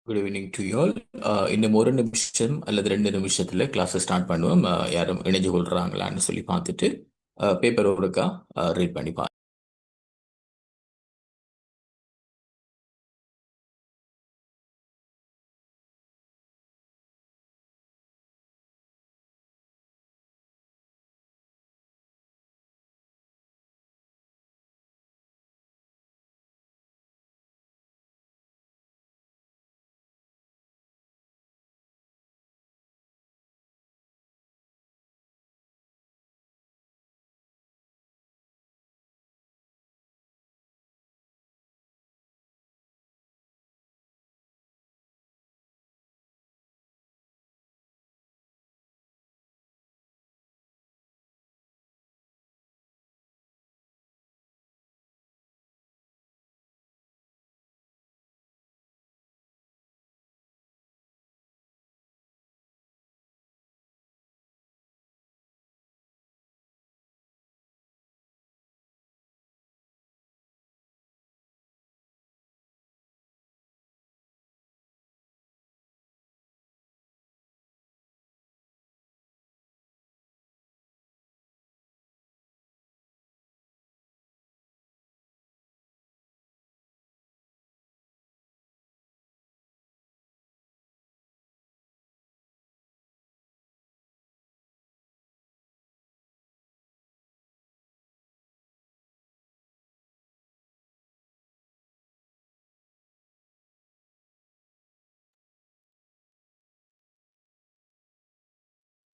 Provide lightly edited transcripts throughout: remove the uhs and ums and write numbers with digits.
Good evening to you all. இன்னும் ஒரு நிமிஷம் அல்லது 2 நிமிஷத்துல கிளாஸ் ஸ்டார்ட் பண்ணுவோம். யாரும் இணைஞ்சு கொள்றாங்களான்னு சொல்லி பார்த்துட்டு பேப்பர் ஒருக்கா ரீட் பண்ணி பாருங்க.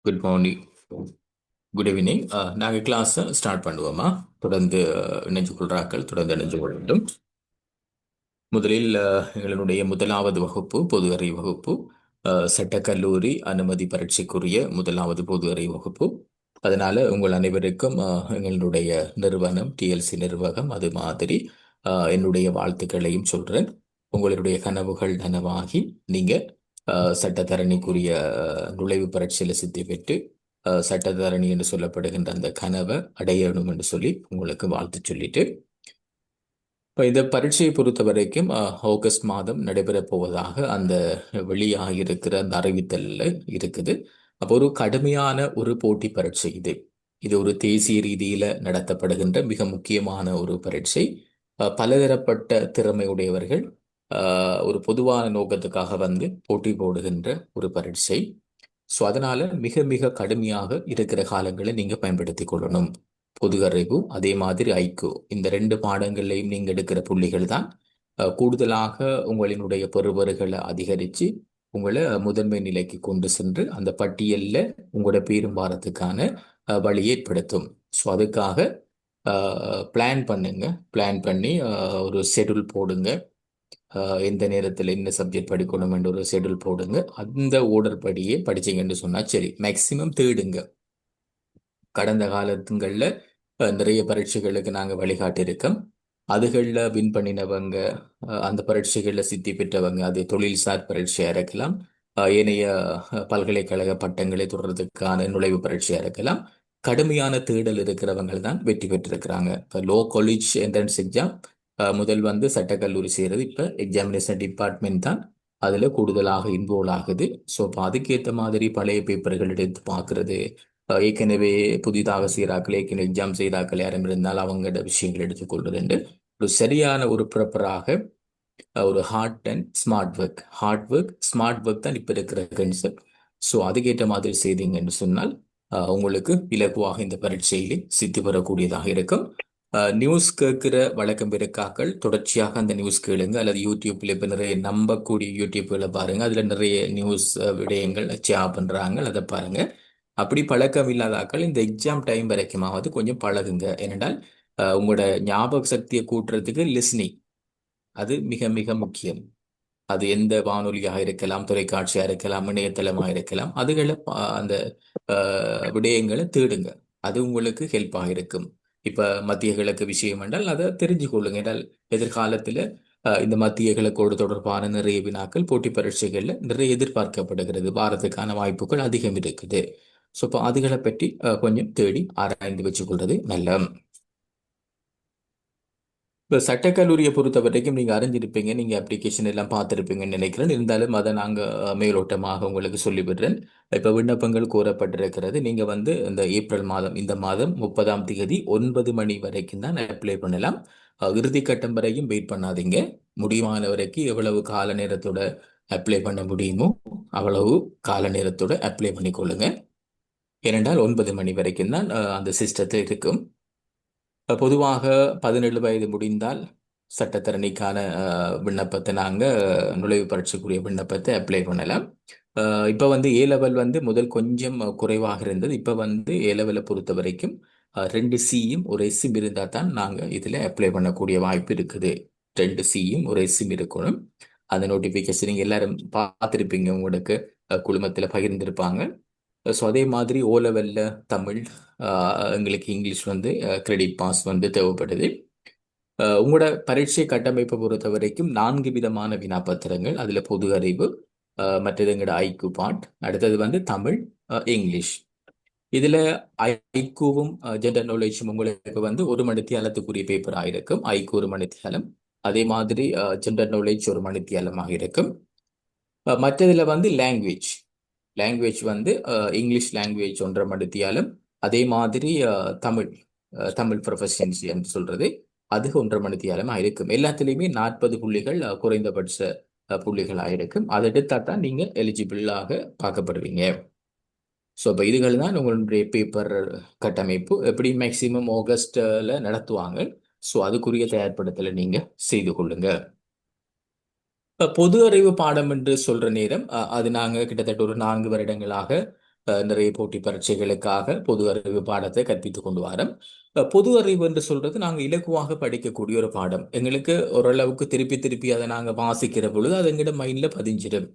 Good morning, good evening. நாங்கள் கிளாஸை ஸ்டார்ட் பண்ணுவோமா? தொடர்ந்து இணைஞ்சு கொள்றாக்கள் தொடர்ந்து இணைஞ்சு கொள்ளட்டும். முதலில் எங்களுடைய முதலாவது வகுப்பு பொது அறிவு வகுப்பு. சட்டக்கல்லூரி அனுமதி பரீட்சைக்குரிய முதலாவது பொது அறிவு வகுப்பு. அதனால உங்கள் அனைவருக்கும் எங்களுடைய நிறுவனம் டிஎல்சி நிர்வாகம் அது மாதிரி என்னுடைய வாழ்த்துக்களையும் சொல்றேன். உங்களுடைய கனவுகள் நனவாகி நீங்க சட்டத்தரணிக்குரிய நுழைவு பரீட்சையில சித்தி பெற்று சட்டத்தரணி என்று சொல்லப்படுகின்ற அந்த கனவை அடையணும் என்று சொல்லி உங்களுக்கு வாழ்த்து சொல்லிட்டு, இப்போ இந்த பரீட்சையை பொறுத்த வரைக்கும் ஆகஸ்ட் மாதம் நடைபெறப் போவதாக அந்த வெளியாகியிருக்கிற அந்த அறிவித்தல்ல இருக்குது. அப்போ ஒரு கடுமையான ஒரு போட்டி பரீட்சை இது. இது ஒரு தேசிய ரீதியில நடத்தப்படுகின்ற மிக முக்கியமான ஒரு பரீட்சை. பலதரப்பட்ட திறமையுடையவர்கள் ஒரு பொதுவான நோக்கத்துக்காக வந்து போட்டி போடுகின்ற ஒரு பரீட்சை. ஸோ அதனால மிக மிக கடுமையாக இருக்கிற காலங்களை நீங்க பயன்படுத்தி கொள்ளணும். பொது அறிவு அதே மாதிரி ஐக்கு இந்த 2 பாடங்கள்லையும் நீங்க எடுக்கிற புள்ளிகள் தான் கூடுதலாக உங்களினுடைய பெறுபர்களை அதிகரித்து உங்களை முதன்மை நிலைக்கு கொண்டு சென்று அந்த பட்டியல்ல உங்களோட பேரும் வாரத்துக்கான வழி ஏற்படுத்தும். ஸோ அதுக்காக பிளான் பண்ணுங்க. பிளான் பண்ணி ஒரு ஷெட்யூல் போடுங்க. எந்த நேரத்தில் என்ன சப்ஜெக்ட் படிக்கணும் என்ற ஒரு ஷெட்யூல் போடுங்க. அந்த ஓர்டர் படியே படிச்சீங்கன்னு சொன்னா சரி. மேக்சிமம் தேடுங்க. கடந்த காலத்துங்களில் நிறைய பரீட்சைகளுக்கு நாங்கள் வழிகாட்டியிருக்கோம். அதுகளில் வின் பண்ணினவங்க, அந்த பரீட்சைகளில் சித்தி பெற்றவங்க, அது தொழில்சார் பரீட்சையாக இருக்கலாம், ஏனைய பல்கலைக்கழக பட்டங்களை தொடர்றதுக்கான நுழைவு பரீட்சையாக இருக்கலாம். கடுமையான தேடல் இருக்கிறவங்க தான் வெற்றி பெற்றிருக்கிறாங்க. இப்போ லோ காலேஜ் என்ட்ரன்ஸ் எக்ஸாம் முதல் வந்து சட்டக்கல்லூரி செய்கிறது. இப்போ எக்ஸாமினேஷன் டிபார்ட்மெண்ட் தான் அதில் கூடுதலாக இன்வால்வ் ஆகுது. ஸோ இப்போ அதுக்கேற்ற மாதிரி பழைய பேப்பர்கள் எடுத்து பார்க்கறது, ஏற்கனவே புதிதாக செய்கிறாக்கள், ஏற்கனவே எக்ஸாம் செய்தாக்கள் யாரும் இருந்தால் அவங்களோட விஷயங்கள் எடுத்துக்கொள்வது ஒரு சரியான ஒரு ப்ராப்பராக ஒரு hard and smart work. Hard work smart work தான் இப்போ இருக்கிற கன்செப்ட். ஸோ அதுக்கேற்ற மாதிரி செய்தீங்கன்னு சொன்னால் உங்களுக்கு இலகுவாக இந்த பரீட்சையிலே சித்தி பெறக்கூடியதாக இருக்கும். நியூஸ் கேட்கிற வழக்கம் இருக்காக்கள் தொடர்ச்சியாக அந்த நியூஸ் கேளுங்க, அல்லது யூடியூப்ல இப்போ நிறைய நம்பக்கூடிய யூடியூப்களை பாருங்க. அதுல நிறைய நியூஸ் விடயங்கள் ஷேர் பண்றாங்க, அதை பாருங்க. அப்படி பழக்கம் இல்லாதாக்கள் இந்த எக்ஸாம் டைம் வரைக்குமாவது கொஞ்சம் பழகுங்க. ஏனென்றால் உங்களோட ஞாபக சக்தியை கூட்டுறதுக்கு லிஸ்னிங் அது மிக மிக முக்கியம். அது எந்த வானொலியாக இருக்கலாம், தொலைக்காட்சியாக இருக்கலாம், இணையதளமாக இருக்கலாம். அதுகளை அந்த விடயங்களை தேடுங்க. அது உங்களுக்கு ஹெல்ப்பாக இருக்கும். இப்ப மத்திய கிழக்கு விஷயம் என்றால் அதை தெரிஞ்சு கொள்ளுங்க. என்றால் எதிர்காலத்தில் இந்த மத்திய கிழக்கோடு தொடர்பான நிறைய வினாக்கள் போட்டி பரீட்சைகள்ல நிறைய எதிர்பார்க்கப்படுகிறது. வாரத்துக்கான வாய்ப்புகள் அதிகம் இருக்குது. ஸோ இப்போ அதுகளை பற்றி கொஞ்சம் தேடி ஆராய்ந்து வச்சுக்கொள்றது நல்ல. இப்போ சட்டக்கல்லூரியை பொறுத்த வரைக்கும் நீங்கள் அறிஞ்சிருப்பீங்க, நீங்கள் அப்ளிகேஷன் எல்லாம் பார்த்துருப்பீங்கன்னு நினைக்கிறேன். இருந்தாலும் அதை நாங்கள் மேலோட்டமாக உங்களுக்கு சொல்லிவிடுறேன். இப்போ விண்ணப்பங்கள் கோரப்பட்டிருக்கிறது. நீங்கள் வந்து இந்த ஏப்ரல் மாதம், இந்த மாதம் 30ஆம் தேதி 9 மணி வரைக்கும் தான் அப்ளை பண்ணலாம். இறுதி கட்டம் வரையும் வெயிட் பண்ணாதீங்க. முடியுமான வரைக்கும் எவ்வளவு கால நேரத்தோட அப்ளை பண்ண முடியுமோ அவ்வளவு கால நேரத்தோட அப்ளை பண்ணிக்கொள்ளுங்க. ஏனென்றால் 9 மணி வரைக்கும் தான் அந்த சிஸ்டத்தில் இருக்கும். பொதுவாக 17 வயது முடிந்தால் சட்டத்தரணிக்கான விண்ணப்பத்தை நாங்கள் நுழைவு பரீட்சைக்குரிய விண்ணப்பத்தை அப்ளை பண்ணலாம். இப்போ வந்து ஏ லெவல் வந்து முதல் கொஞ்சம் குறைவாக இருந்தது. இப்போ வந்து ஏ லெவலை பொறுத்த வரைக்கும் 2 சியும் ஒரு எஸ்ஸும் இருந்தால் தான் நாங்கள் இதில் அப்ளை பண்ணக்கூடிய வாய்ப்பு இருக்குது. 2 சியும் ஒரு எஸ்ஸும் இருக்கணும். அந்த நோட்டிஃபிகேஷன் நீங்கள் எல்லாரும் பார்த்துருப்பீங்க, உங்களுக்கு குழுமத்தில் பகிர்ந்திருப்பாங்க. ஸோ அதே மாதிரி ஓ லெவலில் தமிழ், எங்களுக்கு இங்கிலீஷ் வந்து கிரெடிட் பாஸ் வந்து தேவைப்படுது. உங்களோட பரீட்சை கட்டமைப்பை பொறுத்த வரைக்கும் 4 விதமான வினாப்பத்திரங்கள். அதில் பொது அறிவு, மற்றது எங்களோட ஐக்கு பார்ட், அடுத்தது வந்து தமிழ், இங்கிலீஷ். இதில் ஐக்குவும் ஜென்ரல் நாலேஜும் உங்களுக்கு வந்து 1 மணித்தியாலத்துக்குரிய பேப்பராக இருக்கும். ஐக்கு 1 மணித்தியாலம், அதே மாதிரி ஜென்ரல் நாலேஜ் 1 மணித்தியாலமாக இருக்கும். மற்றதில் வந்து லாங்குவேஜ், லாங்குவேஜ் வந்து இங்கிலீஷ் லாங்குவேஜ் 1.5 மணித்தியாலம், அதே மாதிரி தமிழ் ப்ரொஃபஷன்சி என்று சொல்றது அது 1.5 மணித்தியாலமாக இருக்கும். எல்லாத்துலேயுமே 40 புள்ளிகள் குறைந்தபட்ச புள்ளிகளாக இருக்கும். அதை எடுத்தா தான் நீங்கள் எலிஜிபிளாக பார்க்கப்படுவீங்க. ஸோ இப்போ இதுகள் தான் உங்களுடைய பேப்பர் கட்டமைப்பு. எப்படி மேக்சிமம் ஆகஸ்டில் நடத்துவாங்க. ஸோ அதுக்குரிய தயார்படுத்தலை நீங்கள் செய்து கொள்ளுங்க. பொது அறிவு பாடம் என்று சொல்ற நேரம், அது நாங்கள் கிட்டத்தட்ட ஒரு 4 வருடங்களாக நிறைய போட்டி பரீட்சைகளுக்காக பொது அறிவு பாடத்தை கற்பித்து கொண்டு வரோம். பொது அறிவு என்று சொல்றது நாங்கள் இலகுவாக படிக்கக்கூடிய ஒரு பாடம். எங்களுக்கு ஓரளவுக்கு திருப்பி திருப்பி அதை நாங்கள் வாசிக்கிற பொழுது அது எங்கிட்ட மைண்ட்ல பதிஞ்சிடும்.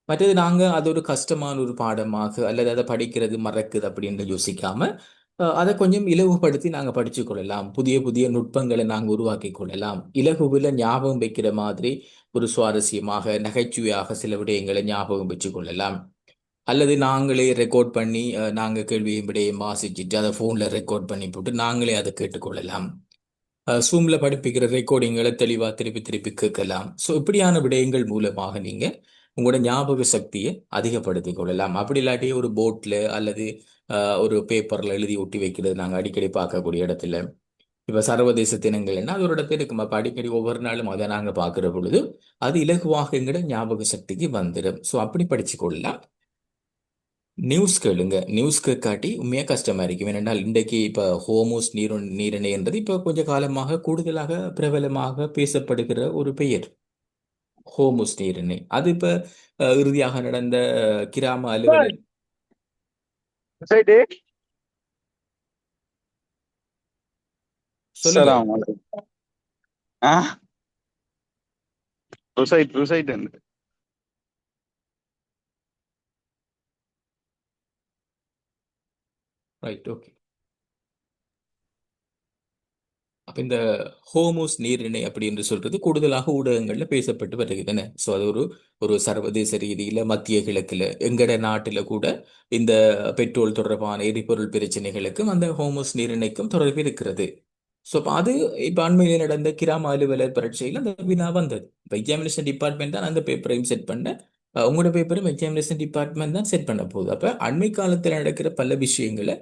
மற்றது நாங்கள் அது ஒரு கஷ்டமான ஒரு பாடமாக அல்லது அதை படிக்கிறது மறக்குது அப்படின்னு யோசிக்காம அதை கொஞ்சம் இலகுபடுத்தி நாங்கள் படிச்சு கொள்ளலாம். புதிய புதிய நுட்பங்களை நாங்கள் உருவாக்கி கொள்ளலாம். இலகுவில் ஞாபகம் வைக்கிற மாதிரி ஒரு சுவாரஸ்யமாக நகைச்சுவையாக சில விடயங்களை ஞாபகம் வச்சு கொள்ளலாம். அல்லது நாங்களே ரெக்கார்ட் பண்ணி நாங்கள் கேள்வியும் விடையும் வாசிச்சுட்டு அதை ஃபோனில் ரெக்கார்ட் பண்ணி போட்டு நாங்களே அதை கேட்டுக்கொள்ளலாம். ஜூமில் படிப்பிக்கிற ரெக்கார்டிங்களை தெளிவாக திருப்பி திருப்பி கேட்கலாம். ஸோ இப்படியான விடயங்கள் மூலமாக நீங்கள் உங்களோட ஞாபக சக்தியை அதிகப்படுத்திக் கொள்ளலாம். அப்படி இல்லாட்டி ஒரு போட்டில் அல்லது ஒரு பேப்பரில் எழுதி ஒட்டி வைக்கிறது நாங்கள் அடிக்கடி பார்க்கக்கூடிய இடத்துல. இப்போ சர்வதேச தினங்கள்னா அது ஒரு இடத்துல இருக்கும். அப்போ அடிக்கடி ஒவ்வொரு நாளும் அதை நாங்கள் பார்க்குற பொழுது அது இலகுவாக எங்களோட ஞாபக சக்திக்கு வந்துடும். ஸோ அப்படி படிச்சு கொள்ளலாம். நியூஸ் கேளுங்க. நியூஸ் கேட்காட்டி உண்மையாக கஷ்டமா இருக்கும். ஏனென்றால் இன்றைக்கு இப்போ ஹோமோஸ் நீரிணை என்றது இப்போ கொஞ்ச காலமாக கூடுதலாக பிரபலமாக பேசப்படுகிற ஒரு பெயர். ஹோமோஸ் நீரிணை அது இப்போ இறுதியாக நடந்த கிராம அலுவலர். Recite it. சொல்லுங்க. Salam alaikum. Ah, recite and right, okay. அப்போ இந்த ஹோமோஸ் நீரிணை அப்படி என்று சொல்றது கூடுதலாக ஊடகங்கள்ல பேசப்பட்டு வருகின்றன. ஸோ அது ஒரு ஒரு சர்வதேச ரீதியில மத்திய கிழக்குல எங்கட நாட்டில் கூட இந்த பெட்ரோல் தொடர்பான எரிபொருள் பிரச்சனைகளுக்கும் அந்த ஹோமோஸ் நீரிணைக்கும் தொடர்பு இருக்கிறது. ஸோ அப்போ அது இப்போ அண்மையில் நடந்த கிராம அலுவலர் பரீட்சையில் அந்த வினா வந்தது. இப்போ எக்ஸாமினேஷன் டிபார்ட்மெண்ட் தான் அந்த பேப்பரையும் செட் பண்ண, உங்களோட பேப்பரும் எக்ஸாமினேஷன் டிபார்ட்மெண்ட் தான் செட் பண்ண போகுது. அப்போ அண்மை காலத்தில் நடக்கிற பல விஷயங்களை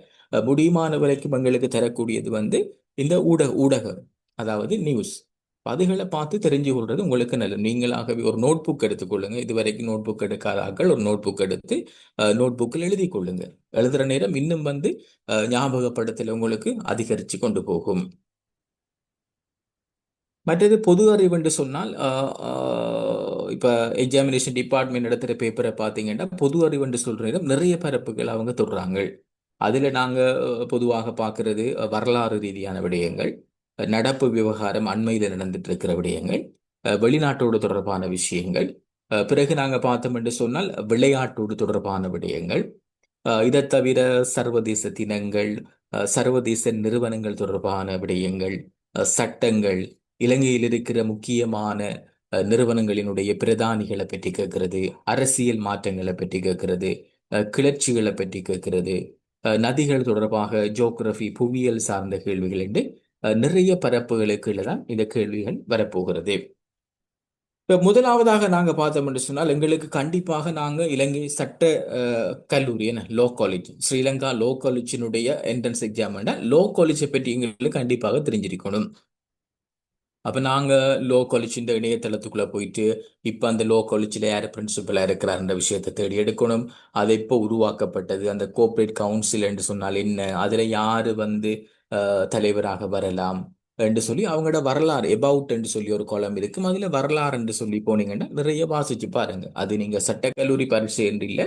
முடியுமான வரைக்கும் எங்களுக்கு தரக்கூடியது வந்து இந்த ஊடகம், அதாவது நியூஸ். அதுகளை பார்த்து தெரிஞ்சு கொள்றது உங்களுக்கு நல்லது. நீங்களாகவே ஒரு நோட் புக் எடுத்துக்கொள்ளுங்க. இது வரைக்கும் நோட் புக் எடுக்காத ஆட்கள் ஒரு நோட் புக் எடுத்து நோட் புக்கில் எழுதி கொள்ளுங்க. எழுதுற நேரம் இன்னும் வந்து ஞாபகப்படுத்தல் உங்களுக்கு அதிகரித்து கொண்டு போகும். மற்றது பொது அறிவு என்று சொன்னால் இப்போ எக்ஸாமினேஷன் டிபார்ட்மெண்ட் எடுத்துகிற பேப்பரை பார்த்தீங்கன்னா பொது அறிவு என்று சொல்கிற நேரம் நிறைய பரப்புகள் அவங்க தொடுறாங்க. அதில் நாங்கள் பொதுவாக பார்க்கறது வரலாறு ரீதியான விடயங்கள், நடப்பு விவகாரம் அண்மையில் நடந்துட்டு இருக்கிற விடயங்கள், வெளிநாட்டோடு தொடர்பான விஷயங்கள், பிறகு நாங்கள் பார்த்தோம் என்று சொன்னால் விளையாட்டோடு தொடர்பான விடயங்கள், இதை தவிர சர்வதேச தினங்கள், சர்வதேச நிறுவனங்கள் தொடர்பான விடயங்கள், சட்டங்கள், இலங்கையில் இருக்கிற முக்கியமான நிறுவனங்களினுடைய பிரதானிகளை பற்றி கேட்கிறது, அரசியல் மாற்றங்களை பற்றி கேட்கிறது, கிளர்ச்சிகளை பற்றி கேட்கிறது, நதிகள் தொடர்பாக ஜியோகிரபி புவியியல் சார்ந்த கேள்விகள் என்று நிறைய பரப்புகளுக்கு தான் இந்த கேள்விகள் வரப்போகிறது. இப்ப முதலாவதாக நாங்க பார்த்தோம் என்று சொன்னால், எங்களுக்கு கண்டிப்பாக நாங்க இலங்கை சட்ட கல்லூரி என்ன லோ காலேஜ், ஸ்ரீலங்கா லோ காலேஜினுடைய என்ட்ரன்ஸ் எக்ஸாம் லோ காலேஜை பற்றி எங்களுக்கு கண்டிப்பாக தெரிஞ்சிருக்கணும். அப்ப நாங்க லோ காலேஜின் இணையதளத்துக்குள்ள போயிட்டு இப்ப அந்த லோ காலேஜில் யார் பிரின்சிபலா இருக்கிறார்ன்ற விஷயத்தை தேடி எடுக்கணும். அது இப்போ உருவாக்கப்பட்டது, அந்த கோஆபரேட் கவுன்சில் என்று சொன்னால் என்ன, அதுல யாரு வந்து தலைவராக வரலாம் என்று சொல்லி அவங்களோட வரலாறு எபவுட் என்று சொல்லி ஒரு கோலம் இருக்கும். அதுல வரலாறு என்று சொல்லி போனீங்கன்னா நிறைய வாசிச்சு பாருங்க. அது நீங்க சட்டக்கல்லூரி பரீட்சை என்று இல்லை,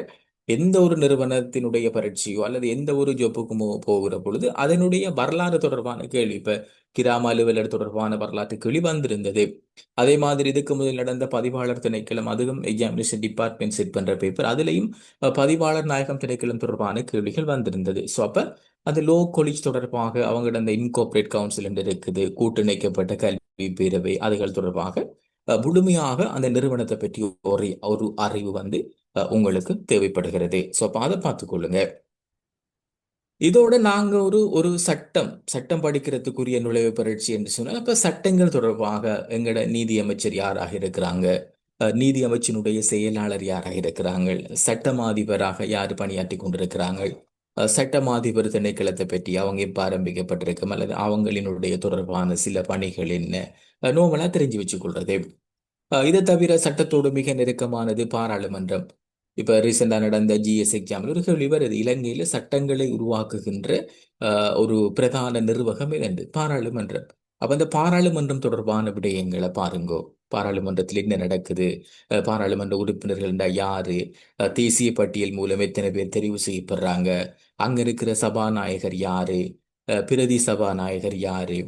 எந்த ஒரு நிறுவனத்தினுடைய பரீட்சையோ அல்லது எந்த ஒரு ஜொப்புக்கும் போகிற பொழுது அதனுடைய வரலாறு தொடர்பான கேள்வி, இப்ப கிராம அலுவலர் தொடர்பான வரலாற்று கேள்வி வந்திருந்தது. அதே மாதிரி இதுக்கு முதல் நடந்த பதிவாளர் திணைக்களம், அதுவும் எக்ஸாமினேஷன் டிபார்ட்மெண்ட் செட் பண்ற பேப்பர், அதுலயும் பதிவாளர் நாயகம் திணைக்களம் தொடர்பான கேள்விகள் வந்திருந்தது. ஸோ அப்ப அந்த லோ காலேஜ் தொடர்பாக அவங்களோட அந்த இன்கோர்பரேட் கவுன்சில் என்று இருக்குது, கூட்டிணைக்கப்பட்ட கல்வி பேரவை, அதுகள் தொடர்பாக முழுமையாக அந்த நிறுவனத்தை பற்றி ஒரு ஒரு அறிவு வந்து உங்களுக்கு தேவைப்படுகிறது. ஸோ அப்ப அதை பார்த்துக்கொள்ளுங்க. இதோட நாங்க ஒரு ஒரு சட்டம் படிக்கிறதுக்குரிய நுழைவு பரீட்சை என்று சொன்னால், அப்ப சட்டங்கள் தொடர்பாக எங்கட நீதி அமைச்சர் யாராக இருக்கிறாங்க, நீதி அமைச்சினுடைய செயலாளர் யாராக இருக்கிறாங்க, சட்டமாதிபராக யார் பணியாற்றி கொண்டிருக்கிறாங்க, சட்டமாதிபர் திணைக்களத்தை பற்றி அவங்க எப்ப ஆரம்பிக்கப்பட்டிருக்கும் அல்லது அவங்களினுடைய தொடர்பான சில பணிகள் என்ன, நோமலா தெரிஞ்சு வச்சுக்கொள்றது. இதை தவிர சட்டத்தோடு மிக நெருக்கமானது பாராளுமன்றம். இப்ப ரீசெண்டா நடந்த ஜிஎஸ் எக்ஸாம்ல ஒரு கேள்வி வருது, இலங்கையில சட்டங்களை உருவாக்குகின்ற ஒரு பிரதான நிர்வாகம் இது பாராளுமன்றம். அப்ப அந்த பாராளுமன்றம் தொடர்பான விடயங்களை பாருங்கோ. பாராளுமன்றத்தில் என்ன நடக்குது, பாராளுமன்ற உறுப்பினர்கள் யாரு, தேசிய பட்டியல் மூலம் எத்தனை பேர் தெரிவு செய்யப்படுறாங்க, அங்க இருக்கிற சபாநாயகர் யாரு, பிரதி சபாநாயகர் யாரு,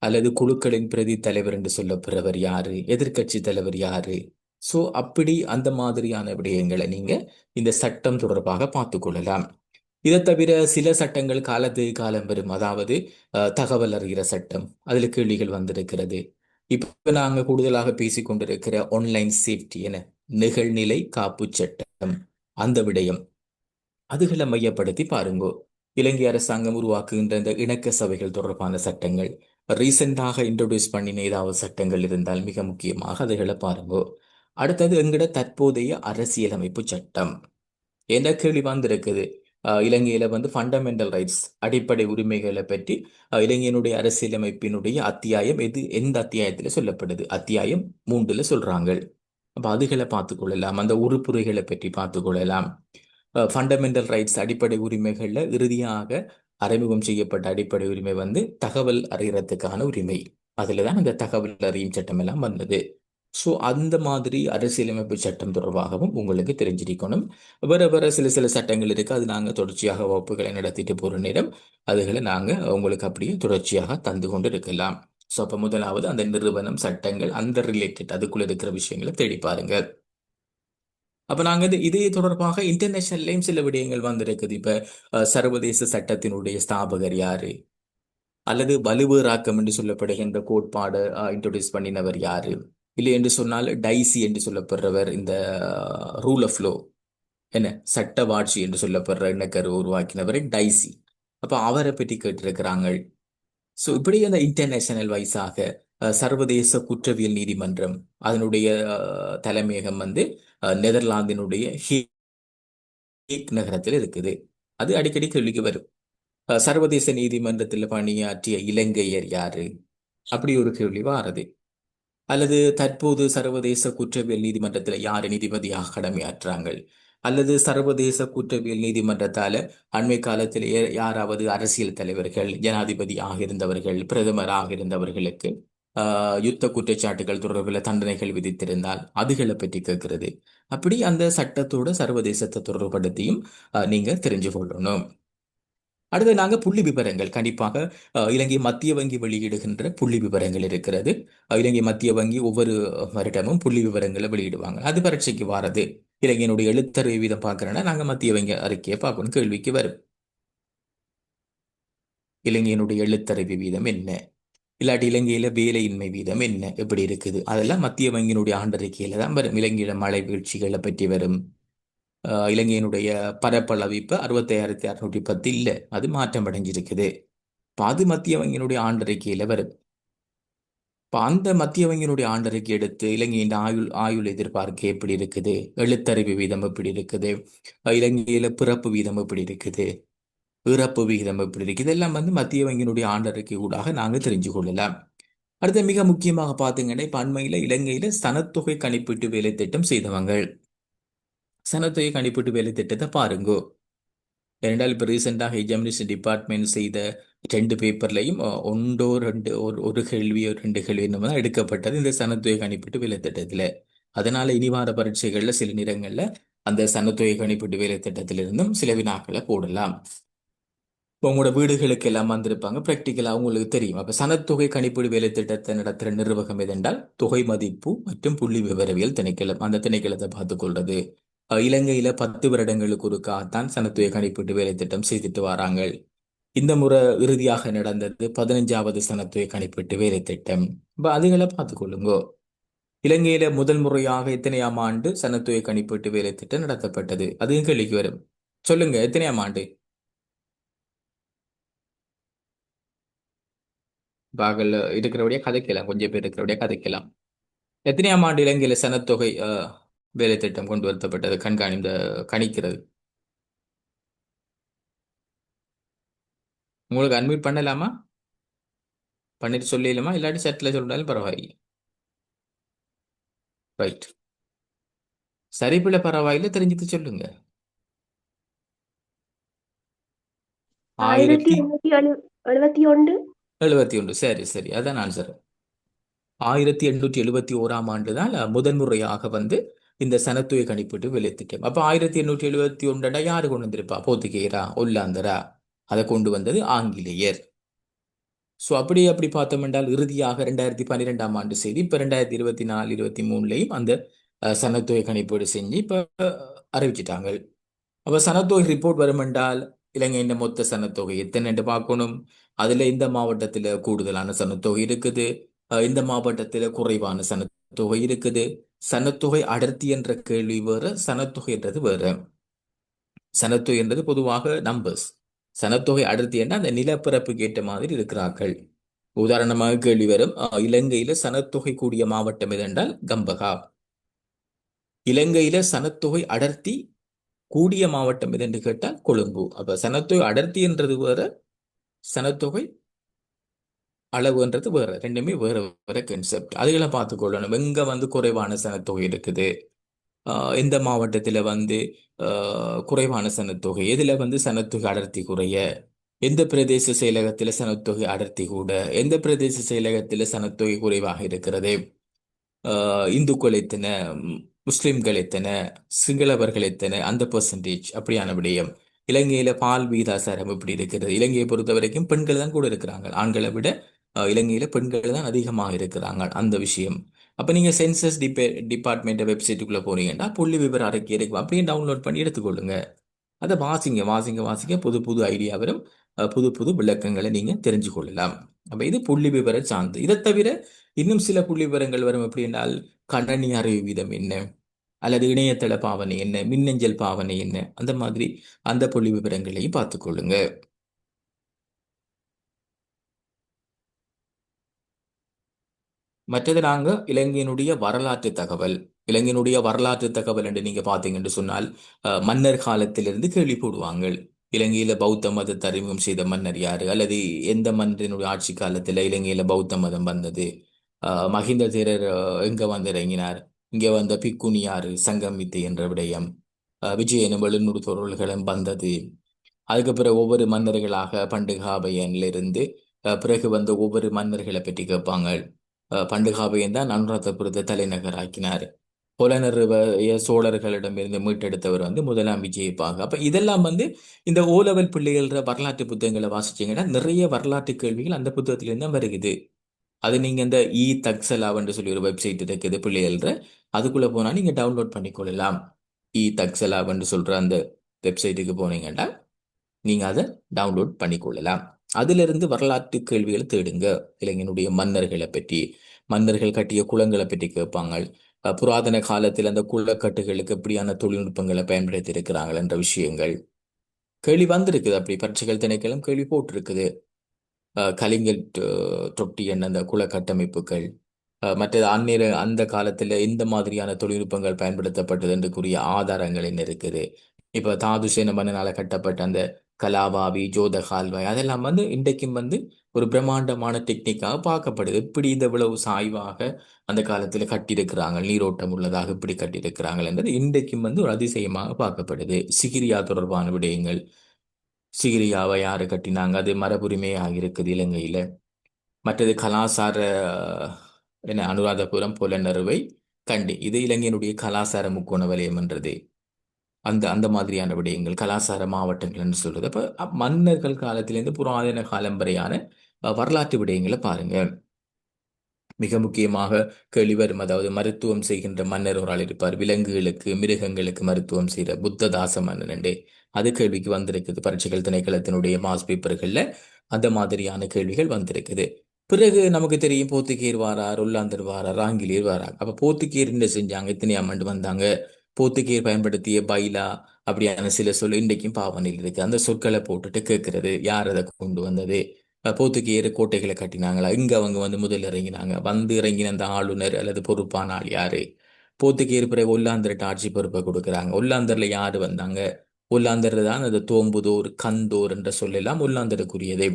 அல்லது குழுக்களின் பிரதி தலைவர் என்று சொல்லப்படுறவர் யாரு, எதிர்க்கட்சி தலைவர் யாரு. சோ அப்படி அந்த மாதிரியான விடயங்களை நீங்க இந்த சட்டம் தொடர்பாக பார்த்து கொள்ளலாம். இதை தவிர சில சட்டங்கள் காலத்துக்கு காலம் வரும், அதாவது தகவல் அறிகிற சட்டம், அதுல கேள்விகள் வந்திருக்கிறது. இப்ப நாங்க கூடுதலாக பேசிக் கொண்டிருக்கிற ஆன்லைன் சேஃப்டி என நிகழ்நிலை காப்பு சட்டம், அந்த விடயம், அதுகளை மையப்படுத்தி பாருங்கோ. இலங்கை அரசாங்கம் உருவாக்குகின்ற இந்த இணக்க சபைகள் தொடர்பான சட்டங்கள், ரீசெண்டாக இன்ட்ரோடியூஸ் பண்ணின ஏதாவது சட்டங்கள் இருந்தால் மிக முக்கியமாக அதுகளை பாருங்கோ. அடுத்தது எங்கட தற்போதைய அரசியலமைப்பு சட்டம் என்ன கேள்வி வந்திருக்குது. இலங்கையில வந்து ஃபண்டமெண்டல் ரைட்ஸ், அடிப்படை உரிமைகளை பற்றி இலங்கையினுடைய அரசியலமைப்பினுடைய அத்தியாயம் எது, எந்த அத்தியாயத்துல சொல்லப்படுது, அத்தியாயம் 3ல சொல்றாங்க. அப்ப அதுகளை பார்த்துக் கொள்ளலாம், அந்த உறுப்புரைகளை பற்றி பார்த்துக் கொள்ளலாம். ஃபண்டமெண்டல் ரைட்ஸ் அடிப்படை உரிமைகள்ல இறுதியாக அறிமுகம் செய்யப்பட்ட அடிப்படை உரிமை வந்து தகவல் அறியறதுக்கான உரிமை. அதுலதான் அந்த தகவல் அறியும் சட்டம் எல்லாம் வந்தது. ஸோ அந்த மாதிரி அரசியலமைப்பு சட்டம் தொடர்பாகவும் உங்களுக்கு தெரிஞ்சிருக்கணும். வேற வேற சில சில சட்டங்கள் இருக்கு, அது நாங்கள் தொடர்ச்சியாக வகுப்புகளை நடத்திட்டு போற நேரம் அதுகளை நாங்கள் உங்களுக்கு அப்படியே தொடர்ச்சியாக தந்து கொண்டு இருக்கலாம். ஸோ அப்போ முதலாவது அந்த நிறுவனம் சட்டங்கள் அந்த ரிலேட்டட் அதுக்குள்ள இருக்கிற விஷயங்களை தேடி பாருங்க. அப்ப நாங்க இதே தொடர்பாக இன்டர்நேஷனல்லையும் சில விடயங்கள் வந்திருக்குது. இப்ப சர்வதேச சட்டத்தினுடைய ஸ்தாபகர் யாரு, அல்லது வலுவேறாக்கம் என்று சொல்லப்படுகின்ற கோட்பாடு இன்ட்ரோடியூஸ் பண்ணினவர் யாரு, இல்லை என்று சொன்னால் டைசி என்று சொல்லப்படுறவர் இந்த ரூல் ஆஃப் லோ என்ன சட்டவாட்சி என்று சொல்லப்படுற எண்ணக்கரு உருவாக்கினவரை டைசி. அப்ப அவரை பற்றி கேட்டிருக்கிறாங்க. ஸோ இப்படி அந்த இன்டர்நேஷனல் வைஸாக சர்வதேச குற்றவியல் நீதிமன்றம் அதனுடைய தலைமையகம் வந்து நெதர்லாந்தினுடைய ஹேக் நகரத்தில் இருக்குது. அது அடிக்கடி கேள்விக்கு வரும். சர்வதேச நீதிமன்றத்தில் பணியாற்றிய இலங்கையர் யாரு, அப்படி ஒரு கேள்வி வாரது. அல்லது தற்போது சர்வதேச குற்றவியல் நீதிமன்றத்தில் யார் நீதிபதியாக கடமையாற்றாங்க, அல்லது சர்வதேச குற்றவியல் நீதிமன்றத்தால அண்மை காலத்திலேயே யாராவது அரசியல் தலைவர்கள், ஜனாதிபதி ஆகியிருந்தவர்கள், பிரதமராக இருந்தவர்களுக்கு யுத்த குற்றச்சாட்டுகள் தொடர்பில் தண்டனைகள் விதித்திருந்தால் அதுகளை பற்றி கேட்கிறது. அப்படி அந்த சட்டத்தோட சர்வதேசத்தை தொடர்புபடுத்தியும் நீங்க தெரிஞ்சு கொள்ளணும். அடுத்து நாங்க புள்ளி விவரங்கள் கண்டிப்பாக இலங்கை மத்திய வங்கி வெளியிடுகின்ற புள்ளி விவரங்கள் இருக்கிறது. இலங்கை மத்திய வங்கி ஒவ்வொரு வருடமும் புள்ளி விவரங்களை வெளியிடுவாங்க. அது பரீட்சைக்கு வாரது. இலங்கையினுடைய எழுத்தறிவு வீதம் பார்க்கறேன்னா நாங்க மத்திய வங்கி அறிக்கையை பார்க்கணும், கேள்விக்கு வரும். இலங்கையினுடைய எழுத்தறிவு வீதம் என்ன, இல்லாட்டி இலங்கையில வேலையின்மை வீதம் என்ன, எப்படி இருக்குது, அதெல்லாம் மத்திய வங்கியினுடைய ஆண்டறிக்கையில தான் வரும். இலங்கையில மழை வீழ்ச்சிகளை பற்றி வரும். இலங்கையினுடைய பரப்பளவு இப்ப 65,610 இல்லை, அது மாற்றம் அடைஞ்சிருக்குது. இப்ப அது மத்திய வங்கியினுடைய ஆண்டறிக்கையில வருது. இப்ப அந்த மத்திய வங்கியினுடைய ஆண்டறிக்கை எடுத்து இலங்கையின் ஆயுள் எதிர்பார்க்க எப்படி இருக்குது, எழுத்தறிவு வீதம் எப்படி இருக்குது, இலங்கையில பிறப்பு வீதம் எப்படி இருக்குது, இறப்பு விகிதம் எப்படி இருக்கு, இதெல்லாம் வந்து மத்திய வங்கியினுடைய ஆண்டறிக்கை ஊடாக நாங்க தெரிஞ்சு கொள்ளலாம். அடுத்து மிக முக்கியமாக பார்த்தீங்கன்னா இப்ப அண்மையில இலங்கையில சனத்தொகை கணிப்பீட்டு வேலை திட்டம் செய்தவங்க சனத்தொகை கணிப்பீட்டு வேலை திட்டத்தை பாருங்கோ. ஏனென்றால் இப்போ ரீசெண்டாக எக்ஸாமினேஷன் டிபார்ட்மெண்ட் செய்த 2 பேப்பர்லையும் ஒன்றோ ரெண்டு ஒரு கேள்வியோ 2 கேள்வி என்னமோ தான் எடுக்கப்பட்டது இந்த சனத்தொகை கணிப்பீட்டு வேலை திட்டத்தில். அதனால இனி வார பரீட்சைகள்ல சில நேரங்கள்ல அந்த சனத்தொகை கணிப்பீட்டு வேலை திட்டத்திலிருந்தும் சில வினாக்களை போடலாம். இப்போ உங்களோட வீடுகளுக்கு எல்லாம் வந்திருப்பாங்க, ப்ராக்டிக்கலா உங்களுக்கு தெரியும். அப்ப சனத்தொகை கணிப்பீடு வேலை திட்டத்தை நடத்துகிற நிர்வாகம் எதென்றால் தொகை மதிப்பு மற்றும் புள்ளி விவரவியல் திணைக்களம். அந்த திணைக்களத்தை பார்த்துக் கொள்றது. இலங்கையில 10 வருடங்களுக்கு ஒருக்காகத்தான் சனத்தொகை கணிப்பீட்டு வேலை திட்டம் செய்துட்டு வராங்க. இந்த முறை இறுதியாக நடந்தது 15வது சனத்தொகை கணிப்பீட்டு வேலை திட்டம். இப்ப அதுகளை பார்த்துக் கொள்ளுங்கோ. இலங்கையில முதல் முறையாக எத்தனையாம் ஆண்டு சனத்தொகை கணிப்பீட்டு வேலை திட்டம் நடத்தப்பட்டது? அதுவும் கேள்விக்கு வரும். சொல்லுங்க, எத்தனையாம் ஆண்டு? பாகல்ல இருக்கிறபடியே கதைக்கலாம், கொஞ்சம் பேர் இருக்கிறபடியே கதைக்கலாம். எத்தனையாம் ஆண்டு இலங்கையில சனத்தொகை வேலை திட்டம் கொண்டு வரப்பட்டது, இந்த கணிக்கிறது? உங்களுக்கு அட்மிட் பண்ணலாமா? பண்ணிட்டு சொல்லிடலாமா? இல்லாட்டி செட்டில் சொல்லிட்டாலும் பரவாயில்லை. ரைட், சரிபிள்ள பரவாயில்லை, தெரிஞ்சுட்டு சொல்லுங்க. ஆயிரத்தி ஆயிரத்தி எண்ணூத்தி 71. 71. சரி சரி, அதான் ஆன்சர். 1871ஆம் ஆண்டு தான் முதன்முறையாக வந்து இந்த சனத்தொகை கணிப்பீட்டு வேலை திட்டம். அப்ப 1871 யாரு கொண்டு வந்திருப்பா? போர்த்துகேயரா, ஒல்லாந்தரா? அதை கொண்டு வந்தது ஆங்கிலேயர். ஸோ அப்படி பார்த்தோம் என்றால் இறுதியாக 2012ஆம் ஆண்டு செய்தி இப்போ 2024 23லையும் அந்த சனத்தொகை கணிப்பீடு செஞ்சு இப்போ அறிவிச்சிட்டாங்க. அப்ப சனத்தொகை ரிப்போர்ட் வரும் என்றால் இலங்கையின் மொத்த சனத்தொகை எத்தனை பார்க்கணும். அதுல இந்த மாவட்டத்துல கூடுதலான சனத்தொகை இருக்குது, இந்த மாவட்டத்துல குறைவான சனத்தொகை இருக்குது. சனத்தொகை அடர்த்தி என்ற கேள்வி வேற, சனத்தொகை என்றது வேற. சனத்தொகை என்றது பொதுவாக நம்பர்ஸ். சனத்தொகை அடர்த்தி என்ற அந்த நிலப்பரப்புக்கு ஏற்ற மாதிரி இருக்கிறார்கள். உதாரணமாக கேள்வி வரும், இலங்கையில சனத்தொகை கூடிய மாவட்டம் எது என்றால் கம்பகா. இலங்கையில சனத்தொகை அடர்த்தி கூடிய மாவட்டம் எது என்று கேட்டால் கொழும்பு. அப்ப சனத்தொகை அடர்த்தி என்றது வேற, சனத்தொகை அளவுன்றது வேற. ரெண்டுமே வேற வேற கன்செப்ட். அதுகளை பார்த்துக்கொள்ளணும். எங்க வந்து குறைவான சனத்தொகை இருக்குது, எந்த மாவட்டத்துல வந்து குறைவான சனத்தொகை, எதுல வந்து சனத்தொகை அடர்த்தி குறைய, எந்த பிரதேச செயலகத்துல சனத்தொகை அடர்த்தி கூட, எந்த பிரதேச செயலகத்துல சனத்தொகை குறைவாக இருக்கிறது, இந்துக்கள் எத்தனை, முஸ்லிம்கள் எத்தனை, சிங்களவர்கள் எத்தனை, அந்த பெர்சன்டேஜ் அப்படியான விடயம். இலங்கையில பால் வீதாசாரம் எப்படி இருக்கிறது? இலங்கையை பொறுத்த வரைக்கும் பெண்கள் தான் கூட இருக்கிறாங்க, ஆண்களை விட இலங்கையில பெண்கள் தான் அதிகமாக இருக்கிறாங்க, அந்த விஷயம். அப்ப நீங்க சென்சஸ் டிபார்ட்மெண்ட் வெப்சைட்டுக்குள்ள போனீங்கன்னா புள்ளி விவர அறிக்கை இருக்கும், அப்படியே டவுன்லோட் பண்ணி எடுத்துக்கொள்ளுங்க. அதை வாசிங்க வாசிங்க வாசிங்க, புது புது ஐடியா வரும், புது புது விளக்கங்களை நீங்க தெரிஞ்சு கொள்ளலாம். அப்ப இது புள்ளி விவர சார்ந்து. இதை தவிர இன்னும் சில புள்ளி விவரங்கள் வரும். எப்படி என்றால் கணனி அறிவு வீதம் என்ன, அல்லது இணையதள பாவனை என்ன, மின்னஞ்சல் பாவனை என்ன, அந்த மாதிரி அந்த புள்ளி விவரங்களையும் பார்த்துக்கொள்ளுங்க. மற்றது நாங்க இலங்கையினுடைய வரலாற்று தகவல். இலங்கையினுடைய வரலாற்று தகவல் என்று நீங்க பாத்தீங்கன்னு சொன்னால் மன்னர் காலத்திலிருந்து கேள்வி போடுவாங்க. இலங்கையில பௌத்த மதத்தை அறிமுகம் செய்த மன்னர் யாரு, அல்லது எந்த மன்னரினுடைய ஆட்சி காலத்துல இலங்கையில பௌத்த மதம் வந்தது, மகிந்த தேரர் எங்க வந்து இறங்கினார், இங்க வந்த பிக்குனி யாரு, சங்கமித்தை என்ற விடயம், விஜயனும் எழுநூறு தொழில்களும் வந்தது. அதுக்கு பிறகு ஒவ்வொரு மன்னர்களாக பண்டுகாபயன்ல இருந்து பிறகு வந்த ஒவ்வொரு மன்னர்களை பற்றி கேட்பாங்க. பண்டுகாபயன் தான் அனுராதபுரத்தை தலைநகராக்கினார். புலனறுவைய சோழர்களிடமிருந்து மீட்டெடுத்தவர் வந்து முதலாம் விஜயபாகு. அப்ப இதெல்லாம் வந்து இந்த ஓலெவல் பிள்ளைகள வரலாற்று புத்தகங்களை வாசிச்சீங்கன்னா நிறைய வரலாற்று கேள்விகள் அந்த புத்தகத்திலிருந்து தான் வருகுது. அது நீங்க இந்த தக்சலாவென்று சொல்லி ஒரு வெப்சைட் இருக்குது பிள்ளைகள, அதுக்குள்ள போனா நீங்க டவுன்லோட் பண்ணிக்கொள்ளலாம். தக்சலாவென்று சொல்ற அந்த வெப்சைட்டுக்கு போனீங்கன்னா நீங்க அதை டவுன்லோட் பண்ணிக்கொள்ளலாம். அதிலிருந்து வரலாற்று கேள்விகளை தேடுங்க. இலங்கையினுடைய மன்னர்களை பற்றி, மன்னர்கள் கட்டிய குளங்களை பற்றி கேட்பாங்க. புராதன காலத்தில் அந்த குளக்கட்டுகளுக்கு எப்படியான தொழில்நுட்பங்களை பயன்படுத்தி இருக்கிறாங்க என்ற விஷயங்கள் கேள்வி வந்திருக்குது. அப்படி பரீட்சைகள் திணைக்களம் கேள்வி போட்டிருக்குது. கலிங்கட் தொட்டி என்ற அந்த குல கட்டமைப்புகள், மற்றது அந்நிற அந்த காலத்தில் இந்த மாதிரியான தொழில்நுட்பங்கள் பயன்படுத்தப்பட்டது என்று கூறிய ஆதாரங்கள் என்ன இருக்குது. இப்போ தாதுசேன மன்னனால கட்டப்பட்ட அந்த கலாவாவி ஜோத கால்வாய் அதெல்லாம் இன்றைக்கும் ஒரு பிரம்மாண்டமான டெக்னிக்காக பார்க்கப்படுது. இப்படி இந்த இவ்வளவு சாய்வாக அந்த காலத்தில் கட்டியிருக்கிறாங்க, நீரோட்டம் உள்ளதாக இப்படி கட்டியிருக்கிறாங்க என்றது இன்றைக்கும் ஒரு அதிசயமாக பார்க்கப்படுது. சிகிரியா தொடர்பான விடயங்கள், சிகிரியாவை யாரு கட்டினாங்க, அது மரபுரிமையாக இருக்குது இலங்கையில. மற்றது கலாசார என்ன அனுராதபுரம், புலனறுவை, கண்டி, இது இலங்கையினுடைய கலாசார முக்கோண வலயம் என்றது. அந்த அந்த மாதிரியான விடயங்கள் கலாசார மாவட்டங்கள் என்று சொல்றது. அப்ப மன்னர்கள் காலத்திலிருந்து புராதன காலம் வரையான வரலாற்று விடயங்களை பாருங்க. மிக முக்கியமாக கேள்வி வரும், அதாவது மருத்துவம் செய்கின்ற மன்னர் ஒரு ஆள் இருப்பார், விலங்குகளுக்கு மிருகங்களுக்கு மருத்துவம் செய்கிற புத்ததாச மன்னன் என்று. அது கேள்விக்கு வந்திருக்குது பரீட்சைகள் திணைக்களத்தினுடைய மாஸ் பேப்பர்கள்ல அந்த மாதிரியான கேள்விகள் வந்திருக்குது. பிறகு நமக்கு தெரியும் போத்துக்கீர் வாரார், ஒல்லாந்தர் வாரார், ஆங்கிலேயர் வாரார். அப்ப போத்துக்கீர் என்ன செஞ்சாங்க, எத்தனையாம் ஆண்டு வந்தாங்க, போத்துக்கீர் பயன்படுத்திய பைலா அப்படியான சில சொல் இன்றைக்கும் பாவனையில் இருக்கு. அந்த சொற்களை போட்டுட்டு கேட்கறது, யார் அதை கொண்டு வந்தது, போத்துக்கேயர் கோட்டைகளை கட்டினாங்களா, இங்க அவங்க முதல்ல இறங்கினாங்க, இறங்கின அந்த ஆளுநர் அல்லது பொறுப்பான ஆள் யாரு, போத்துக்கேயர் பிறகு ஒல்லாந்தர்கிட்ட ஆட்சி பொறுப்பை கொடுக்குறாங்க, ஒல்லாந்தர்ல யாரு வந்தாங்க, ஒல்லாந்தர் தான் அது தோம்புதோர் கந்தோர் என்ற சொல்லெல்லாம் ஒல்லாந்தருக்குரியதே.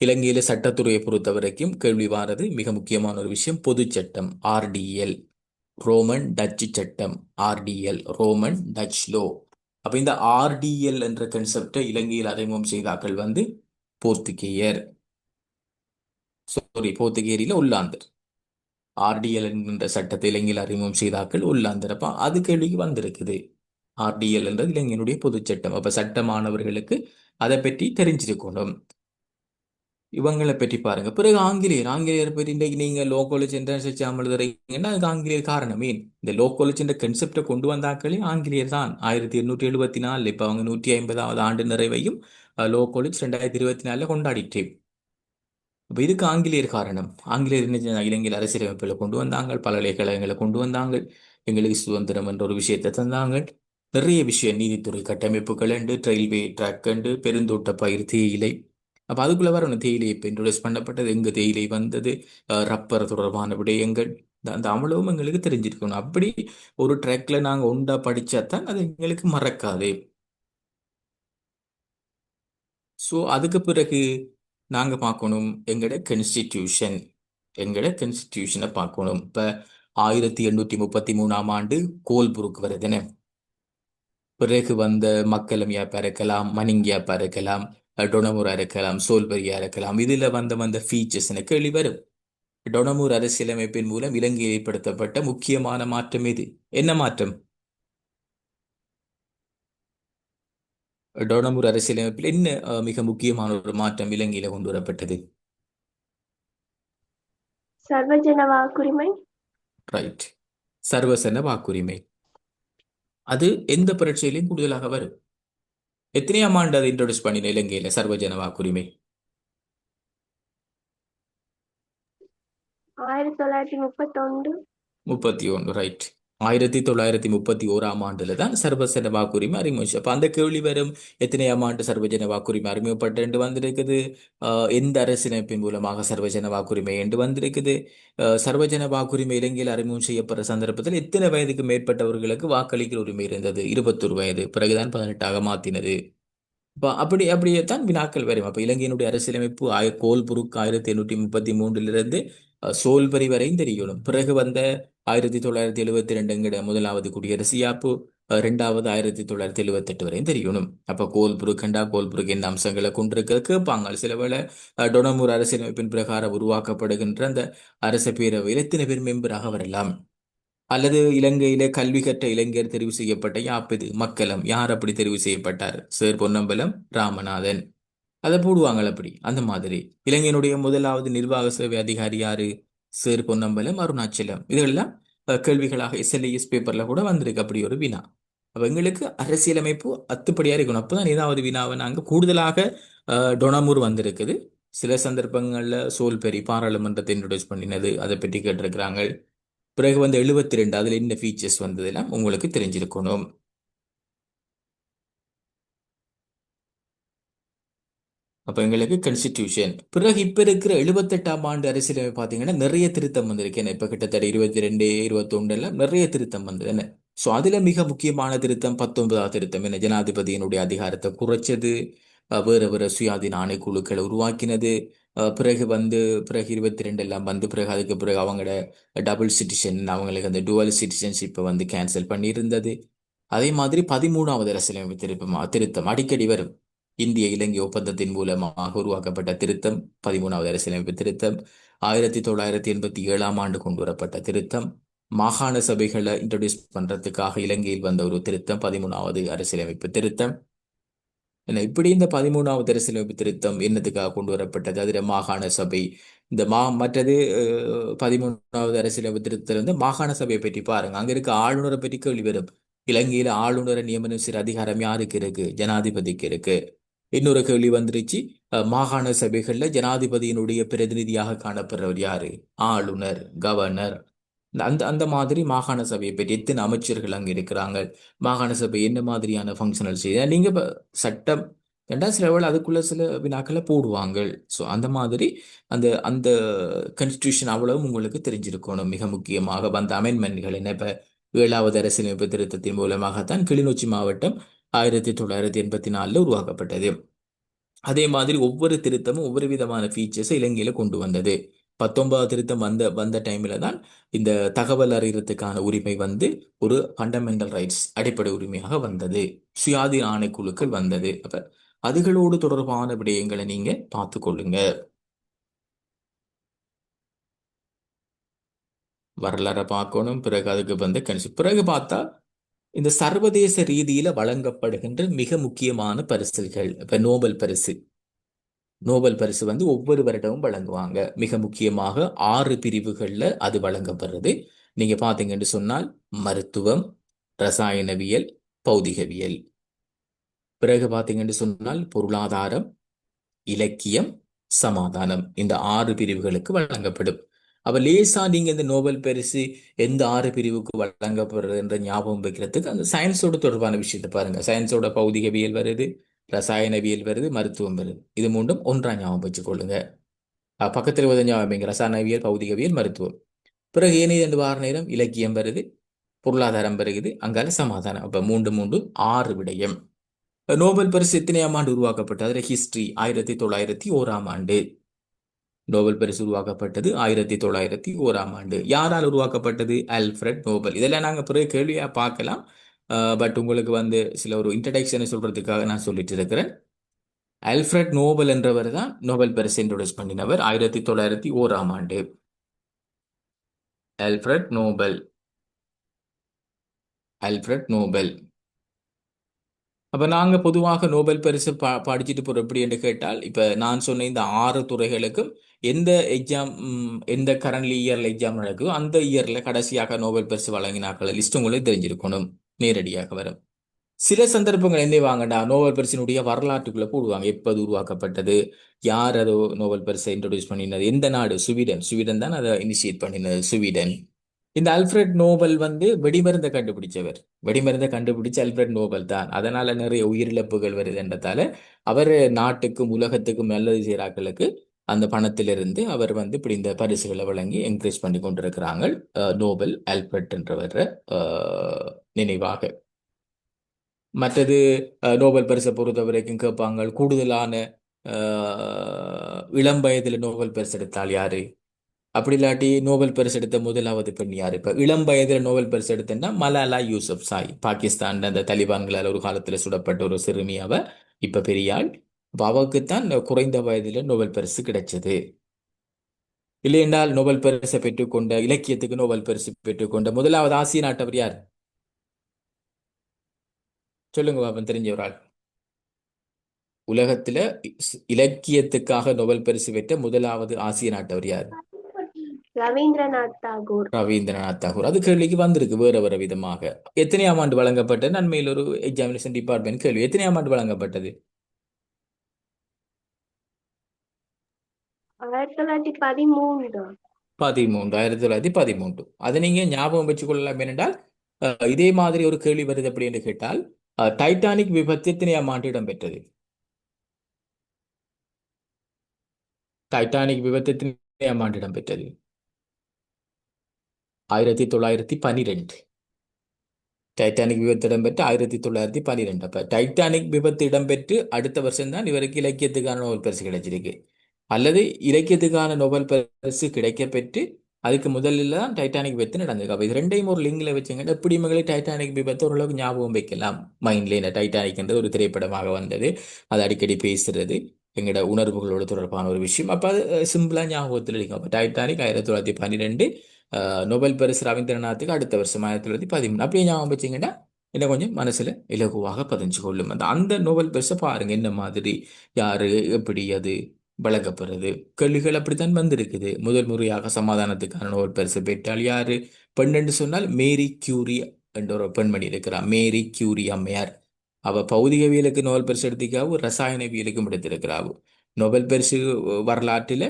இலங்கையில சட்டத்துறையை பொறுத்த வரைக்கும் கேள்வி வாரது மிக முக்கியமான ஒரு விஷயம், பொது சட்டம், ஆர்டிஎல், ரோமன் டச்சு சட்டம், ஆர்டிஎல் ரோமன் டச் லோ. அப்ப இந்த ஆர்டிஎல் என்ற கன்செப்டை இலங்கையில் அறிமுகம் செய்தாக்கள் போர்த்துகேயர், போர்த்துகேரியில உள்ளாந்தர். ஆர்டிஎல் என்கின்ற சட்டத்தை இலங்கையில் அறிமுகம் செய்தாக்கள் உள்ளாந்தர். அப்ப அது கேள்விக்கு வந்திருக்குது. ஆர்டிஎல் என்றது இலங்கையினுடைய பொது சட்டம். அப்ப சட்டமானவர்களுக்கு அதை பற்றி தெரிஞ்சிருக்கணும். இவங்களை பற்றி பாருங்க. பிறகு ஆங்கிலேயர் பற்றி இன்றைக்கு நீங்க லோ காலேஜ் என்ட்ரன்ஸ் எக்ஸாம் எழுதுறீங்கன்னா அதுக்கு ஆங்கிலேயர் காரணமே. இந்த லோ காலேஜ் என்ற கன்செப்டை கொண்டு வந்தாக்களே ஆங்கிலேயர் தான். 1874 இப்ப அவங்க 150வது ஆண்டு நிறைவையும் லோ காலேஜ் 2024 கொண்டாடிட்டு. அப்ப இதுக்கு ஆங்கிலேயர் காரணம். ஆங்கிலேயர் என்ன செஞ்சாங்க, இலங்கையில் அரசியலமைப்புகளை கொண்டு வந்தாங்க, பல்கலைக்கழகங்களை கொண்டு வந்தாங்க, எங்களுக்கு சுதந்திரம் என்ற ஒரு விஷயத்தை தந்தாங்க. நிறைய விஷயம், நீதித்துறை கட்டமைப்புகள் உண்டு, ரயில்வே ட்ராக் உண்டு, பெருந்தோட்ட பயிர், தேயிலை. அப்ப அதுக்குள்ள வரணும், தேயிலை இப்ப இன்ட்ரோடியூஸ் பண்ணப்பட்டது, எங்க தேயிலை வந்தது, ரப்பர் தொடர்பான விடயங்கள், அந்த அவ்வளவும் எங்களுக்கு தெரிஞ்சிருக்கணும். அப்படி ஒரு ட்ராக்ல நாங்க உண்டா படிச்சாதான் அது எங்களுக்கு மறக்காது. ஸோ அதுக்கு பிறகு நாங்க பார்க்கணும் எங்கட கன்ஸ்டிடியூஷனை பார்க்கணும். இப்ப 1833ஆம் ஆண்டு கோல்புருக் வருதுன்னு. பிறகு வந்த மக்களமையா இருக்கலாம், மணிங்கியா இருக்கலாம், டொனமுரா இருக்கலாம், சோல்பரியா இருக்கலாம். இதுல வந்த ஃபீச்சர்ஸ் கேள்வி வரும். டொனமுர் அரசியலமைப்பின் மூலம் இலங்கையில் ஏற்படுத்தப்பட்ட முக்கியமான மாற்றம் இது. என்ன மாற்றம்? டொனமுர் அரசியலமைப்பில் என்ன மிக முக்கியமான ஒரு மாற்றம் இலங்கையில கொண்டு வரப்பட்டது? சர்வஜன வாக்குரிமை. ரைட், சர்வசன வாக்குரிமை. அது எந்த பரீட்சையிலையும் கூடுதலாக வரும். எத்தனையாம் ஆண்டு அதை இன்ட்ரோடியூஸ் பண்ணின இலங்கையில சர்வஜன வாக்குரிமை? 1931. 31, ரைட். 1931ஆம் ஆண்டுல தான் சர்வஜன வாக்குரிமை அறிமுகம். அப்ப அந்த கேள்வி வரும், எத்தனையாம் ஆண்டு சர்வஜன வாக்குரிமை அறிமுகப்பட்டு வந்திருக்குது, எந்த அரசியலமைப்பின் மூலமாக சர்வஜன வாக்குரிமை என்று வந்திருக்குது, சர்வஜன வாக்குரிமை இலங்கையில் அறிமுகம் செய்யப்படுற சந்தர்ப்பத்தில் எத்தனை வயதுக்கு மேற்பட்டவர்களுக்கு வாக்களிக்கிற உரிமை இருந்தது? 21 வயது, பிறகுதான் 18ஆக மாத்தினது. இப்ப அப்படியே தான் வினாக்கள் வரும். அப்ப இலங்கையினுடைய அரசியலமைப்பு கோல்புருக் 1833 சோல்பரி வரையும் தெரியணும். பிறகு வந்த 1972 முதலாவது குடியரசு யாப்பு, இரண்டாவது 1978 வரையும் தெரியணும். அப்ப கோல்புருக் என்ன அம்சங்களை கொண்டிருக்க கேட்பாங்க சில வேளை. டொனமூர் அரசியலமைப்பின் பிரகாரம் உருவாக்கப்படுகின்ற அந்த அரச பேரவையில் எத்தனை பேர் மெம்பராக வரலாம், அல்லது இலங்கையில கல்வி கற்ற இளைஞர் தெரிவு செய்யப்பட்ட யாப்பது மக்களம், யார் அப்படி தெரிவு செய்யப்பட்டார்? சேர் பொன்னம்பலம் ராமநாதன். அதை போடுவாங்க அப்படி. அந்த மாதிரி இலங்கையினுடைய முதலாவது நிர்வாக சேவை அதிகாரி யாரு? சேர் பொன்னம்பலம் அருணாச்சலம். இதெல்லாம் கேள்விகளாக எஸ்எல்இஎஸ் பேப்பர்ல கூட வந்திருக்கு அப்படி ஒரு வினா. அப்ப எங்களுக்கு அரசியலமைப்பு அத்துப்படியா இருக்கணும். அப்பதான் ஏதாவது வினாவை நாங்க கூடுதலாக டொனமூர் வந்திருக்குது. சில சந்தர்ப்பங்கள்ல சோல்பெரி பாராளுமன்றத்தை இன்ட்ரோடியூஸ் பண்ணினது, அதை பற்றி கேட்டிருக்கிறாங்க. பிறகு 72 அதுல என்ன ஃபீச்சர்ஸ் வந்ததெல்லாம் உங்களுக்கு தெரிஞ்சிருக்கணும். அப்ப எங்களுக்கு கான்ஸ்டிடியூஷன் பிறகு இப்ப இருக்கிற 78ஆம் ஆண்டு அரசியலமைப்பு பாத்தீங்கன்னா நிறைய திருத்தம் வந்திருக்கு என்ன இப்ப கிட்டத்தட்ட 22 21 எல்லாம் நிறைய திருத்தம் வந்தது என்ன சோ அதுல மிக முக்கியமான திருத்தம் 19ஆவது திருத்தம் என்ன ஜனாதிபதியினுடைய அதிகாரத்தை குறைச்சது வேற வேற சுயாதீன ஆணைக்குழுக்களை உருவாக்கினது பிறகு வந்து பிறகு 22 எல்லாம் வந்து பிறகு அதுக்கு பிறகு அவங்களோட டபுள் சிட்டிசன் அவங்களுக்கு அந்த டுவல் சிட்டிசன்ஷிப்பை வந்து கேன்சல் பண்ணியிருந்தது அதே மாதிரி 13ஆவது அரசியலமைப்பு திருத்தம் அடிக்கடி வரும் இந்திய இலங்கை ஒப்பந்தத்தின் மூலமாக உருவாக்கப்பட்ட திருத்தம் 13ஆவது அரசியலமைப்பு திருத்தம் 1987ஆம் ஆண்டு கொண்டு வரப்பட்ட திருத்தம் மாகாண சபைகளை இன்ட்ரோடியூஸ் பண்றதுக்காக இலங்கையில் வந்த ஒரு திருத்தம் 13ஆவது அரசியலமைப்பு திருத்தம் என்ன இப்படி இந்த 13ஆவது அரசியலமைப்பு திருத்தம் என்னத்துக்காக கொண்டு வரப்பட்டது அதில் மாகாண சபை இந்த மற்றது 13ஆவது அரசியலமைப்பு திருத்தத்தில் வந்து மாகாண சபையை பற்றி பாருங்க அங்க இருக்க ஆளுநரை பற்றி கேள்வி வரும் இலங்கையில ஆளுநரை நியமனம் செய்கிற அதிகாரம் யாருக்கு இருக்கு ஜனாதிபதிக்கு இருக்கு இன்னொரு கேள்வி வந்துருச்சு மாகாண சபைகள்ல ஜனாதிபதியினுடைய பிரதிநிதியாக காணப்படுறவர் யாரு ஆளுநர் கவர்னர் அந்த அந்த மாதிரி மாகாண சபையை பற்றி எத்தனை அமைச்சர்கள் அங்க இருக்கிறாங்க மாகாண சபை என்ன மாதிரியான ஃபங்க்ஷனல் செய்ய நீங்க சட்டம் ரெண்டாவது சில வேளை அதுக்குள்ள சில வினாக்களை போடுவாங்க ஸோ அந்த மாதிரி அந்த அந்த கான்ஸ்டியூஷன் அவ்வளவும் உங்களுக்கு தெரிஞ்சிருக்கணும் மிக முக்கியமாக வந்த அமெண்ட்மெண்ட்கள் என்ன இப்ப 7வது அரசியலமைப்பு திருத்தத்தின் மூலமாகத்தான் கிளிநொச்சி மாவட்டம் 1984 உருவாக்கப்பட்டது அதே மாதிரி ஒவ்வொரு திருத்தமும் ஒவ்வொரு விதமான ஃபீச்சர்ஸை இலங்கையில கொண்டு வந்தது 19வது திருத்தம் வந்த டைம்ல தான் இந்த தகவல் அறியறதுக்கான உரிமை வந்து ஒரு ஃபண்டமெண்டல் ரைட்ஸ் அடிப்படை உரிமையாக வந்தது சுயாதீன ஆணைக்குழுக்கள் வந்தது அப்ப அதுகளோடு தொடர்பான விடயங்களை நீங்க பார்த்து கொள்ளுங்க வரலாறை பார்க்கணும் பிறகு அதுக்கு வந்து பிறகு பார்த்தா இந்த சர்வதேச ரீதியில வழங்கப்படுகின்ற மிக முக்கியமான பரிசுகள் இப்ப நோபல் பரிசு வந்து ஒவ்வொரு வருடமும் வழங்குவாங்க மிக முக்கியமாக 6 பிரிவுகள்ல அது வழங்கப்படுறது நீங்க பாத்தீங்கன்னு சொன்னால் மருத்துவம் ரசாயனவியல் பௌதிகவியல் பிறகு பாத்தீங்கன்னு சொன்னால் பொருளாதாரம் இலக்கியம் சமாதானம் இந்த 6 பிரிவுகளுக்கு வழங்கப்படும் அப்ப லேசா நீங்க இந்த நோபல் பரிசு எந்த 6 பிரிவுக்கு வழங்கப்படுறது என்ற ஞாபகம் வைக்கிறதுக்கு அந்த சயின்ஸோட தொடர்பான விஷயத்தை பாருங்க சயின்ஸோட பௌதிகவியல் வருது ரசாயனவியல் வருது மருத்துவம் வருது இது மூன்றும் ஒன்றா ஞாபகம் வச்சுக்கொள்ளுங்க பக்கத்தில் வந்து ஞாபகம் ரசாயனவியல் பௌதிகவியல் மருத்துவம் பிறகு ஏனைய 2 வார நேரம் இலக்கியம் வருது பொருளாதாரம் வருகிறது அங்கால சமாதானம் அப்ப மூன்று மூன்று 6 விடயம் நோபல் பரிசு எத்தனையாம் ஆண்டு உருவாக்கப்பட்டது அதுல ஹிஸ்டரி 1901ஆம் ஆண்டு நோபல் பரிசு உருவாக்கப்பட்டது 1901ஆம் ஆண்டு யாரால் உருவாக்கப்பட்டது ஆல்ஃபிரட் நோபல் இதெல்லாம் நாங்க பிறகு கேள்வியா பார்க்கலாம் பட் உங்களுக்கு வந்து சில ஒரு இன்ட்ரடக்ஷனை சொல்றதுக்காக நான் சொல்லிட்டு இருக்கிறேன் ஆல்ஃபிரட் நோபல் என்றவர் தான் நோபல் பரிசு இன்ட்ரோடியூஸ் பண்ணினவர் 1901ஆம் ஆண்டு ஆல்ஃபிரட் நோபல் அப்ப நாங்க பொதுவாக நோபல் பரிசு படிச்சுட்டு போறோம் எப்படி என்று கேட்டால் இப்ப நான் சொன்ன இந்த 6 துறைகளுக்கும் எந்த எக்ஸாம் எந்த கரண்ட்லி இயர்ல எக்ஸாம் நடக்குதோ அந்த இயர்ல கடைசியாக நோபல் பரிசு வழங்கினாக்கள் லிஸ்ட் உங்களுக்கு தெரிஞ்சிருக்கணும் நேரடியாக வரும் சில சந்தர்ப்பங்கள் என்ன வாங்கடா நோபல் பரிசினுடைய வரலாற்றுக்குள்ள போடுவாங்க எப்போது உருவாக்கப்பட்டது யார் அதை நோபல் பரிசை இன்ட்ரோடியூஸ் பண்ணினது எந்த நாடு ஸ்வீடன் தான் அதை இனிஷியேட் பண்ணினது ஸ்வீடன் இந்த அல்ஃபிரட் நோபல் வந்து வெடிமருந்தை கண்டுபிடிச்சவர் வெடிமருந்தை கண்டுபிடிச்ச அல்ஃபிரட் நோபல் தான் அதனால நிறைய உயிரிழப்புகள் வருதுன்றதால அவர் நாட்டுக்கும் உலகத்துக்கும் நல்லது செய்கிறாக்களுக்கு அந்த பணத்திலிருந்து அவர் வந்து இப்படி இந்த பரிசுகளை வழங்கி என்கரேஜ் பண்ணி கொண்டிருக்கிறாங்க நோபல் ஆல்ஃபிரட் என்றவர் நினைவாக மற்றது நோபல் பரிசை பொறுத்த வரைக்கும் கேட்பாங்க கூடுதலான இளம் வயதில் நோபல் பரிசு எடுத்தால் யாரு அப்படி இல்லாட்டி நோபல் பரிசு எடுத்த முதலாவது பெண் யாரு இப்ப இளம் வயதில் நோபல் பரிசு எடுத்தா மலாலா யூசப் சாய் பாகிஸ்தான் அந்த தலிபான்களால் ஒரு காலத்துல சுடப்பட்ட ஒரு சிறுமி அவ இப்ப பெரியாள் அவக்குத்தான் குறைந்த வயதில நோபல் பரிசு கிடைச்சது இல்லை என்றால் நோபல் பரிசை பெற்றுக்கொண்ட இலக்கியத்துக்கு நோபல் பரிசு பெற்றுக்கொண்ட முதலாவது ஆசிய நாட்டவர் யார் சொல்லுங்க பாப்பன் தெரிஞ்ச ஒரு ஆள் உலகத்துல இலக்கியத்துக்காக நோபல் பரிசு பெற்ற முதலாவது ஆசிய நாட்டவர் யார் ரவீந்திரநாத் தாகூர் அது கேள்விக்கு வந்திருக்கு வேற வேற விதமாக எத்தனையாம் ஆண்டு வழங்கப்பட்டது நன்மையில் ஒரு எக்ஸாமினேஷன் டிபார்ட்மெண்ட் கேள்வி எத்தனையாம் ஆண்டு வழங்கப்பட்டது 1913 அதை நீங்க ஞாபகம் வச்சுக் கொள்ளலாம் என்றால் இதே மாதிரி ஒரு கேள்வி வருது அப்படி என்று கேட்டால் டைட்டானிக் விபத்து எத்தனையாம் ஆண்டு இடம்பெற்றது டைட்டானிக் விபத்து எத்தனையாம் ஆண்டு இடம்பெற்றது? 1912. டைட்டானிக் விபத்து இடம்பெற்று 1912. அப்ப டைட்டானிக் விபத்து இடம்பெற்று அடுத்த வருஷம் தான் இவருக்கு இலக்கியத்துக்கான நோபல் பரிசு கிடைச்சிருக்கு. அல்லது இலக்கியத்துக்கான நோபல் பரிசு கிடைக்கப்பெற்று அதுக்கு முதல்ல தான் டைட்டானிக் விபத்து நடந்திருக்கு. அப்ப இது ரெண்டையும் ஒரு லிங்க்ல வச்சுங்க. எப்படி மகளே டைட்டானிக் விபத்து ஓரளவுக்கு ஞாபகம் வைக்கலாம் மைண்ட்ல. இந்த டைட்டானிக் என்ற ஒரு திரைப்படமாக வந்தது, அது அடிக்கடி பேசுறது எங்களோட உணர்வுகளோடு தொடர்பான ஒரு விஷயம். அப்ப அது சிம்பிளா ஞாபகத்தில் இருக்கும். அப்ப டைட்டானிக் 1912. நோபல் பரிசு ரவீந்திரநாத்துக்கு அடுத்த வருஷம் 1913. அப்படியே ஞாபகம் வச்சிங்கன்னா இன்னும் கொஞ்சம் மனசுல இலகுவாக பதிஞ்சு கொள்ளும். அந்த நோபல் பரிசை பாருங்க என்ன மாதிரி, யாரு, எப்படி அது வழங்கப்படுறது. கேள்விகள் அப்படித்தான் வந்திருக்குது. முதல் முறையாக சமாதானத்துக்கான நோபல் பரிசு பெற்றால் யாரு? பெண் என்று சொன்னால் மேரி கியூரி என்ற ஒரு பெண்மணி இருக்கிறார், மேரி கியூரி அம்மையார். அவ பௌதிகவியலுக்கு நோபல் பரிசு எடுத்திருக்காவு, ரசாயனவியலுக்கும் எடுத்திருக்கிறாவு. நோபல் பரிசு வரலாற்றில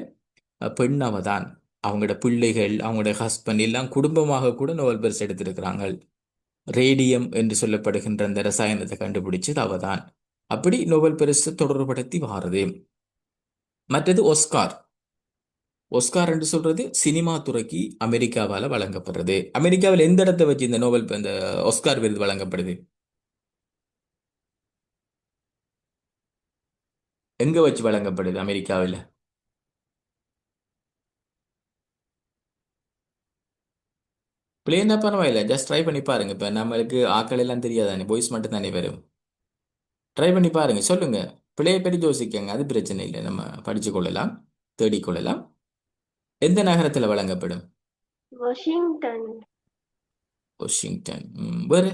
பெண் அவதான். அவங்களோட பிள்ளைகள், அவங்களோட ஹஸ்பண்ட் எல்லாம் குடும்பமாக கூட நோபல் பரிசு எடுத்திருக்கிறாங்க. ரேடியம் என்று சொல்லப்படுகின்ற அந்த ரசாயனத்தை கண்டுபிடிச்சது அவதான். அப்படி நோபல் பரிசு தொடர்புபடுத்தி வாருது. மற்றது ஒஸ்கார். ஒஸ்கார் என்று சொல்றது சினிமா துறைக்கு அமெரிக்காவால வழங்கப்படுறது. அமெரிக்காவில் எந்த இடத்தை வச்சு இந்த நோபல் இந்த ஒஸ்கார் விருது வழங்கப்படுது? எங்க வச்சு வழங்கப்படுது அமெரிக்காவில்? பிளேன்னா பரவாயில்ல, ஜஸ்ட் ட்ரை பண்ணி பாருங்க. இப்ப நம்மளுக்கு ஆக்கள் எல்லாம் தெரியாதானே, பாய்ஸ் மட்டும் தானே வரும். ட்ரை பண்ணி பாருங்க, சொல்லுங்க. பிள்ளைய பற்றி யோசிக்கங்க, அது பிரச்சனை இல்லை, நம்ம படிச்சு கொள்ளலாம், தேடிக்கொள்ளலாம். எந்த நகரத்தில் வழங்கப்படும்? வாஷிங்டன். வாஷிங்டன். வேறு?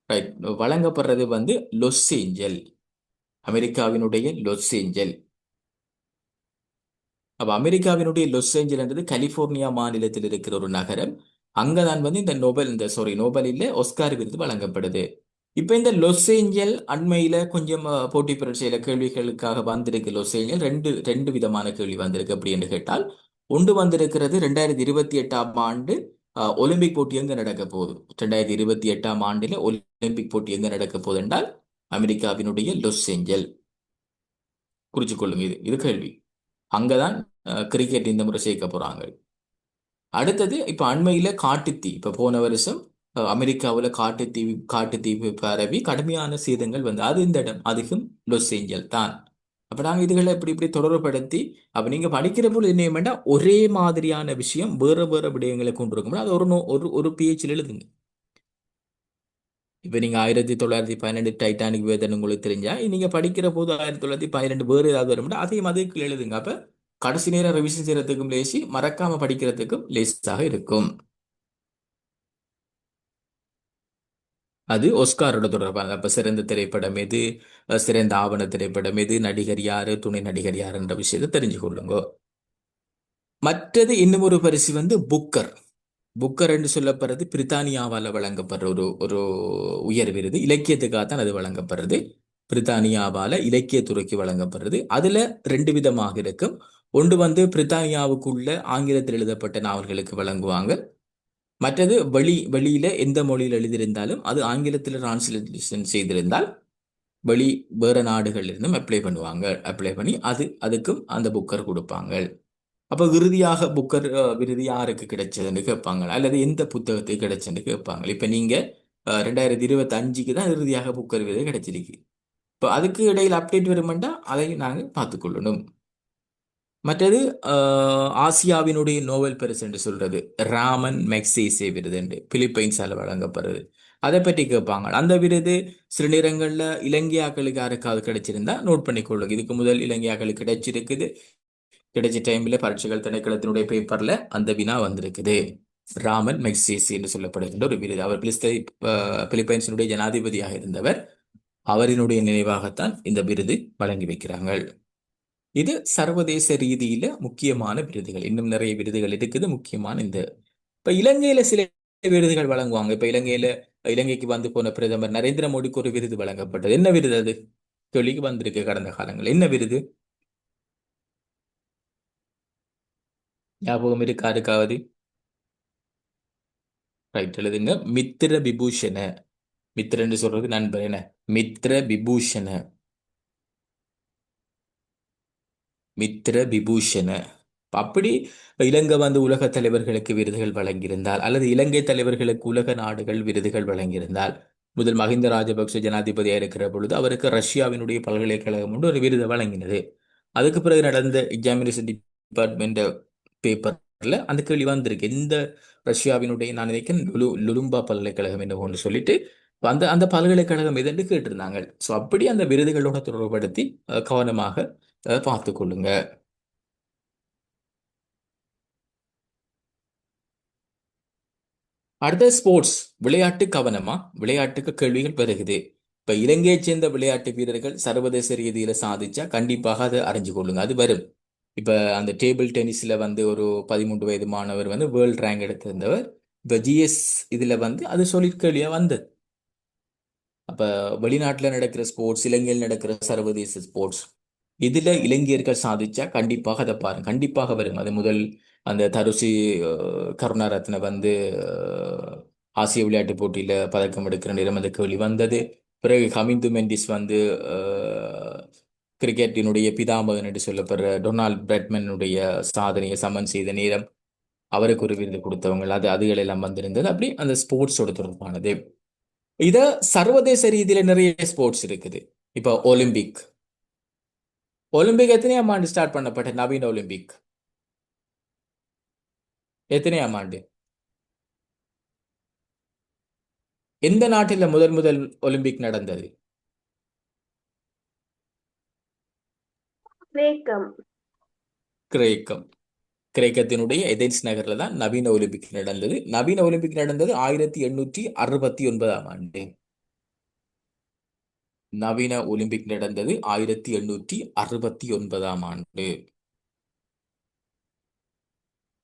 ரைட். வழங்கப்படுறது வந்து லொஸ் ஏஞ்சல், அமெரிக்காவினுடைய லொஸ் ஏஞ்சல். அப்ப அமெரிக்காவினுடைய லொஸ் ஏஞ்சல் என்றது கலிபோர்னியா மாநிலத்தில் இருக்கிற ஒரு நகரம். அங்கதான் வந்து இந்த நோபல், இந்த சாரி நோபல் இல்ல, ஒஸ்கார் விருது வழங்கப்படுது. இப்ப இந்த லொஸ் ஏஞ்சல் அண்மையில கொஞ்சம் போட்டி பரீட்சையில கேள்விகளுக்காக வந்திருக்கு. லொஸ் ஏஞ்சல் ரெண்டு ரெண்டு விதமான கேள்வி வந்திருக்கு. அப்படி என்று கேட்டால், ஒன்று வந்திருக்கிறது 2028ஆம் ஆண்டு ஒலிம்பிக் போட்டி எங்க நடக்க போகுது. 2028ஆம் ஆண்டுல ஒலிம்பிக் போட்டி எங்க நடக்க போகுது என்றால் அமெரிக்காவினுடைய லொஸ் ஏஞ்சல். குறிச்சு கொள்ளுங்க, இது இது கேள்வி. அங்கதான் கிரிக்கெட் இந்த முறை சேர்க்க போறாங்க. அடுத்தது இப்ப அண்மையில காட்டுத்தீ, இப்ப போன வருஷம் அமெரிக்காவுல காட்டுத்தீ பரவி கடுமையான சேதங்கள் வந்து, அது இந்த இடம் அதிகம் லாஸ் ஏஞ்சல் தான். அப்ப நாங்க இதுகளை இப்படி இப்படி தொடர்புபடுத்தி, அப்ப நீங்க படிக்கிற போது என்ன வேண்டாம், ஒரே மாதிரியான விஷயம் வேற வேற விடயங்களை கொண்டு இருக்கும். அது ஒரு பேஜில் எழுதுங்க. இப்ப நீங்க 1912 டைட்டானிக் வேதனை உங்களுக்கு தெரிஞ்சா, நீங்க படிக்கிற போது 1912 வேறு ஏதாவது வரும், அதையும் அதுக்கு எழுதுங்க. அப்ப கடைசி நேரம் ரிவிஷன் செய்யறதுக்கும் லேசி, மறக்காம படிக்கிறதுக்கும் லேசாக இருக்கும். அது ஒஸ்காரோட தொடர்பான. அப்ப சிறந்த திரைப்படம் எது, சிறந்த ஆவண திரைப்படம் எது, நடிகர் யாரு, துணை நடிகர் யாருன்ற விஷயத்தை தெரிஞ்சு கொள்ளுங்க. மற்றது இன்னும் ஒரு பரிசு வந்து புக்கர். புக்கர் என்று சொல்லப்படுறது பிரித்தானியாவால் வழங்கப்படுற ஒரு ஒரு உயர் விருது. இலக்கியத்துக்காக தான் அது வழங்கப்படுறது. பிரித்தானியாவால இலக்கியத்துறைக்கு வழங்கப்படுறது. அதுல ரெண்டு விதமாக இருக்கும். ஒன்று வந்து பிரித்தானியாவுக்குள்ள ஆங்கிலத்தில் எழுதப்பட்ட நாவல்களுக்கு வழங்குவாங்க. மற்றது வெளியில எந்த மொழியில் எழுதியிருந்தாலும் அது ஆங்கிலத்தில் டிரான்ஸ்லேஷன் செய்திருந்தால் வெளி வேற நாடுகள்ல இருந்தும் அப்ளை பண்ணுவாங்க. அப்ளை பண்ணி அதுக்கும் அந்த புக்கர் கொடுப்பாங்க. அப்ப இறுதியாக புக்கர் விருது யாருக்கு கிடைச்சதுன்னு கேட்பாங்க, அல்லது எந்த புத்தகத்துக்கு கிடைச்சதுன்னு கேட்பாங்க. இப்ப நீங்க 2025க்கு தான் இறுதியாக புக்கர் விருது கிடைச்சிருக்கு. இப்ப அதுக்கு இடையில் அப்டேட் வருமெண்டா அதையும் நாங்க பார்த்துக்கொள்ளணும். மற்றது ஆசியாவினுடைய நோபல் பரிசு என்று சொல்றது ராமன் மெக்சேசே விருது என்று பிலிப்பைன்ஸால வழங்கப்படுறது. அதை பற்றி கேட்பாங்க. அந்த விருது சில நேரங்கள்ல இலங்கையாக்களுக்கு யாருக்காவது கிடைச்சிருந்தா நோட் பண்ணிக்கொள்ளுங்க. இதுக்கு முதல் இலங்கையாக்களுக்கு கிடைச்சிருக்குது. கிடைச்ச டைம்ல பரீட்சைகள் திணைக்களத்தினுடைய பேப்பர்ல அந்த வினா வந்திருக்குது. ராமன் மெக்சேசி என்று சொல்லப்படுகின்ற ஒரு விருது. அவர் பிலிப்பைன்ஸினுடைய ஜனாதிபதியாக இருந்தவர். அவரினுடைய நினைவாகத்தான் இந்த விருது வழங்கி வைக்கிறாங்க. இது சர்வதேச ரீதியில முக்கியமான விருதுகள். இன்னும் நிறைய விருதுகள் இருக்குது முக்கியமான இந்த. இப்ப இலங்கையில சில விருதுகள் வழங்குவாங்க. இப்ப இலங்கைக்கு வந்து போன பிரதமர் நரேந்திர மோடிக்கு ஒரு விருது வழங்கப்பட்டது. என்ன விருது அது? கேள்விக்கு வந்திருக்கு கடந்த காலங்கள். என்ன விருது ஞாபகம் இருக்காருக்காவது? ரைட், எழுதுங்க. மித்திர விபூஷண. மித்திரன்னு சொல்றது நண்பர், என்ன? மித்திர விபூஷண. மித்ர விபூஷண. அப்படி இலங்கை வந்து உலக தலைவர்களுக்கு விருதுகள் வழங்கியிருந்தால், அல்லது இலங்கை தலைவர்களுக்கு உலக நாடுகள் விருதுகள் வழங்கியிருந்தால், முதல் மஹிந்த ராஜபக்ஷ ஜனாதிபதியாக இருக்கிற பொழுது அவருக்கு ரஷ்யாவினுடைய பல்கலைக்கழகம் ஒன்று ஒரு விருதை வழங்கினது. அதுக்கு பிறகு நடந்த எக்ஸாமினேஷன் டிபார்ட்மெண்ட் பேப்பர்ல அந்த கேள்வி வந்திருக்கு. எந்த ரஷ்யாவினுடைய, நான் நினைக்கிறேன் லுலும்பா பல்கலைக்கழகம் என்ன ஒன்று சொல்லிட்டு அந்த அந்த பல்கலைக்கழகம் எதுன்னு கேட்டிருந்தாங்க. ஸோ அப்படி அந்த விருதுகளோட தொடர்புபடுத்தி கவனமாக பார்த்து கொள்ளுங்க. அடுத்த ஸ்போர்ட்ஸ், விளையாட்டு கவனமா, விளையாட்டுக்கு கேள்விகள் வருகுது. இப்ப இலங்கையைச் சேர்ந்த விளையாட்டு வீரர்கள் சர்வதேச ரீதியில சாதிச்சா கண்டிப்பாக அதை அறிஞ்சு கொள்ளுங்க, அது வரும். இப்ப அந்த டேபிள் டென்னிஸ்ல வந்து ஒரு 13 வயது மாணவர் வந்து வேர்ல்ட் ரேங்க் எடுத்திருந்தவர். இப்ப ஜிஎஸ் இதுல வந்து அது சொல்லியிருக்கலையா வந்தது. அப்ப வெளிநாட்டுல நடக்கிற ஸ்போர்ட்ஸ், இலங்கையில் நடக்கிற சர்வதேச ஸ்போர்ட்ஸ், இதுல இலங்கையர்கள் சாதிச்சா கண்டிப்பாக அதை பாருங்க, கண்டிப்பாக வரும். அது முதல் அந்த தருசி கருணாரத்ன வந்து ஆசிய விளையாட்டுப் போட்டியில பதக்கம் எடுக்கிற நேரம் அந்த கேள்வி வந்தது. பிறகு ஹமிந்து மெண்டிஸ் வந்து கிரிக்கெட்டினுடைய பிதாமகன் என்று சொல்லப்படுற டொனால்ட் பிரெட்மனுடைய சாதனையை சமன் செய்த நேரம் அவருக்கு ஒரு விருது கொடுத்தவங்க, அதுகள் எல்லாம் வந்திருந்தது. அப்படி அந்த ஸ்போர்ட்ஸோட தொடர்பானது. இத சர்வதேச ரீதியில நிறைய ஸ்போர்ட்ஸ் இருக்குது. இப்போ ஒலிம்பிக், ஒலிம்பிக் எத்தனையாம் ஆண்டு ஸ்டார்ட் பண்ணப்பட்ட நவீன ஒலிம்பிக்? எத்தனையாம் ஆண்டு? எந்த நாட்டில முதல் முதல் ஒலிம்பிக் நடந்தது? கிரேக்கம். கிரேக்கம். கிரேக்கத்தினுடைய எதென்ஸ் நகர்ல தான் நவீன ஒலிம்பிக் நடந்தது. நவீன ஒலிம்பிக் நடந்தது 1869ஆம் ஆண்டு. நவீன ஒலிம்பிக் நடந்தது 1869ஆம் ஆண்டு.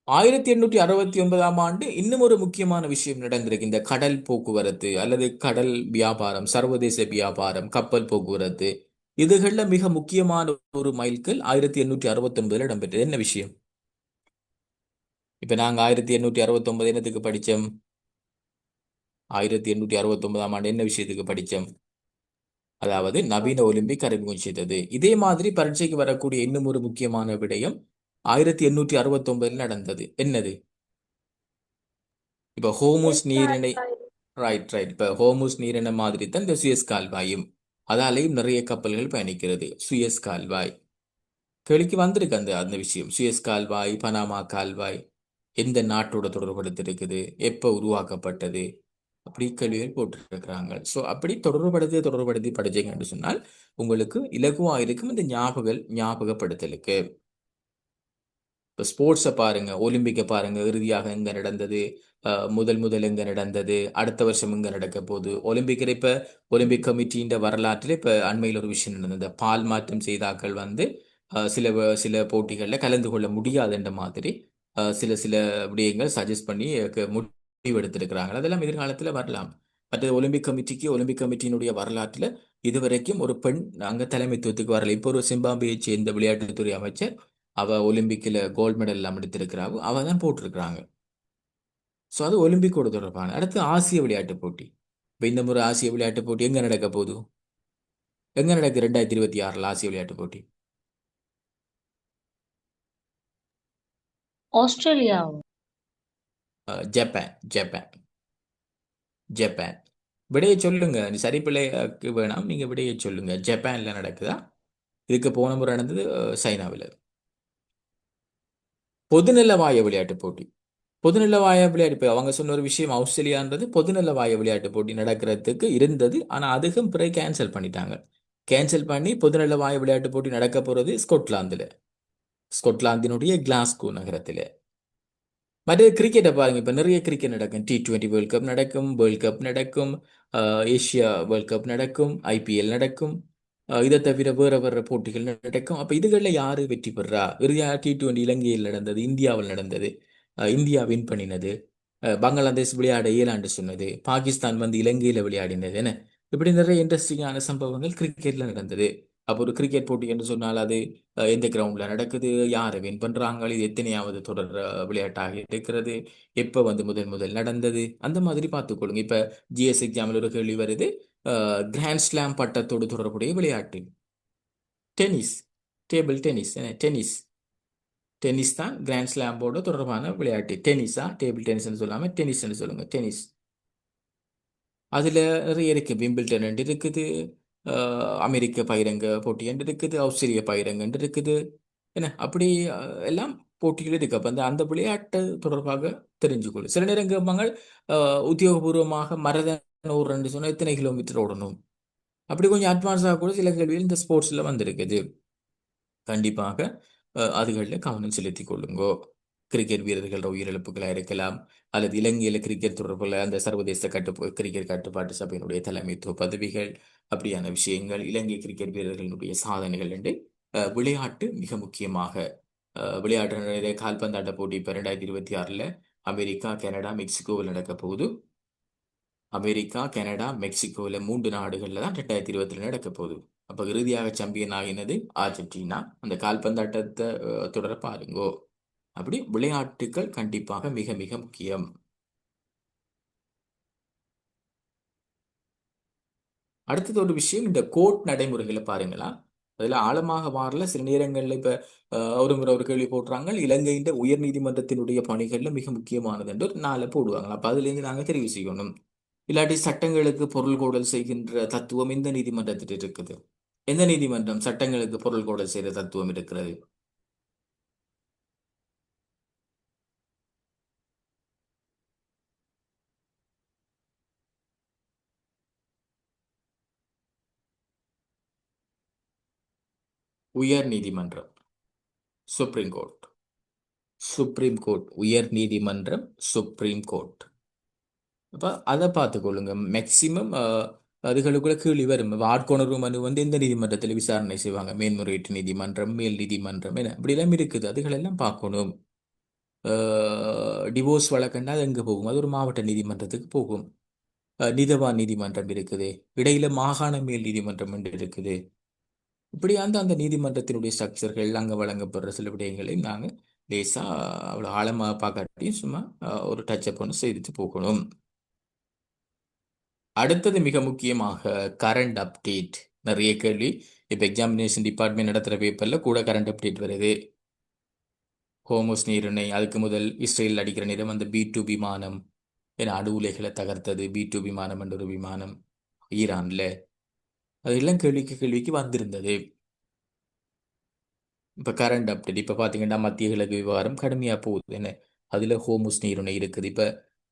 1869ஆம் ஆண்டு இன்னும் ஒரு முக்கியமான விஷயம் நடந்திருக்கு. இந்த கடல் போக்குவரத்து அல்லது கடல் வியாபாரம், சர்வதேச வியாபாரம், கப்பல் போக்குவரத்து, இதுகள்ல மிக முக்கியமான ஒரு மைல்கல் 1869 இடம்பெற்றது. என்ன விஷயம்? இப்ப நாங்க 1869 என்னத்துக்கு படிச்சோம்? 1869ஆம் ஆண்டு என்ன விஷயத்துக்கு படிச்சோம்? அதாவது நவீன ஒலிம்பிக் அறிமுகம் செய்தது. இதே மாதிரி பரீட்சைக்கு வரக்கூடிய இன்னும் ஒரு முக்கியமான விடயம் 1869 நடந்தது. என்னது? இப்ப ஹோமுஸ் நீரிணை. Right right. இப்ப ஹோமுஸ் நீரிணை மாதிரி தான் இந்த சுயஸ் கால்வாயும், அதாலேயும் நிறைய கப்பல்கள் பயணிக்கிறது. சுயஸ் கால்வாய் கேள்விக்கு வந்திருக்கு. அந்த அந்த விஷயம், சுயஸ் கால்வாய், பனாமா கால்வாய் எந்த நாட்டோட தொடர்படுத்திருக்குது, எப்ப உருவாக்கப்பட்டது, அப்படி கேள்விகள் போட்டுருக்கிறாங்க. ஸோ அப்படி தொடர்புபடுத்தி படிச்சீங்கன்னு சொன்னால் உங்களுக்கு இலகுவா இருக்கும் இந்த ஞாபகப்படுத்தலுக்கு. இப்போ ஸ்போர்ட்ஸை பாருங்க, ஒலிம்பிக்கை பாருங்க, இறுதியாக எங்க நடந்தது, முதல் எங்க நடந்தது, அடுத்த வருஷம் எங்க நடக்க போகுது. ஒலிம்பிக்கில் இப்ப ஒலிம்பிக் கமிட்டியின் வரலாற்றில் இப்ப அண்மையில் ஒரு விஷயம் நடந்தது. பால் மாற்றம் செய்தாக்கள் வந்து சில போட்டிகளில் கலந்து கொள்ள முடியாதுன்ற மாதிரி சில சில விடயங்கள் சஜஸ்ட் பண்ணி முடிவு எடுத்திருக்கிறாங்க. அதெல்லாம் எதிர்காலத்தில் வரலாம். மற்ற ஒலிம்பிக் கமிட்டியினுடைய வரலாற்றில் இதுவரைக்கும் ஒரு பெண் அங்க தலைமைத்துவத்துக்கு வரல. இப்போ ஒரு சிம்பாப்வேயை சேர்ந்த விளையாட்டுத்துறை அமைச்சர், அவ ஒலிம்பிக்கில் கோல்டு மெடல் எல்லாம் எடுத்திருக்கிறாங்க, அவ தான் போட்டிருக்கிறாங்க. ஸோ அது ஒலிம்பிக்கோட தொடர்பான. அடுத்து ஆசிய விளையாட்டு போட்டி. இப்போ இந்த முறை ஆசிய விளையாட்டு போட்டி எங்க நடக்க போகுது? எங்க நடக்கு 2026 ஆசிய விளையாட்டு போட்டி? ஆஸ்திரேலியா. ஜப்பான். ஜப்பான். ஜப்பான். விடையை சொல்லுங்க. நீ சரி பிள்ளைக்கு வேணாம், நீங்க விடையை சொல்லுங்க. ஜப்பான்ல நடக்குதா? இதுக்கு போன முறை நடந்தது சைனாவில். பொதுநலவாய விளையாட்டு போட்டி. பொதுநலவாய விளையாட்டு, இப்போ அவங்க சொன்ன ஒரு விஷயம், ஆஸ்திரேலியான்றது பொதுநலவாய விளையாட்டு போட்டி நடக்கிறதுக்கு இருந்தது. ஆனா அதுக்கும் பிறகு கேன்சல் பண்ணிட்டாங்க. கேன்சல் பண்ணி பொதுநலவாய விளையாட்டு போட்டி நடக்க போறது ஸ்கொட்லாந்துல, ஸ்கொட்லாந்தினுடைய கிளாஸ்கோ நகரத்துல. மற்ற கிரிக்கெட்டை பாருங்க, இப்ப நிறைய கிரிக்கெட் நடக்கும். T20 வேர்ல்ட் கப் நடக்கும், வேர்ல்ட் கப் நடக்கும், ஏசியா வேர்ல்ட் கப் நடக்கும், ஐபிஎல் நடக்கும். இதை தவிர வேற போட்டிகள் நடக்கும். அப்ப இதுகளில் யாரு வெற்றி பெறா? இறுதியா T20 இலங்கையில் நடந்தது, இந்தியாவில் நடந்தது. இந்தியா வின் பண்ணினது. பங்களாதேஷ் விளையாட இயலாண்டு சொன்னது. பாகிஸ்தான் வந்து இலங்கையில விளையாடினது. என்ன, இப்படி நிறைய இன்ட்ரெஸ்டிங்கான சம்பவங்கள் கிரிக்கெட்ல நடந்தது. அப்போ ஒரு கிரிக்கெட் போட்டி என்று சொன்னால் அது எந்த கிரவுண்ட்ல நடக்குது, யாரை வின் பண்றாங்க, இது எத்தனையாவது தொடர் விளையாட்டாக இருக்கிறது, எப்ப வந்து முதல் நடந்தது, அந்த மாதிரி பார்த்துக்கொள்ளுங்க. இப்ப ஜிஎஸ் எக்ஸாமில் ஒரு கேள்வி வருது, கிராண்ட் ஸ்லாம் பட்டத்தோடு தொடர்புடைய விளையாட்டு tennis. Table tennis tennis tennis தான் கிராண்ட் ஸ்லாம்போட தொடர்பான விளையாட்டு. டென்னிஸா டேபிள் டென்னிஸ்னு சொல்லாமல் டென்னிஸ்ன்னு சொல்லுங்க, டென்னிஸ். அதில் நிறைய இருக்குது. விம்பிள்டன் இருக்குது, அமெரிக்க பகிரங்க போட்டி என்று இருக்குது, ஆஸ்திரேலிய பகிரங்க என்று இருக்குது, என்ன அப்படி எல்லாம் போட்டிகள் இருக்கு. அப்போ அந்த அந்த விளையாட்டு தொடர்பாக தெரிஞ்சுக்கொள்ளும். சில நேரம் கேட்பாங்க, உத்தியோகபூர்வமாக மரதன் ஓடுறேன்னு சொன்னால் எத்தனை கிலோமீட்டர் ஓடணும், அப்படி கொஞ்சம் அட்வான்ஸாக கூட சில கேள்விகள் இந்த ஸ்போர்ட்ஸில் வந்திருக்குது. கண்டிப்பாக அதுகளில் கவனம் செலுத்திக் கொள்ளுங்கோ. கிரிக்கெட் வீரர்கள உயிரிழப்புகளாக இருக்கலாம், அல்லது இலங்கையில் கிரிக்கெட் தொடர்புள்ள அந்த சர்வதேச கிரிக்கெட் கட்டுப்பாட்டு சபையினுடைய தலைமைத்துவ பதவிகள், அப்படியான விஷயங்கள், இலங்கை கிரிக்கெட் வீரர்களுடைய சாதனைகள் என்று விளையாட்டு மிக முக்கியமாக விளையாட்டு கால்பந்தாட்ட போட்டி இப்போ 2026 அமெரிக்கா, கனடா, மெக்சிகோவில் நடக்க போகுது. அமெரிக்கா, கனடா, மெக்சிகோவில் 3 நாடுகளில் தான் 2027 நடக்க போகுது. அப்போ இறுதியாக சாம்பியன் ஆகினது அர்ஜென்டினா. அந்த கால்பந்தாட்டத்தை தொடர பாருங்கோ. அப்படி விளையாட்டுகள் கண்டிப்பாக மிக மிக முக்கியம். அடுத்தது ஒரு விஷயம், இந்த கோர்ட் நடைமுறைகளை பாருங்களா. அதில் ஆழமாக மாறல. சில நேரங்களில் இப்போ ஒரு முறை ஒரு கேள்வி போட்டுறாங்க, இலங்கையின் உயர் நீதிமன்றத்தினுடைய பணிகளில் மிக முக்கியமானது என்று ஒரு 4 போடுவாங்க. அப்போ அதுலேருந்து நாங்கள் தெரிவு செய்யணும். இல்லாட்டி சட்டங்களுக்கு பொருள் கோடல் செய்கின்ற தத்துவம் எந்த நீதிமன்றத்தில் இருக்குது? எந்த நீதிமன்றம் சட்டங்களுக்கு பொருள் கோடல் செய்கிற தத்துவம் இருக்கிறது? உயர் நீதிமன்றம், சுப்ரீம் கோர்ட். சுப்ரீம் கோர்ட், உயர் நீதிமன்றம், சுப்ரீம் கோர்ட். அப்போ அதை பார்த்துக்கொள்ளுங்க. மேக்சிமம் அதுகளுக்குள்ள கீழே வரும். ஆட்கொணர்வு மனு எந்த நீதிமன்றத்தில் விசாரணை செய்வாங்க? மேன்முறையீட்டு நீதிமன்றம், மேல் நீதிமன்றம், என்ன இப்படிலாம் இருக்குது. அதுகளெல்லாம் பார்க்கணும். டிவோர்ஸ் வழக்குன்னா அது எங்கே போகும்? அது ஒரு மாவட்ட நீதிமன்றத்துக்கு போகும். நீதவான் நீதிமன்றம் இருக்குது, இடையில மாகாண மேல் நீதிமன்றம் என்று இருக்குது. இப்படி அந்த நீதிமன்றத்தினுடைய ஸ்ட்ரக்சர்கள் அங்கே வழங்கப்படுற சில விடயங்களையும் நாங்கள் லேசாக அவ்வளோ ஆழமாக பார்க்காட்டியும் சும்மா ஒரு டச்சப் ஒன்று செய்துட்டு போகணும். அடுத்தது மிக முக்கியமாக கரண்ட் அப்டேட். நிறைய கேள்வி இப்போ எக்ஸாமினேஷன் டிபார்ட்மெண்ட் நடத்துகிற பேப்பரில் கூட கரண்ட் அப்டேட் வருது. ஹோமோஸ் நீரிணை, அதுக்கு முதல் இஸ்ரேல் அடிக்கிற நேரம் அந்த B2 விமானம், ஏன்னா அணு உலைகளை தகர்த்தது B2 விமானம் என்ற ஒரு விமானம் ஈரானில், அதெல்லாம் கேள்விக்கு வந்திருந்தது. இப்போ கரண்ட் அப்டேட் இப்போ பார்த்தீங்கன்னா மத்திய கிழக்கு விவகாரம் கடுமையாக போகுது. என்ன அதில் ஹோமுஸ் நீரிணை இருக்குது. இப்போ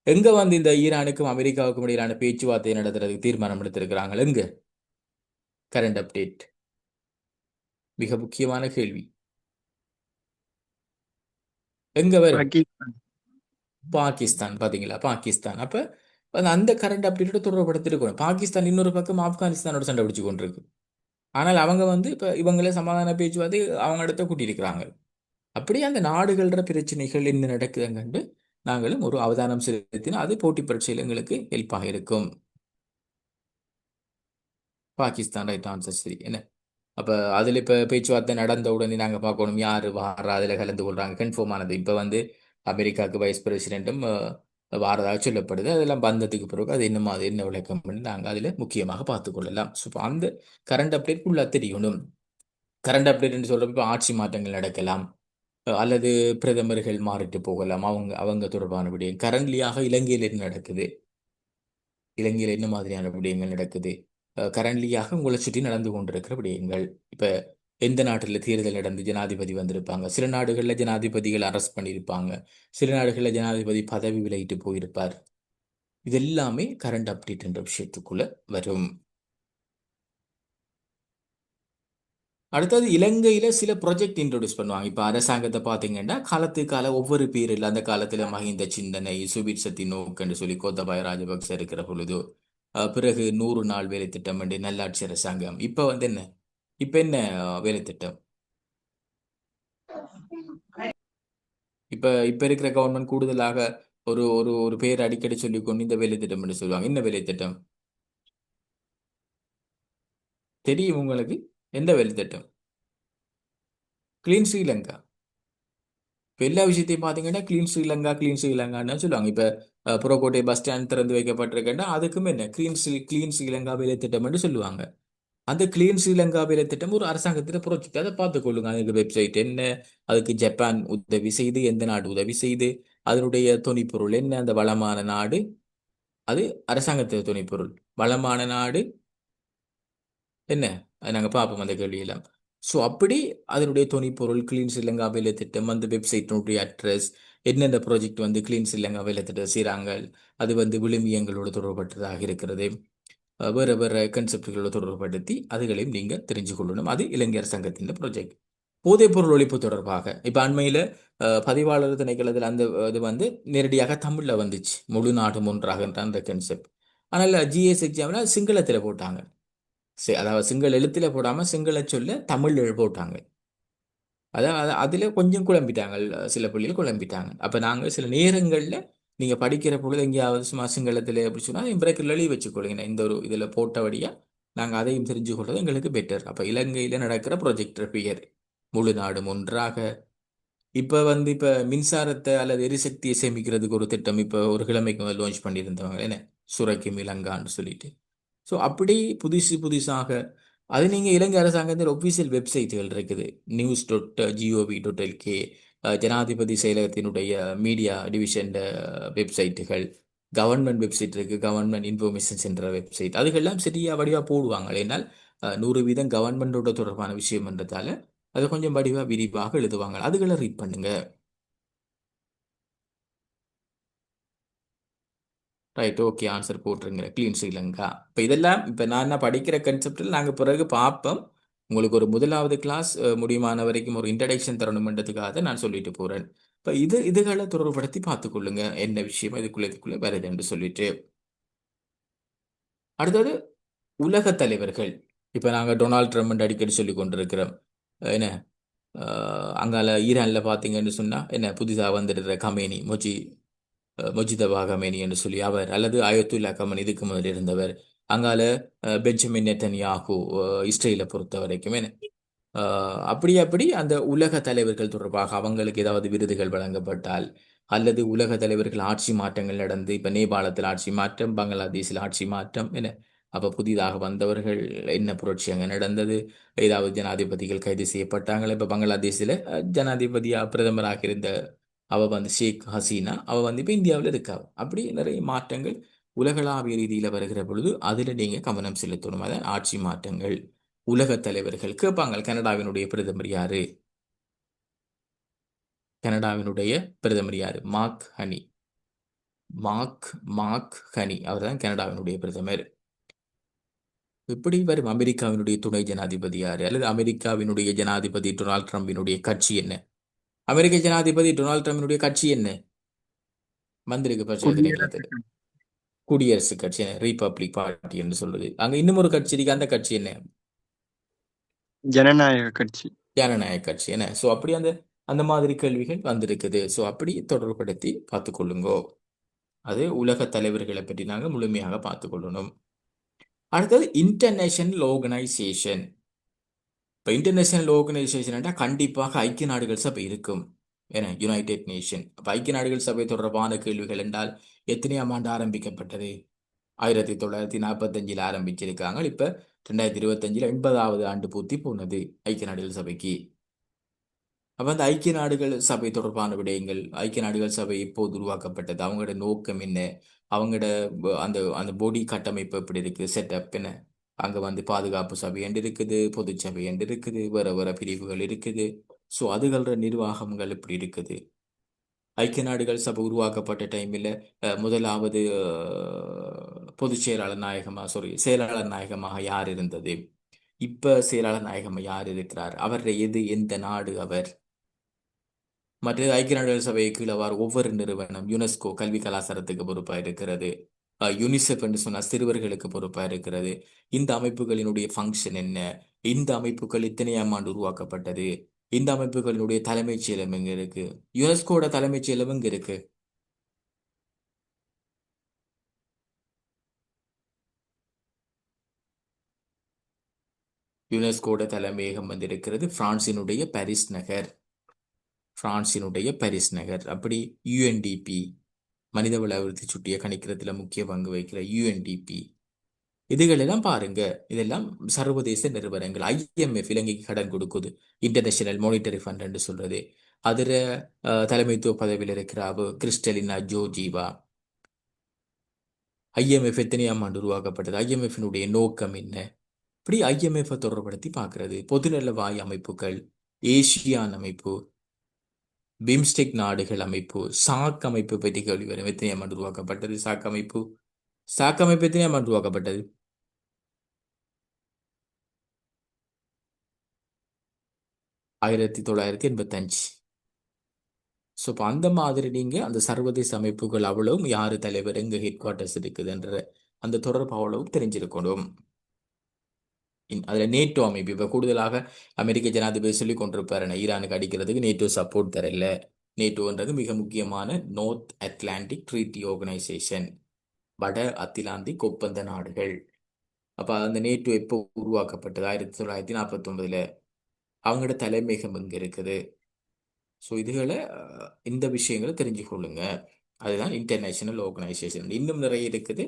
எங்கே இந்த ஈரானுக்கும் அமெரிக்காவுக்கும் இடையிலான பேச்சுவார்த்தை நடத்துறதுக்கு தீர்மானம் எடுத்திருக்கிறாங்க? எங்கே? கரண்ட் அப்டேட், மிக முக்கியமான கேள்வி. எங்கே வரும்? பாகிஸ்தான். பார்த்தீங்களா, பாகிஸ்தான். அப்போ அந்த கரண்ட் அப்டேட்டோட தொடர்படுத்திருக்கணும். பாகிஸ்தான் இன்னொரு பக்கம் ஆப்கானிஸ்தானோட சண்டை பிடிச்சு கொண்டிருக்கு. ஆனால் அவங்க இப்போ இவங்களே சமாதான பேச்சுவார்த்தை அவங்க இடத்த கூட்டியிருக்கிறாங்க. அப்படியே அந்த நாடுகள பிரச்சனைகள் என்ன நடக்குதுங்கண்டு நாங்களும் ஒரு அவதானம் செலுத்தினா அது போட்டி பரீட்சையில் எங்களுக்கு ஹெல்ப்பாக இருக்கும். பாகிஸ்தான் ரைட் ஆன்சர், சரி. என்ன அப்போ அதில் இப்போ பேச்சுவார்த்தை நடந்த உடனே நாங்கள் பார்க்கணும் யார் வாரா அதில் கலந்து கொள்கிறாங்க. கன்ஃபார்ம் ஆனது இப்போ அமெரிக்காவுக்கு வைஸ் பிரசிடென்ட்டும் வாரதாக சொல்லப்படுது. அதெல்லாம் பந்தத்துக்கு பிறகு அது என்ன விளக்கம் பண்ணி நாங்கள் அதில் முக்கியமாக பார்த்துக்கொள்ளலாம். ஸோ அந்த கரண்ட் அப்டேட் ஃபுல்லாக தெரியணும். கரண்ட் அப்டேட்னு சொல்கிறப்ப இப்போ ஆட்சி மாற்றங்கள் நடக்கலாம், அல்லது பிரதமர்கள் மாறிட்டு போகலாம். அவங்க தொடர்பான விடயம் கரண்ட்லியாக இலங்கையில் என்ன நடக்குது, இலங்கையில் என்ன மாதிரியான விடயங்கள் நடக்குது, கரண்ட்லியாக உங்களை சுற்றி நடந்து கொண்டிருக்கிற விடயங்கள். இப்போ எந்த நாட்டில் தேர்தல் நடந்து ஜனாதிபதி வந்திருப்பாங்க, சில நாடுகளில் ஜனாதிபதிகள் அரெஸ்ட் பண்ணியிருப்பாங்க, சில நாடுகளில் ஜனாதிபதி பதவி விலகிட்டு போயிருப்பார். இதெல்லாமே கரண்ட் அப்டேட் என்ற விஷயத்துக்குள்ள வரும். அடுத்தது இலங்கையில சில ப்ராஜெக்ட் இன்ட்ரோடியூஸ் பண்ணுவாங்க. இப்போ அரசாங்கத்தை பார்த்தீங்கன்னா காலத்துக்கால ஒவ்வொரு பீரியட்ல அந்த காலத்தில் மஹிந்த சிந்தனை, சுபீர் சக்தி நோக்கன்னு சொல்லி கோத்தபாய ராஜபக்ச இருக்கிற பொழுது, பிறகு 100 நாள் வேலை திட்டம் என்று நல்லாட்சி அரசாங்கம். இப்போ என்ன, என்ன வேலை திட்டம்? இப்போ இருக்கிற கவர்மெண்ட் கூடுதலாக ஒரு ஒரு ஒரு பேர் அடிக்கடி சொல்லிக்கொண்டு இந்த வேலை திட்டம் என்று சொல்லுவாங்க. என்ன வேலை திட்டம் தெரியும் உங்களுக்கு? எந்த வேலை திட்டம்? கிளீன் ஸ்ரீலங்கா. இப்போ எல்லா விஷயத்தையும் பார்த்தீங்கன்னா கிளீன் ஸ்ரீலங்கா, கிளீன் ஸ்ரீலங்கான்னு சொல்லுவாங்க. இப்போ புறக்கோட்டை பஸ் ஸ்டாண்ட் திறந்து வைக்கப்பட்டிருக்கேன்னா அதுக்குமே என்ன கிளீன் ஸ்ரீலங்கா வேலை திட்டம் என்று சொல்லுவாங்க. அந்த கிளீன் ஸ்ரீலங்கா வேலை திட்டம் ஒரு அரசாங்கத்தின் ப்ராஜெக்ட். அதை பார்த்துக்கொள்ளுங்க. அதுக்கு வெப்சைட் என்ன, அதுக்கு ஜப்பான் உதவி செய்து, எந்த நாடு உதவி செய்து, அதனுடைய துணைப்பொருள் என்ன, அந்த வளமான நாடு, அது அரசாங்கத்தின் துணைப்பொருள். வளமான நாடு என்ன, அது நாங்கள் பார்ப்போம் அந்த கேள்வியெல்லாம். ஸோ அப்படி அதனுடைய துணைப்பொருள் கிளீன் ஸ்ரீலங்கா வேலை திட்டம், அந்த வெப்சைட்டினுடைய அட்ரஸ், என்னென்ன ப்ராஜெக்ட் வந்து கிளீன் ஸ்ரீலங்கா வேலை திட்டம் செய்கிறாங்க, அது வந்து விழுமியங்களோடு தொடர்பட்டதாக இருக்கிறது, வேறு வேறு கன்செப்டுகளோடு தொடர்புபடுத்தி அதுகளையும் நீங்கள் தெரிஞ்சு கொள்ளணும். அது இலங்கை அரசாங்கத்தின் ப்ராஜெக்ட். போதைப்பொருள் ஒழிப்பு தொடர்பாக இப்போ அண்மையில் பதிவாளர் திணைக்களத்தில் அந்த இது வந்து நேரடியாக தமிழில் வந்துச்சு, முழு நாடும் ஒன்றாகன்ற அந்த கன்செப்ட். ஆனால் ஜிஎஸ் எக்ஸாமில் சிங்களத்தில் போட்டாங்க. அதாவது சிங்கள எழுத்துல போடாம சிங்கள சொல்ல தமிழ் போட்டாங்க. அதான் அதுல கொஞ்சம் குழம்பிட்டாங்க. சில பள்ளிகள் குழம்பிட்டாங்க. அப்ப நாங்க சில நேரங்கள்ல நீங்க படிக்கிற பொழுது எங்கேயாவது சும்மா சிங்களத்துல அப்படி சொன்னா பிரேக்கில் எழுதி வச்சுக்கொள்ளுங்க. இந்த ஒரு இதுல போட்டபடியா நாங்க அதையும் தெரிஞ்சு கொள்றது எங்களுக்கு பெட்டர். அப்ப இலங்கையில நடக்கிற ப்ரொஜெக்டர் பெயர் முழு நாடும் ஒன்றாக. இப்ப மின்சாரத்தை அல்லது எரிசக்தியை சேமிக்கிறதுக்கு ஒரு திட்டம் இப்ப ஒரு கிழமைக்கு லான்ச் பண்ணியிருந்தவங்க என்ன, சுரைக்கும் இலங்கான்னு சொல்லிட்டு. ஸோ அப்படி புதுசு புதுசாக அது நீங்கள் இலங்கை அரசாங்கத்தில் ஒஃபிஷியல் வெப்சைட்டுகள் இருக்குது. news.gov.lk, ஜனாதிபதி செயலகத்தினுடைய மீடியா டிவிஷன் வெப்சைட்டுகள், கவர்மெண்ட் வெப்சைட் இருக்குது, கவர்மெண்ட் இன்ஃபர்மேஷன் சென்டர் வெப்சைட், அதுக்கெல்லாம் சரியா வடிவாக போடுவாங்க. ஏன்னால் 100% கவர்மெண்டோட தொடர்பான விஷயம்ன்றதால அதை கொஞ்சம் வடிவாக விரிவாக எழுதுவாங்க. அதுகளை ரீட் பண்ணுங்க. ரைட், ஓகே, ஆன்சர் போட்டுருங்க. கிளீன் ஸ்ரீலங்கா. இப்போ இதெல்லாம் இப்போ நான் என்ன படிக்கிற கன்செப்டில் நாங்கள் பிறகு பார்ப்போம். உங்களுக்கு ஒரு முதலாவது கிளாஸ் முடியுமான வரைக்கும் ஒரு இன்ட்ரடக்ஷன் தரணுமென்றதுக்காக நான் சொல்லிட்டு போகிறேன். இப்போ இதுகளை தொடர்புபடுத்தி பார்த்துக்கொள்ளுங்க, என்ன விஷயம் இதுக்குள்ளே வருது என்று சொல்லிட்டு. அடுத்தது உலக தலைவர்கள். இப்போ நாங்கள் டொனால்ட் ட்ரம்ப் அடிக்கடி சொல்லி கொண்டிருக்கிறோம். என்ன அங்கால ஈரானில் பார்த்தீங்கன்னு சொன்னால் என்ன புதிதாக வந்துடுற கமேனி, மொஜிதபா கமேனி என்று சொல்லி அவர், அல்லது அயத்துல்லா கமேனி இதுக்கு முதல் இருந்தவர். அங்கால பெஞ்சமின் நெத்தன்யாகு, இஸ்ரேலை பொறுத்த வரைக்கும் என்ன அப்படி அந்த உலக தலைவர்கள் தொடர்பாக அவங்களுக்கு ஏதாவது விருதுகள் வழங்கப்பட்டால், அல்லது உலக தலைவர்கள் ஆட்சி மாற்றங்கள் நடந்து இப்ப நேபாளத்தில் ஆட்சி மாற்றம், பங்களாதேஷில் ஆட்சி மாற்றம் என்ன, அப்ப புதிதாக வந்தவர்கள் என்ன புரட்சி அங்க நடந்தது, ஏதாவது ஜனாதிபதிகள் கைது செய்யப்பட்டாங்களா? இப்ப பங்களாதேஷில் ஜனாதிபதியா பிரதமராக இருந்த அவ வந்து ஷேக் ஹசீனா, அவ வந்து இப்ப இந்தியாவில் இருக்கா. அப்படி நிறைய மாற்றங்கள் உலகளாவிய ரீதியில வருகிற பொழுது அதுல நீங்க கவனம் செலுத்தணும். அதான் ஆட்சி மாற்றங்கள். உலக தலைவர்கள் கேட்பாங்க, கனடாவினுடைய பிரதமர் யாரு, கனடாவினுடைய பிரதமர் யாரு, மார்க் ஹனி. மார்க் ஹனி அவர் தான் கனடாவினுடைய பிரதமர். இப்படி வரும். அமெரிக்காவினுடைய துணை ஜனாதிபதி யாரு, அல்லது அமெரிக்காவினுடைய ஜனாதிபதி டொனால்ட் ட்ரம்பினுடைய கட்சி என்ன, அமெரிக்க ஜனாதிபதி டொனால்ட் ட்ரம்பினுடைய கட்சி என்ன வந்திருக்கு பரிசோதனை திணைக்களத்தில்? குடியரசுக்கு குடியரசுக் கட்சி என்ன, ரிபப்ளிக் பார்ட்டி என்று சொல்றது. அங்க இன்னும் ஒரு கட்சி இருக்கு, அந்த கட்சி என்ன, ஜனநாயக கட்சி. ஜனநாயக கட்சி என்ன. ஸோ அப்படி அந்த அந்த மாதிரி கேள்விகள் வந்திருக்குது. ஸோ அப்படி தொடர்புபடுத்தி பார்த்துக்கொள்ளுங்கோ. அது உலக தலைவர்களை பற்றி நாங்கள் முழுமையாக பார்த்துக்கொள்ளணும். அடுத்தது இன்டர்நேஷனல் ஆர்கனைசேஷன். இப்போ இன்டர்நேஷனல் ஆர்கனைசேஷன் கண்டிப்பாக ஐக்கிய நாடுகள் சபை இருக்கும். ஏன்னா யுனைடெட் நேஷன். அப்போ ஐக்கிய நாடுகள் சபை தொடர்பான கேள்விகள் என்றால் எத்தனையாம் ஆண்டு ஆரம்பிக்கப்பட்டது? 1945 ஆரம்பிச்சிருக்காங்க. இப்போ 2025 80வது ஆண்டு பூர்த்தி போனது ஐக்கிய நாடுகள் சபைக்கு. அப்போ அந்த ஐக்கிய நாடுகள் சபை தொடர்பான விடயங்கள், ஐக்கிய நாடுகள் சபை எப்போது உருவாக்கப்பட்டது, அவங்களோட நோக்கம் என்ன, அவங்களோட அந்த அந்த பொடி கட்டமைப்பு எப்படி இருக்கு, செட்டப் என்ன, அங்க வந்து பாதுகாப்பு சபை என்று இருக்குது, பொது சபை என்று இருக்குது, வேற வேற பிரிவுகள் இருக்குது. ஸோ அதுகளோட நிர்வாகங்கள் எப்படி இருக்குது. ஐக்கிய நாடுகள் சபை உருவாக்கப்பட்ட டைமில் முதலாவது பொதுச் செயலாளர் நாயகமாக செயலாளர் நாயகமாக யார் இருந்தது, இப்ப செயலாளர் நாயகமாக யார் இருக்கிறார், அவர் எந்த நாடு அவர். மற்ற ஐக்கிய நாடுகள் சபை கீழே வர ஒவ்வொரு நிறுவனம், யுனெஸ்கோ கல்வி கலாச்சாரத்துக்கு பொறுப்பாக இருக்கிறது, யுனிசெஃப் என்று சொன்னால் சிறுவர்களுக்கு பொறுப்பாக இருக்கிறது. இந்த அமைப்புகளினுடைய ஃபங்க்ஷன் என்ன, இந்த அமைப்புகள் இத்தனையாம் ஆண்டு உருவாக்கப்பட்டது, இந்த அமைப்புகளினுடைய தலைமைச் செயலம் எங்க இருக்கு, யுனெஸ்கோட தலைமைச் செயலம் எங்க இருக்கு. யுனெஸ்கோட தலைமையகம் வந்து இருக்கிறது பிரான்சினுடைய பாரிஸ் நகர். அப்படி யுஎன்டிபி, மனிதவள அபிவிருத்தி சுட்டியை கணிக்கிறதுல முக்கிய பங்கு வகிக்கிற யுஎன்டிபி, இதுகளெல்லாம் பாருங்க. இதெல்லாம் சர்வதேச நிறுவனங்கள். IMF இலங்கைக்கு கடன் கொடுக்குது. இன்டர்நேஷனல் மானிட்டரி ஃபண்ட் என்று சொல்றது. அதுல தலைமைத்துவ பதவியில் இருக்கிற கிறிஸ்டலினா ஜோர்ஜீவா. IMF எத்தனையாம் ஆண்டு உருவாக்கப்பட்டது? IMF-னுடைய நோக்கம் என்ன? இப்படி IMF தொடர்படுத்தி பார்க்கிறது. பொதுநல வாய் அமைப்புகள், ஏசியான் அமைப்பு, பிம்ஸ்டெக் நாடுகள் அமைப்பு, சாக் அமைப்பு பற்றி கேள்வி வரும். எத்தனையாம் ஆண்டு உருவாக்கப்பட்டது சாக் அமைப்பு? சாக் அமைப்பு எத்தனையாம் ஆண்டு உருவாக்கப்பட்டது? 1985. ஸோ இப்போ அந்த மாதிரி நீங்க அந்த சர்வதேச அமைப்புகள் அவ்வளவும் யாரு தலைவர், எங்க ஹெட் குவார்ட்டர்ஸ் இருக்குதுன்ற அந்த தொடர்பு அவ்வளவும் தெரிஞ்சிருக்கணும். அதுல நேட்டோ அமைப்பு இப்ப கூடுதலாக அமெரிக்க ஜனாதிபதி சொல்லி கொண்டிருப்பாரு, ஈரானுக்கு அடிக்கிறதுக்கு நேட்டோ சப்போர்ட் தரல. நேட்டோன்றது மிக முக்கியமான நார்த் அட்லாண்டிக் ட்ரீட்டி ஆர்கனைசேஷன், வட அத்திலாந்திக் ஒப்பந்த நாடுகள். அப்ப அந்த நேட்டோ எப்போ உருவாக்கப்பட்டது? 1949. அவங்களோட தலைமையகம் எங்க இருக்குது? ஸோ இதுகளை இந்த விஷயங்களை தெரிஞ்சு கொள்ளுங்க. அதுதான் இன்டர்நேஷனல் ஆர்கனைசேஷன். இன்னும் நிறைய இருக்குது.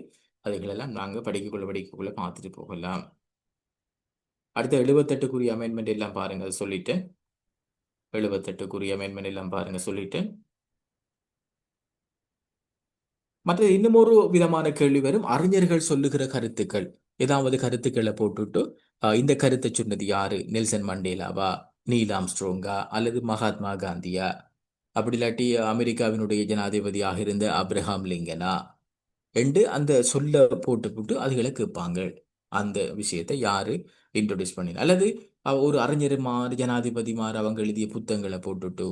அதுகளெல்லாம் நாங்கள் படிக்கக்குள்ள பார்த்துட்டு போகலாம். அடுத்த 78க்குரிய அமெண்ட்மெண்ட் எல்லாம் பாருங்க, அது சொல்லிட்டேன். 78க்குரிய அமெண்ட்மெண்ட் எல்லாம் பாருங்க, சொல்லிட்டேன். மற்ற இன்னும் ஒரு விதமான கேள்வி வரும். அறிஞர்கள் சொல்லுகிற கருத்துக்கள், ஏதாவது கருத்துக்களை போட்டுட்டு இந்த கருத்தை சொன்னது யாரு? நெல்சன் மண்டேலாவா, நீல் ஆம்ஸ்ட்ரோங்கா, அல்லது மகாத்மா காந்தியா, அப்படி இல்லாட்டி அமெரிக்காவினுடைய ஜனாதிபதியாக இருந்த அப்ரஹாம் லிங்கனா என்று அந்த சொல்ல போட்டு அதுகளை கேட்பாங்க. அந்த விஷயத்தை யாரு இன்ட்ரோடியூஸ் பண்ணி, அல்லது ஒரு அறிஞர் மாறு ஜனாதிபதி மாறு அவங்க எழுதிய புத்தகங்களை போட்டுட்டு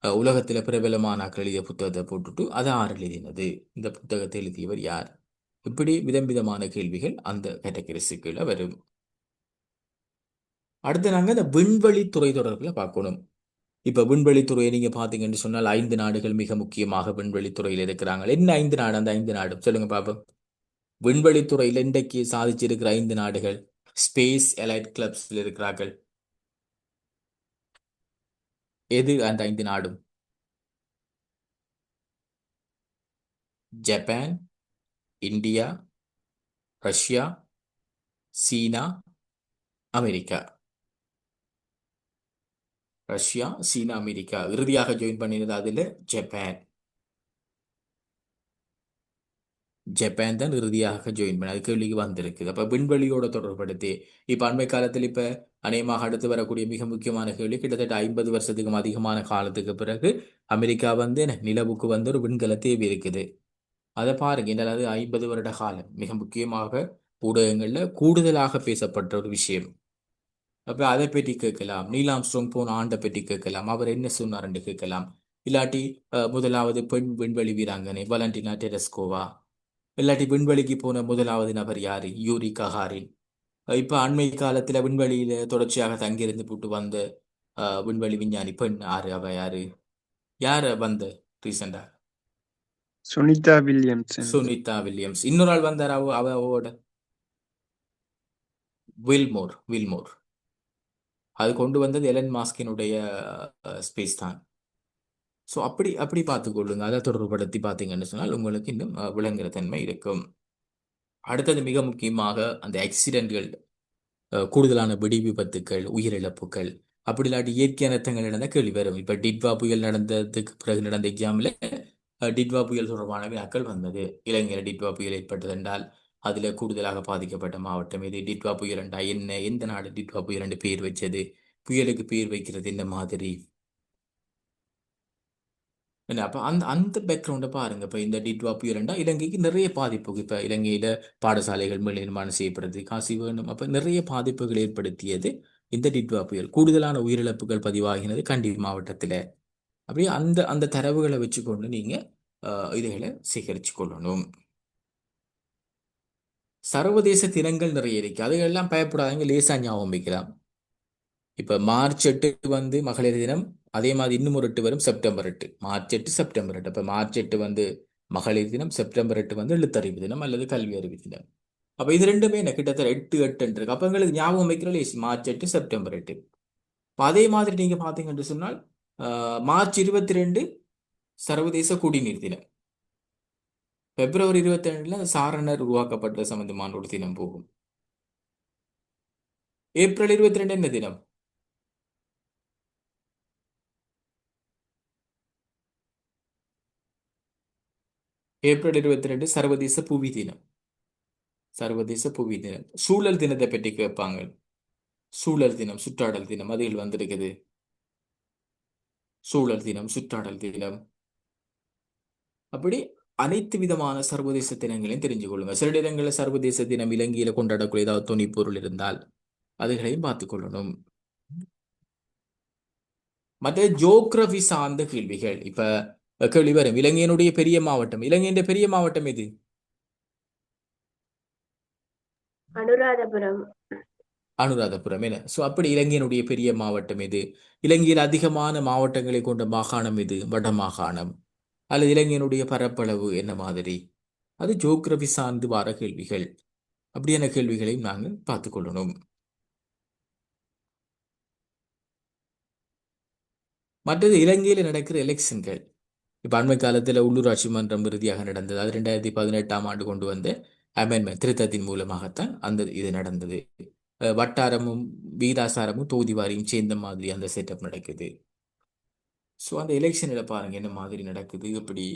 உலகத்துல பிரபலமான ஆட்கள் எழுதிய புத்தகத்தை போட்டுட்டு அதை ஆறு எழுதினது, இந்த புத்தகத்தை எழுதியவர் யார்? இப்படி விதம் விதமான கேள்விகள் அந்த கேட்டகரிஸுக்குள்ள வரும். அடுத்து நாங்க இந்த விண்வெளித்துறை தொடர்புல பார்க்கணும். இப்ப விண்வெளித்துறையை நீங்க பாத்தீங்கன்னு சொன்னால் 5 நாடுகள் மிக முக்கியமாக விண்வெளித்துறையில் இருக்கிறாங்க. என்ன 5 நாடு? அந்த 5 நாடு சொல்லுங்க பாப்போம். விண்வெளித்துறையில் இன்றைக்கு சாதிச்சிருக்கிற 5 நாடுகள், ஸ்பேஸ் எலைட் கிளப்ஸ்ல இருக்கிறார்கள். எது அந்த 5 நாடும்? ஜப்பான், இந்தியா, ரஷ்யா, சீனா, அமெரிக்கா. ரஷ்யா, சீனா, அமெரிக்கா. இறுதியாக ஜாயின் பண்ணினது அதுல ஜப்பான். ஜப்பான் தான் இறுதியாக ஜாயின் பண்ண அது கேள்விக்கு வந்திருக்குது. அப்ப விண்வெளியோட தொடர்படுத்தி இப்ப அண்மை காலத்தில் இப்ப அநேகமாக அடுத்து வரக்கூடிய மிக முக்கியமான கேள்வி, கிட்டத்தட்ட 50 வருஷத்துக்கும் அதிகமான காலத்துக்கு பிறகு அமெரிக்கா வந்து நிலவுக்கு வந்து ஒரு விண்கலத்தை ஏவி இருக்குது. அதை பாருங்க, என்னது 50 வருட காலம் மிக முக்கியமாக ஊடகங்கள்ல கூடுதலாக பேசப்பட்ட ஒரு விஷயம். அப்ப அதை பற்றி கேட்கலாம். நீல் ஆம்ஸ்ட்ராங் போன ஆண்டை பற்றி கேட்கலாம், அவர் என்ன சொன்னார்ன்னு கேட்கலாம். இல்லாட்டி முதலாவது பெண் விண்வெளி வீராங்கனை வலண்டினா டெரஸ்கோவா. இல்லாட்டி விண்வெளிக்கு போன முதலாவது நபர் யாரு? யூரி ககாரின். இப்ப அண்மை காலத்துல விண்வெளியில தொடர்ச்சியாக தங்கியிருந்து போட்டு வந்த விண்வெளி விஞ்ஞானி பெண் யாரு? அவ யாரு? யார வந்த ரீசெண்டா? சுனிதா வில்லியம்சன். சுனிதா வில்லியம்ஸ். இன்னொரு ஆள் வந்தார், அவோட வில்மோர். அது கொண்டு வந்தது எலன் மாஸ்கினுடைய ஸ்பேஸ் தான். ஸோ அப்படி அப்படி பார்த்துக்கொள்ளுங்க. அதை தொடர்புபடுத்தி பார்த்தீங்கன்னு சொன்னால் உங்களுக்கு இன்னும் விளங்குற தன்மை இருக்கும். அடுத்தது மிக முக்கியமாக அந்த ஆக்சிடென்ட்கள், கூடுதலான வெடி விபத்துக்கள், உயிரிழப்புகள், அப்படி இல்லாட்டி இயற்கை அனர்த்தங்கள் நடந்த கேள்வி வரும். இப்ப டிட்வா புயல் நடந்ததுக்கு பிறகு நடந்த எக்ஸாம்ல டிட்வா புயல் தொடர்பான வினாக்கள் வந்தது. இலங்கையில் டிட்வா புயல் ஏற்பட்டது என்றால் அதுல கூடுதலாக பாதிக்கப்பட்ட மாவட்டம் இது. டிட்வா புயல் என்றா என்ன? எந்த நாடு டிட்வா புயல் என்று பெயர் வச்சது? புயலுக்கு பெயர் வைக்கிறது என்ன மாதிரி? என்ன அப்ப அந்த அந்த பேக்ரவுண்டை பாருங்க. இப்ப இந்த டிட்வா புயல் இலங்கைக்கு நிறைய பாதிப்பு. இப்ப இலங்கையில பாடசாலைகள் மீள் நிர்மாணம் செய்யப்படுறது, காசு வேணும். அப்ப நிறைய பாதிப்புகள் ஏற்படுத்தியது இந்த டிட்வா புயல். கூடுதலான உயிரிழப்புகள் பதிவாகினது கண்டி மாவட்டத்துல. அப்படியே அந்த அந்த தரவுகளை வச்சுக்கொண்டு நீங்க இதுகளை சேகரிச்சு கொள்ளணும். சர்வதேச தினங்கள் நிறைய இருக்கு, அதுகளெல்லாம் பயப்படாதீங்க, லேசா ஞாபகம் வைக்கலாம். இப்ப மார்ச் 8 வந்து மகளிர் தினம். அதே மாதிரி இன்னும் ஒரு 8 வரும், செப்டம்பர் 8. March 8 September 8. அப்ப மார்ச் 8 வந்து மகளிர் தினம், செப்டம்பர் 8 வந்து எழுத்தறிவு தினம் அல்லது கல்வி அறிவு தினம். அப்ப இது ரெண்டுமே என்ன கிட்டத்தட்ட 8 இருக்கு. அப்ப எங்களுக்கு ஞாபகம் வைக்கிற லேசி மார்ச் 8 செப்டம்பர் 8. அதே மாதிரி நீங்க பாத்தீங்கன்னு சொன்னால் மார்ச் 22 சர்வதேச குடிநீர் தினம். பிப்ரவரி 22 சாரணர் உருவாக்கப்பட்ட சம்பந்தமான ஒரு தினம் போகும். ஏப்ரல் 22 என்ன தினம்? ஏப்ரல் 22 சர்வதேச புவி தினம். சர்வதேச புவி தினம். சூழல் தினத்தை பற்றி கேட்பாங்க. சூழல் தினம், சுற்றாடல் தினம், அதில் வந்திருக்குது. சூழல் தினம், சுற்றாடல் தினம், அப்படி அனைத்து விதமான சர்வதேச தினங்களையும் தெரிஞ்சு கொள்ளுங்க. சில இடங்களில் சர்வதேச தினம் இலங்கையில கொண்டாடக்கூடிய ஏதாவது துணை பொருள் இருந்தால் அதுகளையும் பார்த்துக் கொள்ளணும். மற்ற ஜியோகிரபி சார்ந்த கேள்விகள். இப்ப கேள்வி வரும், இலங்கையினுடைய பெரிய மாவட்டம், இலங்கையின் பெரிய மாவட்டம் எது? அனுராதபுரம். அனுராதபுரம். என்ன சோ அப்படி இலங்கையினுடைய பெரிய மாவட்டம் எது? இலங்கையில் அதிகமான மாவட்டங்களை கொண்ட மாகாணம் எது? வட மாகாணம். அல்லது இலங்கையினுடைய பரப்பளவு என்ன மாதிரி? அது ஜியோகிரபி சார்ந்து வர கேள்விகள். அப்படியான கேள்விகளையும் நாங்கள் பார்த்துக் கொள்ளணும். மற்றது இலங்கையில் நடக்கிற எலெக்ஷன்கள். இப்ப அண்மை காலத்தில் உள்ளூராட்சி மன்றம் இறுதியாக நடந்தது. அது 2018ஆம் ஆண்டு கொண்டு வந்த அமெண்ட்மெண்ட் திருத்தத்தின் மூலமாகத்தான் அந்த இது நடந்தது. வட்டாரமும் வீதாசாரமும் தொகுதி வாரியும் சேர்ந்த மாதிரி அந்த செட்டப் நடக்குது. ஸோ அந்த எலெக்ஷனில் பாருங்க என்ன மாதிரி நடக்குது. இப்படி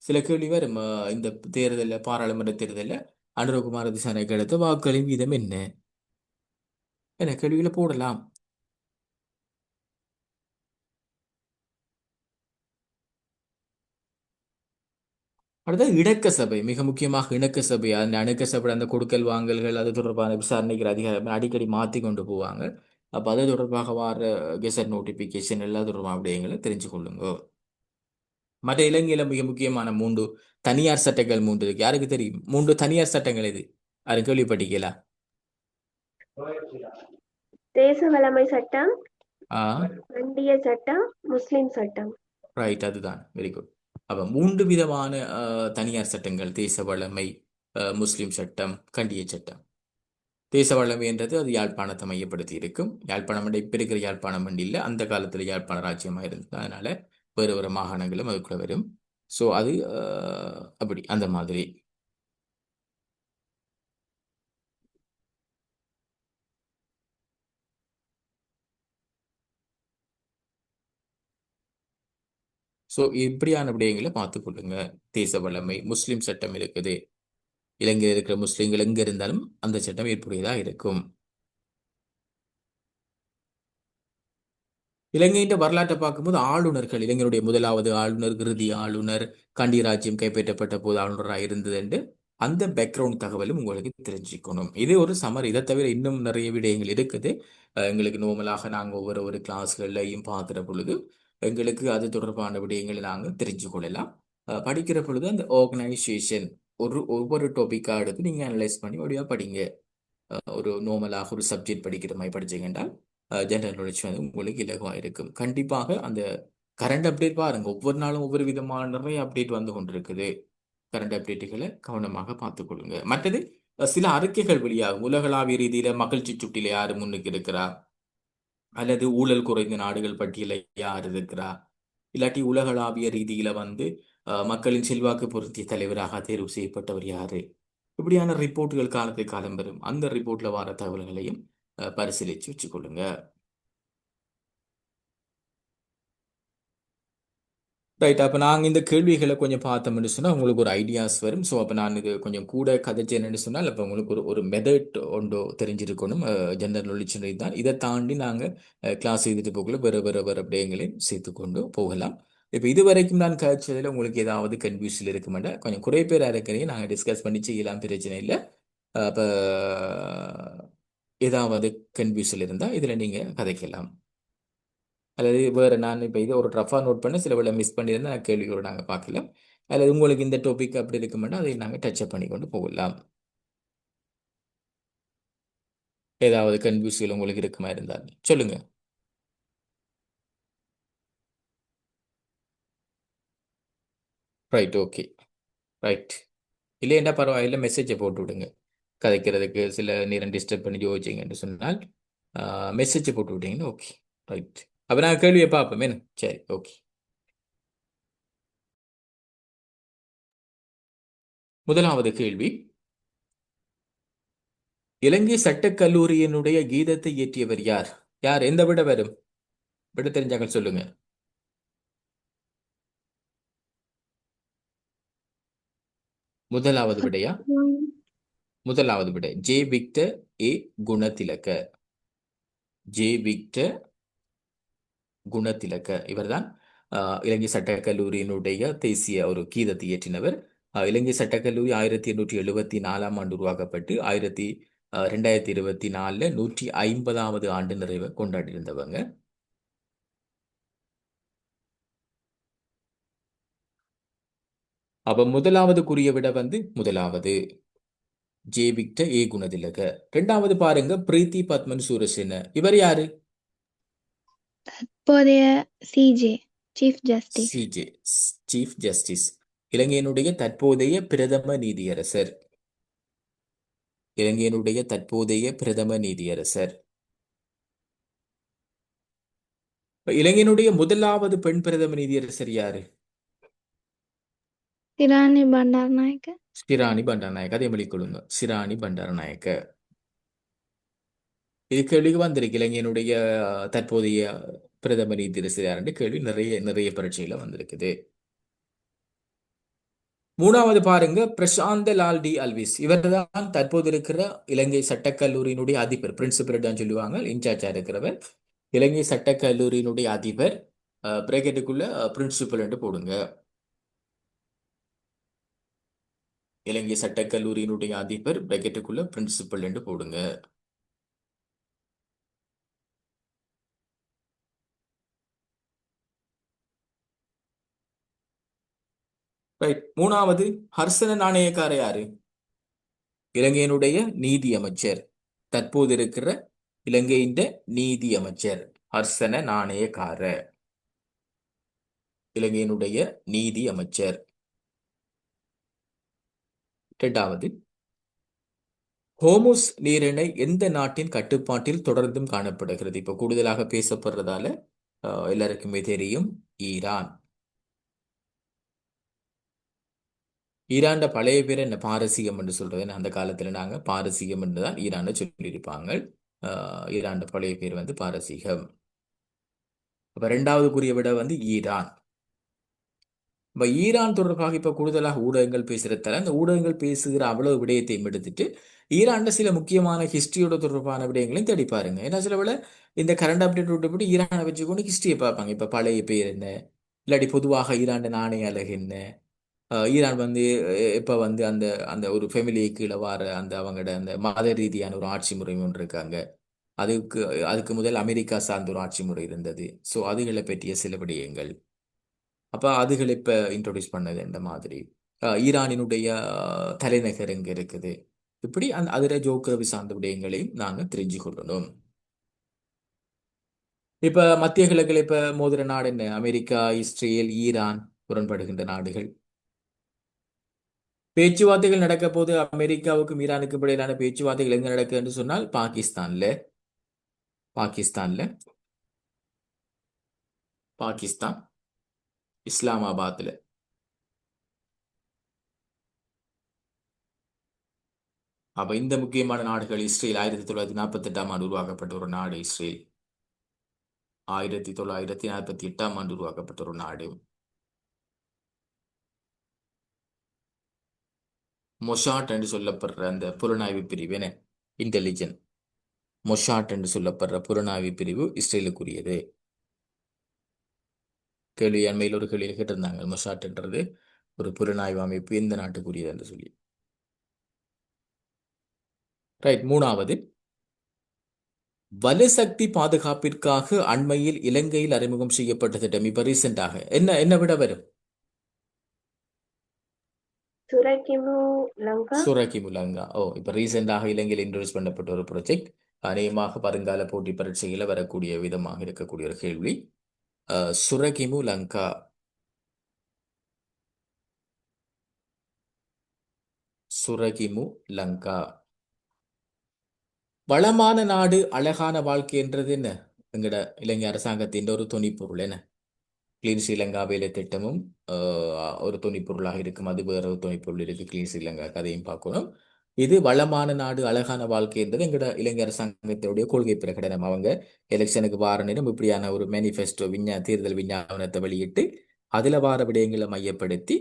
சில கேள்வி வேறு, இந்த தேர்தலில், பாராளுமன்ற தேர்தலில் அனுரகுமார திசாநாயக்க எடுத்த வாக்குகளின் வீதம் என்ன என கேள்விகளை போடலாம். அடுத்தது இணக்க சபை. மிக முக்கியமாக இணக்க சபை. அந்த இணக்க சபை அந்த கொடுக்கல் வாங்கல்கள் அது தொடர்பான விசாரணைகள் அதிகாரம் அடிக்கடி மாற்றி கொண்டு போவாங்க. அப்போ அது தொடர்பாக வர கெசட் நோட்டிஃபிகேஷன் எல்லா தொடர்பான விடயங்களை தெரிஞ்சு கொள்ளுங்க. மற்ற இலங்கையில மிக முக்கியமான 3 தனியார் சட்டங்கள் 3 இருக்கு. யாருக்கு தெரியும் 3 தனியார் சட்டங்கள் இது? யாரும் கேள்விப்பட்டீங்களா? தேச வளமை சட்டம், ஆ கண்டிய சட்டம், முஸ்லிம் சட்டம். ரைட், அதுதான். Very good. அப்ப 3 விதமான தனியார் சட்டங்கள்: தேச வளமை, முஸ்லிம் சட்டம், கண்டிய சட்டம். தேச வளமை என்றது அது யாழ்ப்பாணத்தை மையப்படுத்தி இருக்கும். யாழ்ப்பாணம் இப்ப இருக்கிற யாழ்ப்பாணம் இல்லை, அந்த காலத்துல யாழ்ப்பாண ராஜ்யமாக இருந்தது. அதனால வேறு வேறு மாகாணங்களும் அதுக்குள்ள வரும். ஸோ அது அப்படி அந்த மாதிரி. ஸோ இப்படியான விடயங்களை பார்த்துக் கொள்ளுங்க. தேச வளமை, முஸ்லிம் சட்டம் இருக்குது. இலங்கையில் இருக்கிற முஸ்லிம்கள் எங்க இருந்தாலும் அந்த சட்டம் ஏற்புடையதா இருக்கும். இலங்கையின் வரலாற்றை பார்க்கும்போது ஆளுநர்கள், இலங்கையுடைய முதலாவது ஆளுநர், இறுதி ஆளுநர், கண்டி ராஜ்யம் கைப்பற்றப்பட்ட போது ஆளுநராக இருந்தது என்று அந்த பேக்ரவுண்ட் தகவலும் உங்களுக்கு தெரிஞ்சுக்கணும். இது ஒரு சமர். இதை தவிர இன்னும் நிறைய விடயங்கள் இருக்குது. எங்களுக்கு நோமலாக நாங்கள் ஒவ்வொரு கிளாஸ்கள்லையும் பார்க்குற பொழுது எங்களுக்கு அது தொடர்பான விடயங்களை நாங்கள் தெரிஞ்சு கொள்ளலாம். படிக்கிற பொழுது அந்த ஆர்கனைசேஷன் ஒவ்வொரு டாப்பிக்காக எடுத்து நீங்கள் அனலைஸ் பண்ணி வழியாக படிங்க. ஒரு நோமலாக ஒரு சப்ஜெக்ட் படிக்கிற மாதிரி படிச்சீங்கன்னா ஜெனரல் நாலேஜ் வந்து உங்களுக்கு இலகுவாக இருக்கும். கண்டிப்பாக அந்த கரண்ட் அப்டேட் பாருங்க. ஒவ்வொரு நாளும் ஒவ்வொரு விதமான நிறைய அப்டேட் வந்து கொண்டிருக்குது. கரண்ட் அப்டேட்டுகளை கவனமாக பார்த்துக்கொள்ளுங்க. மற்றது சில அறிக்கைகள் வெளியாகும். உலகளாவிய ரீதியில மகிழ்ச்சி சுட்டில யாரு முன்னுக்கு இருக்கிறா, அல்லது ஊழல் குறைந்த நாடுகள் பட்டியலில் யார் இருக்கிறா, இல்லாட்டி உலகளாவிய ரீதியில வந்து மக்களின் செல்வாக்கு பொருந்திய தலைவராக தேர்வு செய்யப்பட்டவர் யாரு, இப்படியான ரிப்போர்ட்டுகள் காலத்துக்கு காலம் வரும். அந்த ரிப்போர்ட்ல வர தகவல்களையும் பரிசீலிச்சு வச்சுக்கொள்ளுங்க. ரைட். அப்போ நாங்கள் இந்த கேள்விகளை கொஞ்சம் பார்த்தோம்னு சொன்னால் உங்களுக்கு ஒரு ஐடியாஸ் வரும். ஸோ அப்போ நான் இது கொஞ்சம் கூட கதைச்சேன்னு சொன்னால் அப்போ உங்களுக்கு ஒரு மெத்தட் ஒன்று தெரிஞ்சிருக்கணும். ஜெனரல் நாலேஜ் தான். இதை தாண்டி நாங்கள் கிளாஸ் செய்துட்டு போகல வேறு விடயங்களையும் சேர்த்து கொண்டு போகலாம். இப்போ இது வரைக்கும் நான் கழிச்சதில் உங்களுக்கு ஏதாவது கன்ஃபியூஷன் இருக்குமெண்டா கொஞ்சம் குறை பேராக இருக்கிறீங்க, நாங்கள் டிஸ்கஸ் பண்ணி செய்யலாம், பிரச்சனை இல்லை. அப்போ ஏதாவது கன்ஃபியூஷன் இருந்தால் இதில் நீங்கள் கதைக்கலாம். அல்லது வேறு நான் இப்போ இது ஒரு ரஃபாக நோட் பண்ண சில வேளை மிஸ் பண்ணியிருந்தால் நான் கேள்வியோடு நாங்கள் பார்க்கலாம். அல்லது உங்களுக்கு இந்த டாபிக் அப்படி இருக்குமென்னா அதை நாங்கள் டச்சப் பண்ணி கொண்டு போகலாம். ஏதாவது கன்ஃபியூஷன் உங்களுக்கு இருக்குமா இருந்தால் சொல்லுங்க. Right, okay. ரைட். இல்லைன்னா பரவாயில்ல, மெசேஜை போட்டு விடுங்க. கதைக்கிறதுக்கு சில நேரம் டிஸ்டர்ப் பண்ணி யோசிச்சிங்கன்னு சொன்னால் மெசேஜை போட்டு விட்டீங்கன்னா ஓகே. ரைட். அப்போ நான் கேள்வியை பார்ப்போம். சரி, ஓகே. முதலாவது கேள்வி, இலங்கை சட்டக் கல்லூரியினுடைய கீதத்தை இயற்றியவர் யார்? யார்? எந்த விட வரும்? விட தெரிஞ்சாங்க சொல்லுங்க. முதலாவது விடையா? முதலாவது விடை ஜே விக்டர் ஏ குணதிலக. ஜே விக்டர் குணதிலக இவர்தான் இலங்கை சட்டக் கல்லூரியினுடைய தேசிய ஒரு கீதத்தை இயற்றினவர். இலங்கை சட்டக் கல்லூரி 1874 ஆண்டு உருவாக்கப்பட்டு 2024 150வது ஆண்டு நிறைவை கொண்டாடி இருந்தவங்க. அப்ப முதலாவது கூறிய விட முதலாவது ஜே விக்டர் ஏ குணதிலக. இரண்டாவது பாருங்க, பிரீத்தி பத்மன் சூரசேன. இவர் யாரு? தற்போதைய CJ chief justice. CJ chief justice, இலங்கையினுடைய தற்போதைய பிரதம நீதியரசர். இலங்கையினுடைய தற்போதைய பிரதம நீதியரசர். இலங்கையினுடைய முதலாவது பெண் பிரதம நீதியரசர் யாரு? சிராணி பண்டாரநாயக்க. ஷிராணி பண்டாரநாயக்க. அதே மொழி கொள்ளுங்க, ஷிராணி பண்டாரநாயக்க. இது கேள்விக்கு வந்திருக்கு, இலங்கையினுடைய தற்போதைய பிரதம நீதியரசர் யாருன்னு கேள்வி நிறைய நிறைய பரீட்சையில வந்திருக்குது. மூணாவது பாருங்க, பிரசாந்த லால் டி அல்விஸ். இவர்தான் தற்போது இருக்கிற இலங்கை சட்டக்கல்லூரியினுடைய அதிபர். பிரின்சிபல் தான் சொல்லுவாங்க, இன்சார்ஜா இருக்கிறவர். இலங்கை சட்டக்கல்லூரியினுடைய அதிபர். பிராக்கெட்டுக்குள்ள பிரின்சிபல் என்று போடுங்க. இலங்கை சட்டக்கல்லூரியினுடைய அதிபர், பிராக்கெட்டுக்குள்ள பிரின்சிபல் என்று போடுங்க. ரைட். மூணாவது, ஹர்சன நாணயக்கார யாரு? இலங்கையினுடைய நீதி அமைச்சர். தற்போது இருக்கிற இலங்கையின் நீதி அமைச்சர் ஹர்சன நாணயக்கார, இலங்கையினுடைய நீதி அமைச்சர். இரண்டாவது, ஹோமுஸ் நீரிணை எந்த நாட்டின் கட்டுப்பாட்டில் தொடர்ந்தும் காணப்படுகிறது? இப்ப கூடுதலாக பேசப்படுறதால எல்லாருக்குமே தெரியும், ஈரான். ஈரான் பழைய பேர் என்ன? பாரசீகம் என்று சொல்றது. அந்த காலத்துல நாங்க பாரசீகம் என்று தான் ஈரானை சொல்லியிருப்பாங்க. ஈரான் பழைய பேர் பாரசீகம். அப்ப இரண்டாவது கூறிய விட ஈரான். இப்ப ஈரான் தொடர்பாக இப்ப கூடுதலாக ஊடகங்கள் பேசுறதால அந்த ஊடகங்கள் பேசுகிற அவ்வளவு விடயத்தையும் எடுத்துட்டு ஈரான் சில முக்கியமான ஹிஸ்டரியோட தொடர்பான விடயங்களையும் தேடி பாருங்க. ஏன்னா சில வேளை இந்த கரண்ட் அப்டேட் விட்டுப்பட்டு ஈரானை வச்சுக்கொண்டு ஹிஸ்டரியை பார்ப்பாங்க. இப்ப பழைய பேர் என்ன, இல்லாட்டி பொதுவாக ஈரான் நாணய அலகு என்ன, ஈரான் இப்ப அந்த அந்த ஒரு ஃபெமிலியை கீழே வார அந்த அவங்களோட அந்த மத ரீதியான ஒரு ஆட்சி முறை ஒன்று இருக்காங்க. அதுக்கு அதுக்கு முதல் அமெரிக்கா சார்ந்த ஒரு ஆட்சி முறை இருந்தது. ஸோ அதுகளை பற்றிய சில விடயங்கள். அப்ப அதுகளை இப்ப இன்ட்ரோடியூஸ் பண்ணது இந்த மாதிரி. ஈரானினுடைய தலைநகர் எங்க இருக்குது, இப்படி அதுல ஜோக்ரவி சார்ந்த விடயங்களையும் நாங்க தெரிஞ்சு கொள்ளணும். இப்ப மத்திய கிழக்குல இப்ப மோதிர நாடு என்ன? அமெரிக்கா, இஸ்ரேல், ஈரான் உடன்படுகின்ற நாடுகள். பேச்சுவார்த்தைகள் நடக்க போது அமெரிக்காவுக்கும் ஈரானுக்கும் இடையிலான பேச்சுவார்த்தைகள் எங்க நடக்குதுன்னு சொன்னால் பாகிஸ்தான்ல. பாகிஸ்தான் இஸ்லாமாபாத்ல. அப்ப இந்த முக்கியமான நாடுகள் இஸ்ரேல் 1948 ஆண்டு உருவாக்கப்பட்ட ஒரு நாடு. இஸ்ரேல் 1948 ஆண்டு உருவாக்கப்பட்ட ஒரு நாடு. மொசாட் என்று சொல்லப்படுற அந்த புலனாய்வு பிரிவு என்ன? இன்டெலிஜென்ட். மொசாட் என்று சொல்லப்படுற புலனாய்வு பிரிவு இஸ்ரேலுக்குரியது. கேள்வி அண்மையில் ஒரு கேள்வியில் கேட்டிருந்தாங்க, மொசாட் என்றது ஒரு புலனாய்வு அமைப்பு எந்த நாட்டுக்குரியது என்று சொல்லி. ரைட். மூணாவது, வலுசக்தி பாதுகாப்பிற்காக அண்மையில் இலங்கையில் அறிமுகம் செய்யப்பட்ட திட்டம். இப்ப ரீசெண்டாக என்ன விட வரும்? சுரக்கிமு லங்கா. இப்ப ரீசெண்டாக இலங்கையில் இன்ட்ரோடியூஸ் பண்ணப்பட்ட ஒரு ப்ராஜெக்ட். அநேகமாக வருங்கால போட்டி பரீட்சையில வரக்கூடிய விதமாக இருக்கக்கூடிய ஒரு கேள்வி. சுரகிமு லங்கா. சுரகிமு லங்கா. வளமான நாடு அழகான வாழ்க்கை என்றது என்ன? எங்கட இலங்கை அரசாங்கத்தின் ஒரு துணிப்பொருள் என்ன? கிளீன் ஸ்ரீலங்கா வேலை திட்டமும் ஒரு துணைப்பொருளாக இருக்கும். அது வேற ஒரு துணைப்பொருள் இருக்கு கிளீன் ஸ்ரீலங்கா, கதையும் பார்க்கணும். இது வளமான நாடு அழகான வாழ்க்கை என்பது எங்களோட இலங்கை அரசாங்கத்தினுடைய கொள்கை பிரகடனம். அவங்க எலெக்ஷனுக்கு வார நேரம் இப்படியான ஒரு மேனிஃபெஸ்டோ தேர்தல் விஞ்ஞாபனத்தை வெளியிட்டு அதில் வார விடயங்களை மையப்படுத்தி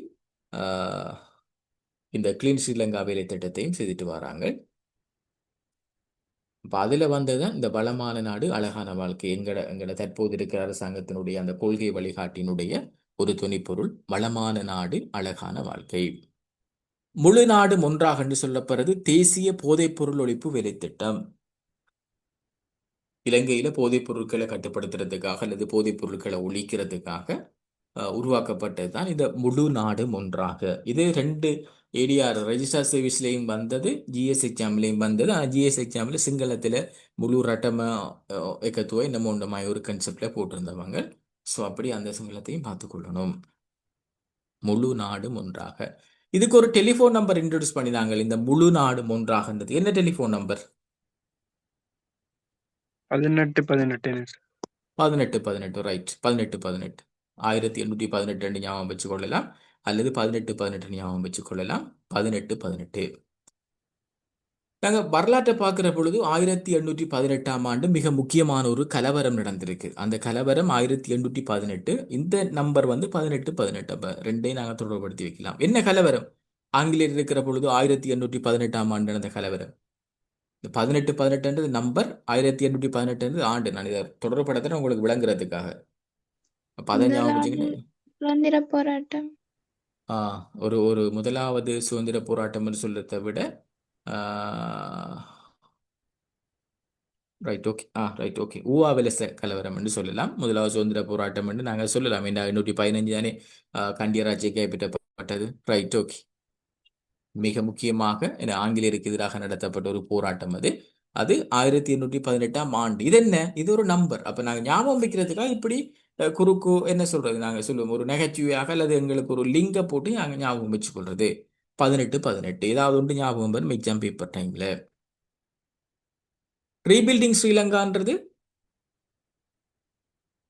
ஆஹ், இந்த கிளீன் ஸ்ரீலங்கா வேலை திட்டத்தையும் செய்துட்டு வராங்க. இப்போ அதில் வந்ததுதான் இந்த வளமான நாடு அழகான வாழ்க்கை. எங்கட தற்போது இருக்கிற அரசாங்கத்தினுடைய அந்த கொள்கை வழிகாட்டினுடைய ஒரு துணைப்பொருள் வளமான நாடு அழகான வாழ்க்கை. முழு நாடும் ஒன்றாக என்று சொல்லப்படுறது தேசிய போதைப்பொருள் ஒழிப்பு வேலைத்திட்டம். இலங்கையில போதைப் பொருட்களை கட்டுப்படுத்துறதுக்காக அல்லது போதைப் பொருட்களை ஒழிக்கிறதுக்காக உருவாக்கப்பட்டது தான் இந்த முழு நாடும் ஒன்றாக. இது 2 ஏடிஆர் ரெஜிஸ்டர் சர்வீஸ்லையும் வந்தது, ஜிஎஸ் எக்ஸாம்லையும் வந்தது. ஆனால் ஜிஎஸ் எக்ஸாமில் சிங்களத்தில் முழு ரட்டமா එකතුව என்னமோ ஒன்றமாய் ஒரு கன்செப்டில் போட்டிருந்தவங்க. ஸோ அப்படி அந்த சிங்களத்தையும் பார்த்துக்கொள்ளணும். முழு நாடும் ஒன்றாக. இதுக்கு ஒரு டெலிஃபோன் நம்பர் இன்ட்ரடியூஸ் பண்ணினாங்க. இந்த முழு நாடும் ஒன்றாகன்றது என்ன டெலிஃபோன் நம்பர்? 1818 1818. ரைட், 1818. 1818 ஞாபகம் வச்சுக்கொள்ளலாம், அல்லது 1818 ஞாபகம் வச்சுக்கொள்ளலாம். 1818. நாங்கள் வரலாற்றை பார்க்குற பொழுது 1818ஆம் ஆண்டு மிக முக்கியமான ஒரு கலவரம் நடந்திருக்கு. அந்த கலவரம் 1818. இந்த நம்பர் வந்து 1818. அப்போ ரெண்டையும் நாங்கள் தொடர்புபடுத்தி வைக்கலாம். என்ன கலவரம்? ஆங்கிலேயர் இருக்கிற பொழுது 1818ஆம் ஆண்டு நடந்த கலவரம். இந்த 1818 நம்பர், 1818 ஆண்டு. நான் இதை தொடர்புபடுத்துறேன் உங்களுக்கு விளங்குறதுக்காக. அப்போ அதை ஞாபகம் முதலாவது வச்சுக்கிட்டு சுதந்திர போராட்டம். ஒரு ஒரு முதலாவது சுதந்திர போராட்டம்னு சொல்றதை விட right, okay. Right, okay. Uva Wellassa கலவரம் என்று சொல்லலாம். முதலாவது சுதந்திர போராட்டம் என்று நாங்கள் சொல்லலாம். 1815 தானே கண்டிய ராஜ்யம் கைப்பற்றப்பட்டது. Right, okay. மிக முக்கியமாக ஆங்கிலேயருக்கு எதிராக நடத்தப்பட்ட ஒரு போராட்டம் அது. அது 1818ஆம் ஆண்டு. இது என்ன? இது ஒரு நம்பர். அப்போ நாங்கள் ஞாபகம் வைக்கிறதுக்காக இப்படி குறுக்கு என்ன சொல்றது, நாங்கள் சொல்லுவோம் ஒரு நெகட்டிவாக அல்லது எங்களுக்கு ஒரு லிங்கை போட்டு நாங்கள் ஞாபகம் வச்சுக்கொள்றது. 1818 ஏதாவது ஒன்று ஞாபகம் வரும் எக்ஸாம் பேப்பர் டைம்ல. ரீபில்டிங் ஸ்ரீலங்கான்றது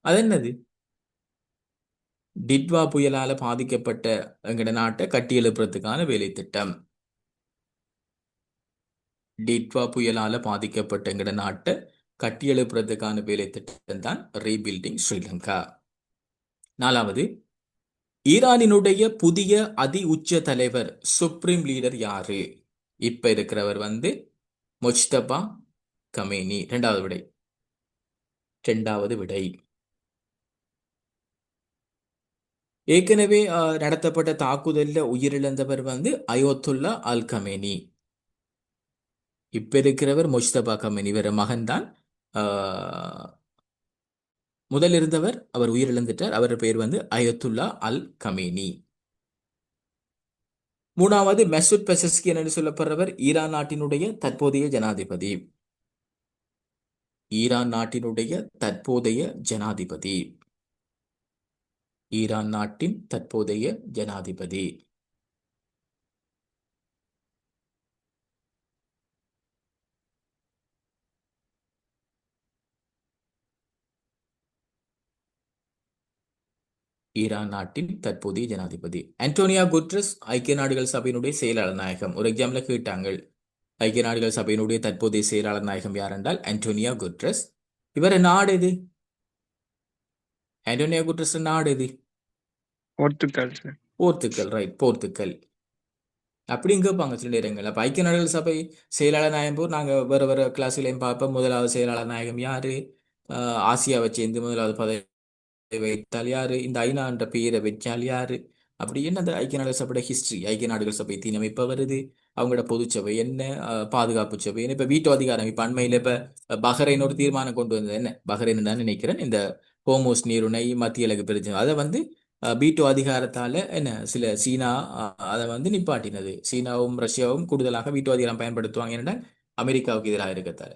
அது என்னது? டிட்வா புயலால பாதிக்கப்பட்ட எங்கட நாட்டை கட்டியெழுப்புறதுக்கான வேலை திட்டம். டிட்வா புயலால பாதிக்கப்பட்ட எங்கட நாட்டை கட்டியெழுப்புறதுக்கான வேலை திட்டம் தான் ரீபில்டிங் ஸ்ரீலங்கா. 4வது, ஈரானினுடைய புதிய அதி உச்ச தலைவர் சுப்ரீம் லீடர் யாரு? இப்ப இருக்கிறவர் வந்து முஜ்தபா கமேனி. 2வது விடை. 2வது விடை. ஏற்கனவே நடத்தப்பட்ட தாக்குதல்ல உயிரிழந்தவர் வந்து அயோத்துல்லா அல் கமேனி. இப்ப இருக்கிறவர் முஜ்தபா கமேனி, வேற மகன்தான். முதல் இருந்தவர் அவர் உயிரிழந்துட்டார். அவர் பெயர் வந்து அயத்துல்லா அல் கமேனி. 3வது, மெசூத் பெசஸ்கியன் என்று சொல்லப்படுறவர் ஈரான் நாட்டினுடைய தற்போதைய ஜனாதிபதி. ஈரான் நாட்டினுடைய தற்போதைய ஜனாதிபதி. ஈரான் நாட்டின் தற்போதைய ஜனாதிபதி. ஈரான் நாட்டின் தற்போதைய ஜனாதிபதி அன்டோனியா குட்ரஸ், ஐக்கிய நாடுகள் சபையினுடைய செயலாளர் நாயகம். ஒரு எக்ஸாம்ல கேட்டாங்க, ஐக்கிய நாடுகள் சபையினுடைய தற்போதைய செயலாளர் நாயகம் யார் என்றால் அன்டோனியா குட்ரஸ். இவர் நாடு எது? அன்டோனியா குட்ரஸ் நாடு எது? Portugal sir. Portugal. Right, Portugal. அப்படியும் கேட்பாங்க சில நேரங்கள். அப்போ ஐக்கிய நாடுகள் சபை செயலாளர் நாயகம் போது நாங்கள் வேறு வேறு கிளாஸ்களையும் பார்ப்போம். முதலாவது செயலாளர் நாயகம் யாரு? ஆசியாவை சேர்ந்து முதலாவது பதவி வைத்தால் யாரு? இந்த ஐநா என்ற பெயரை வச்சால் யாரு? அப்படி என்ன அந்த ஐக்கிய நாடுகள் சபையோட ஹிஸ்டரி, ஐக்கிய நாடுகள் சபை தீனம் இப்போ வருது, அவங்களோட பொதுச்சபை என்ன, பாதுகாப்பு சபை என்ன, இப்போ வீட்டு அதிகாரம். இப்போ அண்மையில் இப்போ பஹ்ரைன் ஒரு தீர்மானம் கொண்டு வந்தது. என்ன பஹ்ரைன் தான் நினைக்கிறேன், இந்த ஹோமோஸ் நீருணை மத்திய கிழக்கு பிரச்சனை அதை வந்து வீட்டோ அதிகாரத்தால் என்ன சில சீனா அதை வந்து நிப்பாட்டினது. சீனாவும் ரஷ்யாவும் கூடுதலாக வீட்டோ அதிகாரம் பயன்படுத்துவாங்க என்னென்னா அமெரிக்காவுக்கு எதிராக இருக்கத்தால்.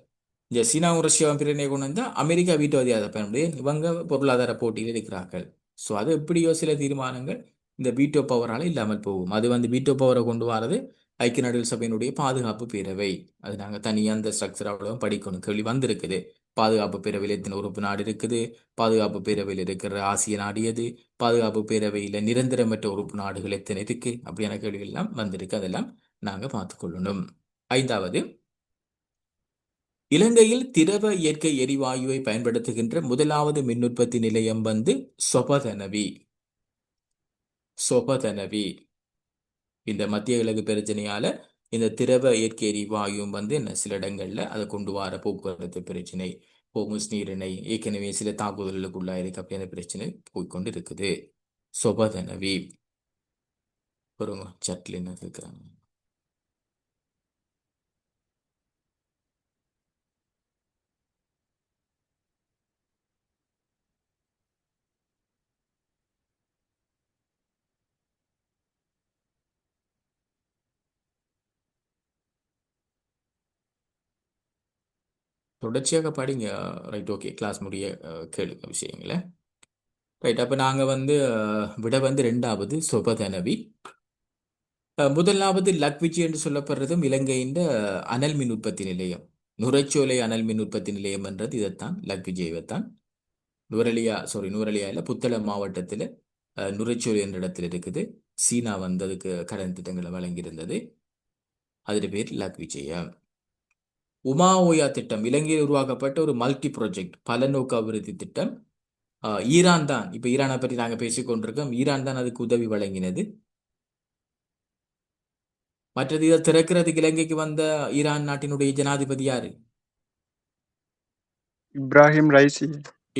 இந்த சீனாவும் ரஷ்யாவும் பிரிவினை கொண்டு வந்தால் அமெரிக்கா வீட்டோ அதிகாரத்தை பயன்படுத்தி இவங்க பொருளாதார போட்டியில் இருக்கிறார்கள். ஸோ அது எப்படியோ சில தீர்மானங்கள் இந்த வீட்டோ பவரால் இல்லாமல் போகும். அது வந்து வீட்டோ பவரை கொண்டு வரது ஐக்கிய நாடுகள் சபையினுடைய பாதுகாப்பு பேரவை. அது நாங்கள் தனியாக அந்த ஸ்ட்ரக்சர் அவ்வளோ படிக்கணும், கேள்வி வந்திருக்குது. பாதுகாப்பு பேரவையில் எத்தனை உறுப்பு நாடு இருக்குது, பாதுகாப்பு பேரவையில் இருக்கிற ஆசிய நாடு எது, பாதுகாப்பு பேரவையில் நிரந்தரமற்ற உறுப்பு நாடுகள் எத்தனை இருக்கு, அப்படியான கேள்விகள் எல்லாம் வந்திருக்கு. அதெல்லாம் நாங்க பார்த்துக்கொள்ளணும். 5வது, இலங்கையில் திரவ இயற்கை எரிவாயுவை பயன்படுத்துகின்ற முதலாவது மின் உற்பத்தி நிலையம் வந்து சொபதனவி. சொபதனவி. இந்த மத்திய கிழக்கு பிரச்சனையால இந்த திரவ இயற்கை எரிவாயும் வந்து என்ன சில இடங்கள்ல அதை கொண்டு வர போக்குவரத்து பிரச்சனை, ஹோமுஸ் நீரிணை ஏற்கனவே சில தாக்குதலுக்கு உள்ளாயிருக்கு அப்படின்ற பிரச்சனை போய்கொண்டு இருக்குது. சொபதனவி ஒரு சட்லின்னு இருக்கிறாங்க. தொடர்ச்சியாக படிங்க. ரைட், ஓகே, கிளாஸ் முடிய கேளுங்க விஷயங்களை. ரைட், அப்போ நாங்கள் வந்து விட வந்து 2வது சொபதனவி. முதலாவது லக்விச்சி என்று சொல்லப்படுறதும் இலங்கையின் அனல் மின் உற்பத்தி நிலையம், நுரைச்சோலை அனல் மின் உற்பத்தி நிலையம் என்றது இதைத்தான், லக்விஜேவைத்தான். நுவரெலியா இல்லை, புத்தளம் மாவட்டத்தில் நுரைச்சோலை என்ற இடத்துல இருக்குது. சீனா வந்து அதுக்கு கடன் திட்டங்களை வழங்கியிருந்தது. அதில் பேர் லக்விஜயா. உமா ஓயா திட்டம் இலங்கையில் உருவாக்கப்பட்ட ஒரு மல்டி ப்ராஜெக்ட் பலநோக்கு அபிவிருத்தி திட்டம். ஈரான் தான், இப்போ ஈரானை பற்றி நாங்கள் பேசிக்கொண்டிருக்கோம், ஈரான் தான் அதுக்கு உதவி வழங்கினது. மற்றது இதை திறக்கிறதுக்கு இலங்கைக்கு வந்த ஈரான் நாட்டினுடைய ஜனாதிபதி யாரு? Ebrahim Raisi.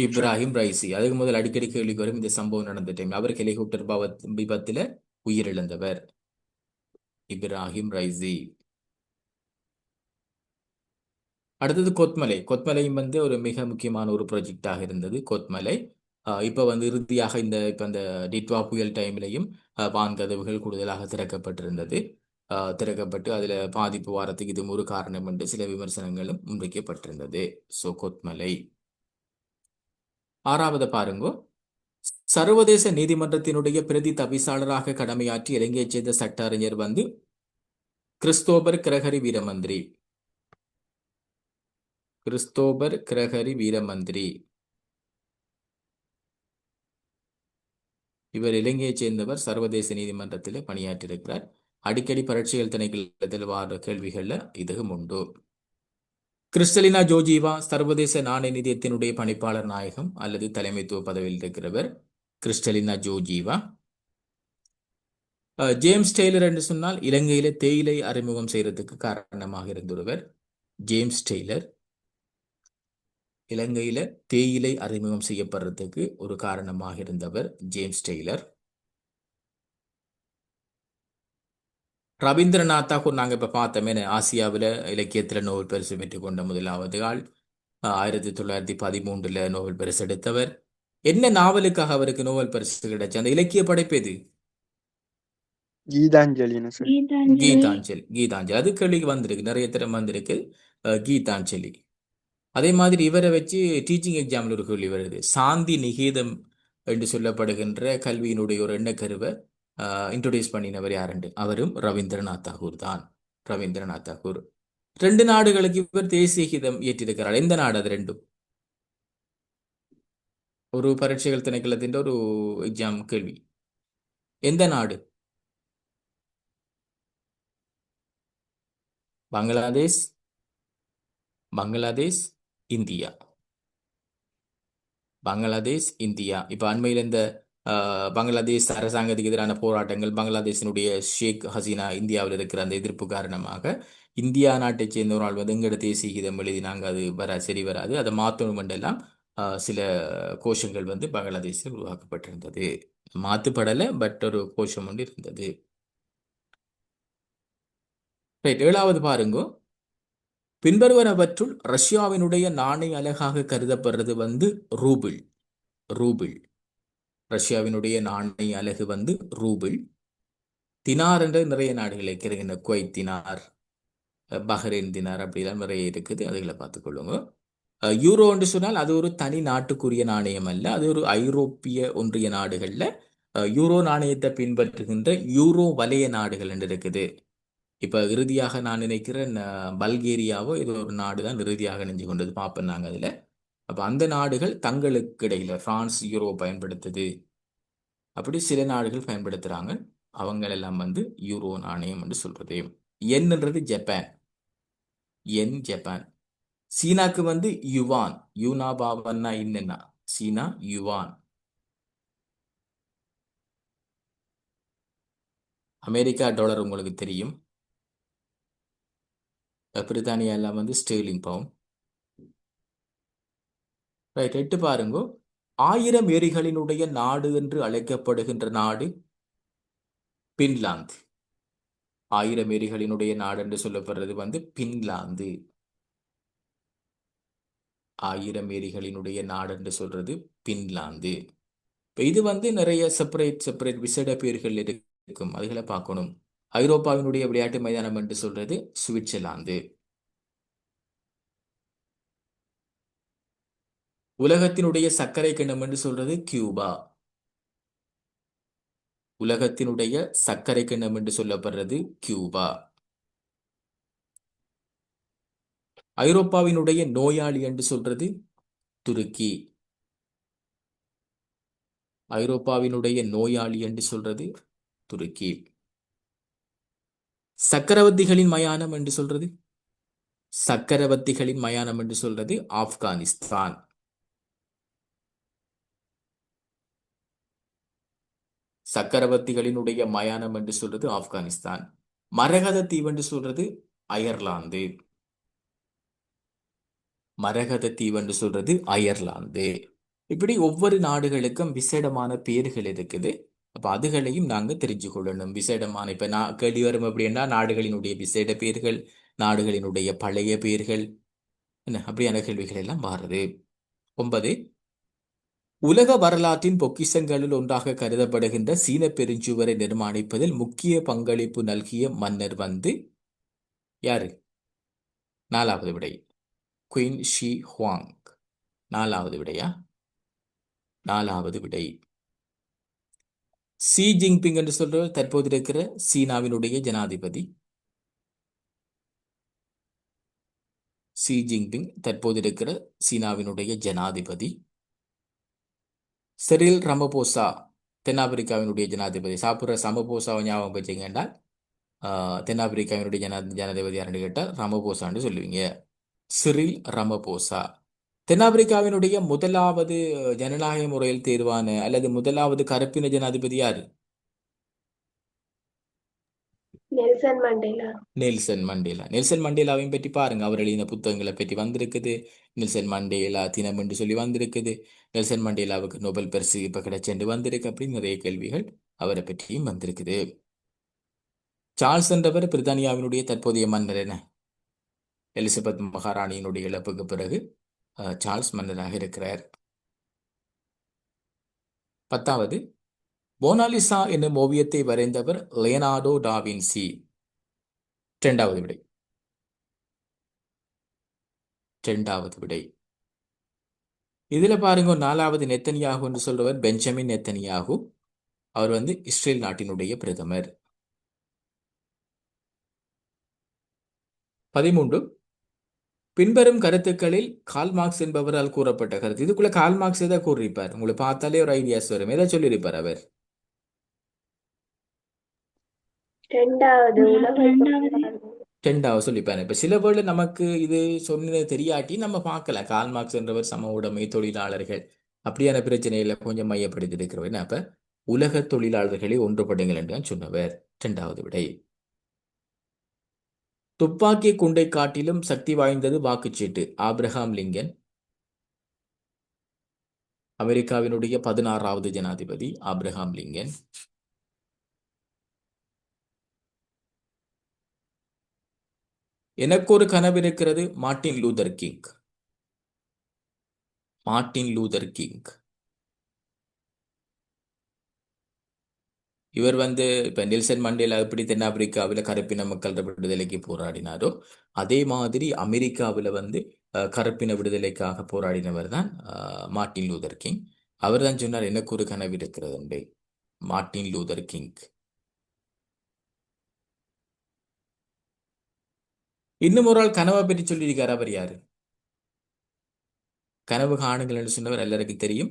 Ebrahim Raisi. அதுக்கு முதல் அடிக்கடி கேள்விக்கு வரும் இந்த சம்பவம் நடந்த டைம். அவர் ஹெலிகாப்டர் விபத்தில் உயிரிழந்தவர் இப்ராஹிம் ரைசி. அடுத்தது கொத்மலை. கொத்மலையும் வந்து ஒரு மிக முக்கியமான ஒரு ப்ராஜெக்டாக இருந்தது கொத்மலை. இப்போ வந்து இறுதியாக இப்போ இந்த டிட்வா புயல் டைம்லையும் வான்கதவுகள் கூடுதலாக திறக்கப்பட்டிருந்தது. திறக்கப்பட்டு அதில் பாதிப்பு வாரத்துக்கு இது ஒரு காரணம் என்று சில விமர்சனங்களும் முன்வைக்கப்பட்டிருந்தது. ஸோ கொத்மலை. 6வது பாருங்கோ, சர்வதேச நீதிமன்றத்தினுடைய பிரதி தவிசாளராக கடமையாற்றி இலங்கையைச் சேர்ந்த சட்ட அறிஞர் வந்து Christopher Gregory Weeramantry. Christopher Gregory Weeramantry. இவர் இலங்கையைச் சேர்ந்தவர், சர்வதேச நீதிமன்றத்தில் பணியாற்றியிருக்கிறார். அடிக்கடி பரீட்சைகள் திணைக்களத்தில் வார கேள்விகள்ல இதுவும் உண்டு. கிறிஸ்டலினா ஜோர்ஜிவா சர்வதேச நாணய நிதியத்தினுடைய பணிப்பாளர் நாயகம் அல்லது தலைமைத்துவ பதவியில் இருக்கிறவர் கிறிஸ்டலினா ஜோர்ஜிவா. ஜேம்ஸ் டெய்லர் என்று சொன்னால் இலங்கையில தேயிலை அறிமுகம் செய்யறதுக்கு காரணமாக இருந்தொருவர். ஜேம்ஸ் டெய்லர் இலங்கையில தேயிலை அறிமுகம் செய்யப்படுறதுக்கு ஒரு காரணமாக இருந்தவர் ஜேம்ஸ் டெய்லர். ரவீந்திரநாத் தாகூர் நாங்கள் இப்போ பார்த்தோமே, ஆசியாவில் இலக்கியத்தில் நோபல் பரிசு பெற்றுக் கொண்ட முதலாவது ஆள். 1913 நோபல் பரிசு எடுத்தவர். என்ன நாவலுக்காக அவருக்கு நோபல் பரிசு கிடைச்சு? அந்த இலக்கிய படைப்பு எது? கீதாஞ்சலி. கீதாஞ்சலி. கீதாஞ்சலி அது கேள்விக்கு வந்திருக்கு, நிறைய திறம் வந்திருக்கு. கீதாஞ்சலி. அதே மாதிரி இவரை வச்சு டீச்சிங் எக்ஸாம்பிள் ஒரு கேள்வி வருது. சாந்தி நிகேதம் என்று சொல்லப்படுகின்ற கல்வியினுடைய ஒரு எண்ணக்கருவை இன்ட்ரோடியூஸ் பண்ணினவர் யாருண்டு? அவரும் ரவீந்திரநாத் தாகூர் தான். ரவீந்திரநாத் தாகூர். 2 நாடுகளுக்கு இவர் தேசிய கீதம் இயற்றியிருக்கிறார். எந்த நாடு அது ரெண்டும்? ஒரு பரீட்சைகள் திணைக்களத்தின் ஒரு எக்ஸாம் கேள்வி. எந்த நாடு? பங்களாதேஷ், பங்களாதேஷ், இந்தியா. பங்களாதேஷ், இந்தியா. இப்போ அண்மையில் இந்த பங்களாதேஷ் அரசாங்கத்துக்கு எதிரான போராட்டங்கள், பங்களாதேஷினுடைய ஷேக் ஹசீனா இந்தியாவில் இருக்கிற அந்த எதிர்ப்பு காரணமாக இந்தியா நாட்டை சேர்ந்த ஒரு ஆள் வந்து எங்கட தேசிய கீதம் எழுதினாங்க, அது சரி வராது, அதை மாற்றணும் என்றெல்லாம் சில கோஷங்கள் வந்து பங்களாதேஷில் உருவாக்கப்பட்டிருந்தது. மாற்றுப்படலை, பட் ஒரு கோஷம் ஒன்று இருந்தது. ரைட், 7வது பாருங்க. பின்வருவனவற்றுள் ரஷ்யாவினுடைய நாணய அலகாக கருதப்படுறது வந்து ரூபிள். ரூபிள் ரஷ்யாவினுடைய நாணய அலகு வந்து ரூபிள். தினார் என்ற நிறைய நாடுகள் இருக்கிற குவைத் தினார், பஹ்ரைன் தினார், அப்படிலாம் நிறைய இருக்குது. அதுகளை பார்த்துக்கொள்ளுங்க. யூரோ என்று சொன்னால் அது ஒரு தனி நாட்டுக்குரிய நாணயம் அல்ல, அது ஒரு ஐரோப்பிய ஒன்றிய நாடுகளில் யூரோ நாணயத்தை பின்பற்றுகின்ற யூரோ வலய நாடுகள் என்று இருக்குது. இப்ப இறுதியாக நான் நினைக்கிறேன் பல்கேரியாவோ ஏதோ ஒரு நாடு தான் இறுதியாக நெஞ்சு கொண்டது பார்ப்போம் நாங்க அதுல. அப்ப அந்த நாடுகள் தங்களுக்கு இடையில பிரான்ஸ் யூரோ பயன்படுத்துது, அப்படி சில நாடுகள் பயன்படுத்துறாங்க. அவங்க எல்லாம் வந்து யூரோ நாணயம் என்று சொல்றது. என்னன்றது ஜப்பான், என் ஜப்பான். சீனாக்கு வந்து யுவான், யூனா பாவன்னா என்னன்னா சீனா யுவான். அமெரிக்கா டாலர் உங்களுக்கு தெரியும். பிரித்தானியா எல்லாம் வந்து ஸ்டேர்லிங் பவுண்ட். ரைட், எட்டு பாருங்க. 1000 ஏரிகளினுடைய நாடு என்று அழைக்கப்படுகின்ற நாடு பின்லாந்து. 1000 ஏரிகளினுடைய நாடு என்று சொல்லப்படுறது வந்து பின்லாந்து. 1000 ஏரிகளினுடைய நாடு என்று சொல்றது பின்லாந்து. இப்ப இது வந்து நிறைய செப்பரேட் விசேட பேர்கள் இருக்கும், அதுகளை பார்க்கணும். ஐரோப்பாவினுடைய விளையாட்டு மைதானம் என்று சொல்றது சுவிட்சர்லாந்து. உலகத்தினுடைய சர்க்கரை கிண்ணம் என்று சொல்றது கியூபா. உலகத்தினுடைய சர்க்கரை கிண்ணம் என்று சொல்லப்படுறது கியூபா. ஐரோப்பாவினுடைய நோயாளி என்று சொல்றது துருக்கி. ஐரோப்பாவினுடைய நோயாளி என்று சொல்றது துருக்கி. சக்கரவர்த்திகளின் மயானம் என்று சொல்றது சக்கரவர்த்திகளின் மயானம் என்று சொல்றது ஆப்கானிஸ்தான். சக்கரவர்த்திகளினுடைய மயானம் என்று சொல்றது ஆப்கானிஸ்தான். மரகத தீவு என்று சொல்றது அயர்லாந்து. மரகத தீவு என்று சொல்றது அயர்லாந்து. இப்படி ஒவ்வொரு நாடுகளுக்கும் விசேடமான பேர்கள் இருக்குது. அப்ப அதுகளையும் நாங்க தெரிஞ்சு கொள்ளணும். விசேடமான இப்ப நான் கேள்வி வரும் அப்படின்னா நாடுகளினுடைய விசேட பேர்கள், நாடுகளினுடைய பழைய பேர்கள், என்ன அப்படியான கேள்விகள் எல்லாம் மாறுது. 9, உலக வரலாற்றின் பொக்கிஷங்களில் ஒன்றாக கருதப்படுகின்ற சீன பெருஞ்சுவரை நிர்மாணிப்பதில் முக்கிய பங்களிப்பு நல்கிய மன்னர் வந்து யாரு? 4வது விடை குயின் ஷி ஹுவாங். 4வது விடையா? 4வது விடை. ஷி ஜின்பிங் என்று சொல்றவர் தற்போது இருக்கிற சீனாவினுடைய ஜனாதிபதி. ஷி ஜின்பிங் தற்போது இருக்கிற சீனாவினுடைய ஜனாதிபதி. செரில் ரமபோசா தென்னாப்பிரிக்காவினுடைய ஜனாதிபதி. சாப்பிட்ற சமபோசாவை ஞாபகம் வச்சுக்கேன்டா. தென்னாப்பிரிக்காவினுடைய ஜனாதிபதி யாருன்னு கேட்டால் ரமபோசான்னு சொல்லுவீங்க. Cyril Ramaphosa. தென்னாப்பிரிக்காவினுடைய முதலாவது ஜனநாயக முறையில் தேர்வான அல்லது முதலாவது கருப்பின ஜனாதிபதி யாரு? Nelson Mandela. Nelson Mandela. Nelson மண்டேலாவையும் பற்றி பாருங்க, அவர் எழுதின புத்தகங்களை பற்றி வந்திருக்குது. நெல்சன் மண்டேலா தினம் என்று சொல்லி வந்திருக்குது. நெல்சன் மண்டேலாவுக்கு நோபல் பரிசு இப்ப கிடைச்சென்று வந்திருக்கு. அப்படி நிறைய கேள்விகள் அவரை பற்றியும் வந்திருக்குது. சார்ல்ஸ் என்றவர் பிரித்தானியாவினுடைய தற்போதைய மன்னர். என்ன? எலிசபெத் மகாராணியினுடைய இழப்புக்கு பிறகு சார்ல்ஸ் மன்னராக இருக்கிறார். 10வது, மோனாலிசா என்னும் ஓவியத்தை வரைந்தவர் லியோனார்டோ டா வின்சி. 2வது விடை. 2வது விடை. இதுல பாருங்க, 4வது நெத்தனியாகு என்று சொல்றவர் பெஞ்சமின் நெத்தனியாகு. அவர் வந்து இஸ்ரேல் நாட்டினுடைய பிரதமர். 13, பின்வரும் கருத்துக்களில் கால் மார்க்ஸ் என்பவரால் கூறப்பட்ட கருத்து. இதுக்குள்ள கால் மார்க்ஸ் எதை கூறியிருப்பார்? உங்களை பார்த்தாலே ஒரு ஐடியாஸ் வரும். எதை சொல்லியிருப்பார் அவர்? 2வது உலக ரெண்டாவது. 2வது சொல்லிப்பாரு. இப்ப சில வேளை நமக்கு இது சொன்னது தெரியாட்டி நம்ம பார்க்கலாம். கால் மார்க்ஸ் என்றவர் சம உடைமை தொழிலாளர்கள் அப்படியான பிரச்சனைகளை கொஞ்சம் மையப்படுத்தி இருக்கிறவர். என்ன? அப்ப உலக தொழிலாளர்களை ஒன்றுபடுங்கள் என்று சொன்னவர். 2வது விடை. துப்பாக்கி குண்டை காட்டிலும் சக்தி வாய்ந்தது வாக்குச்சீட்டு. Abraham Lincoln. அமெரிக்காவினுடைய 16வது ஜனாதிபதி ஆப்ரஹாம் லிங்கன். எனக்கு ஒரு கனவு இருக்கிறது. Martin Luther king. Martin Luther king. இவர் வந்து இப்ப நெல்சன் மண்டேலா எப்படி தென்னாப்பிரிக்காவில் கருப்பின மக்கள் விடுதலைக்கு போராடினாரோ அதே மாதிரி அமெரிக்காவில் வந்து கருப்பின விடுதலைக்காக போராடினவர் தான் மார்ட்டின் லூதர் கிங். அவர் தான் சொன்னார், எனக்கு ஒரு கனவு இருக்கிறது. Martin Luther king. இன்னும் ஒரு ஆள் கனவை பற்றி சொல்லியிருக்காரு. அவர் யாரு? கனவு காணுங்கள் என்று சொன்னவர் எல்லாருக்கும் தெரியும்.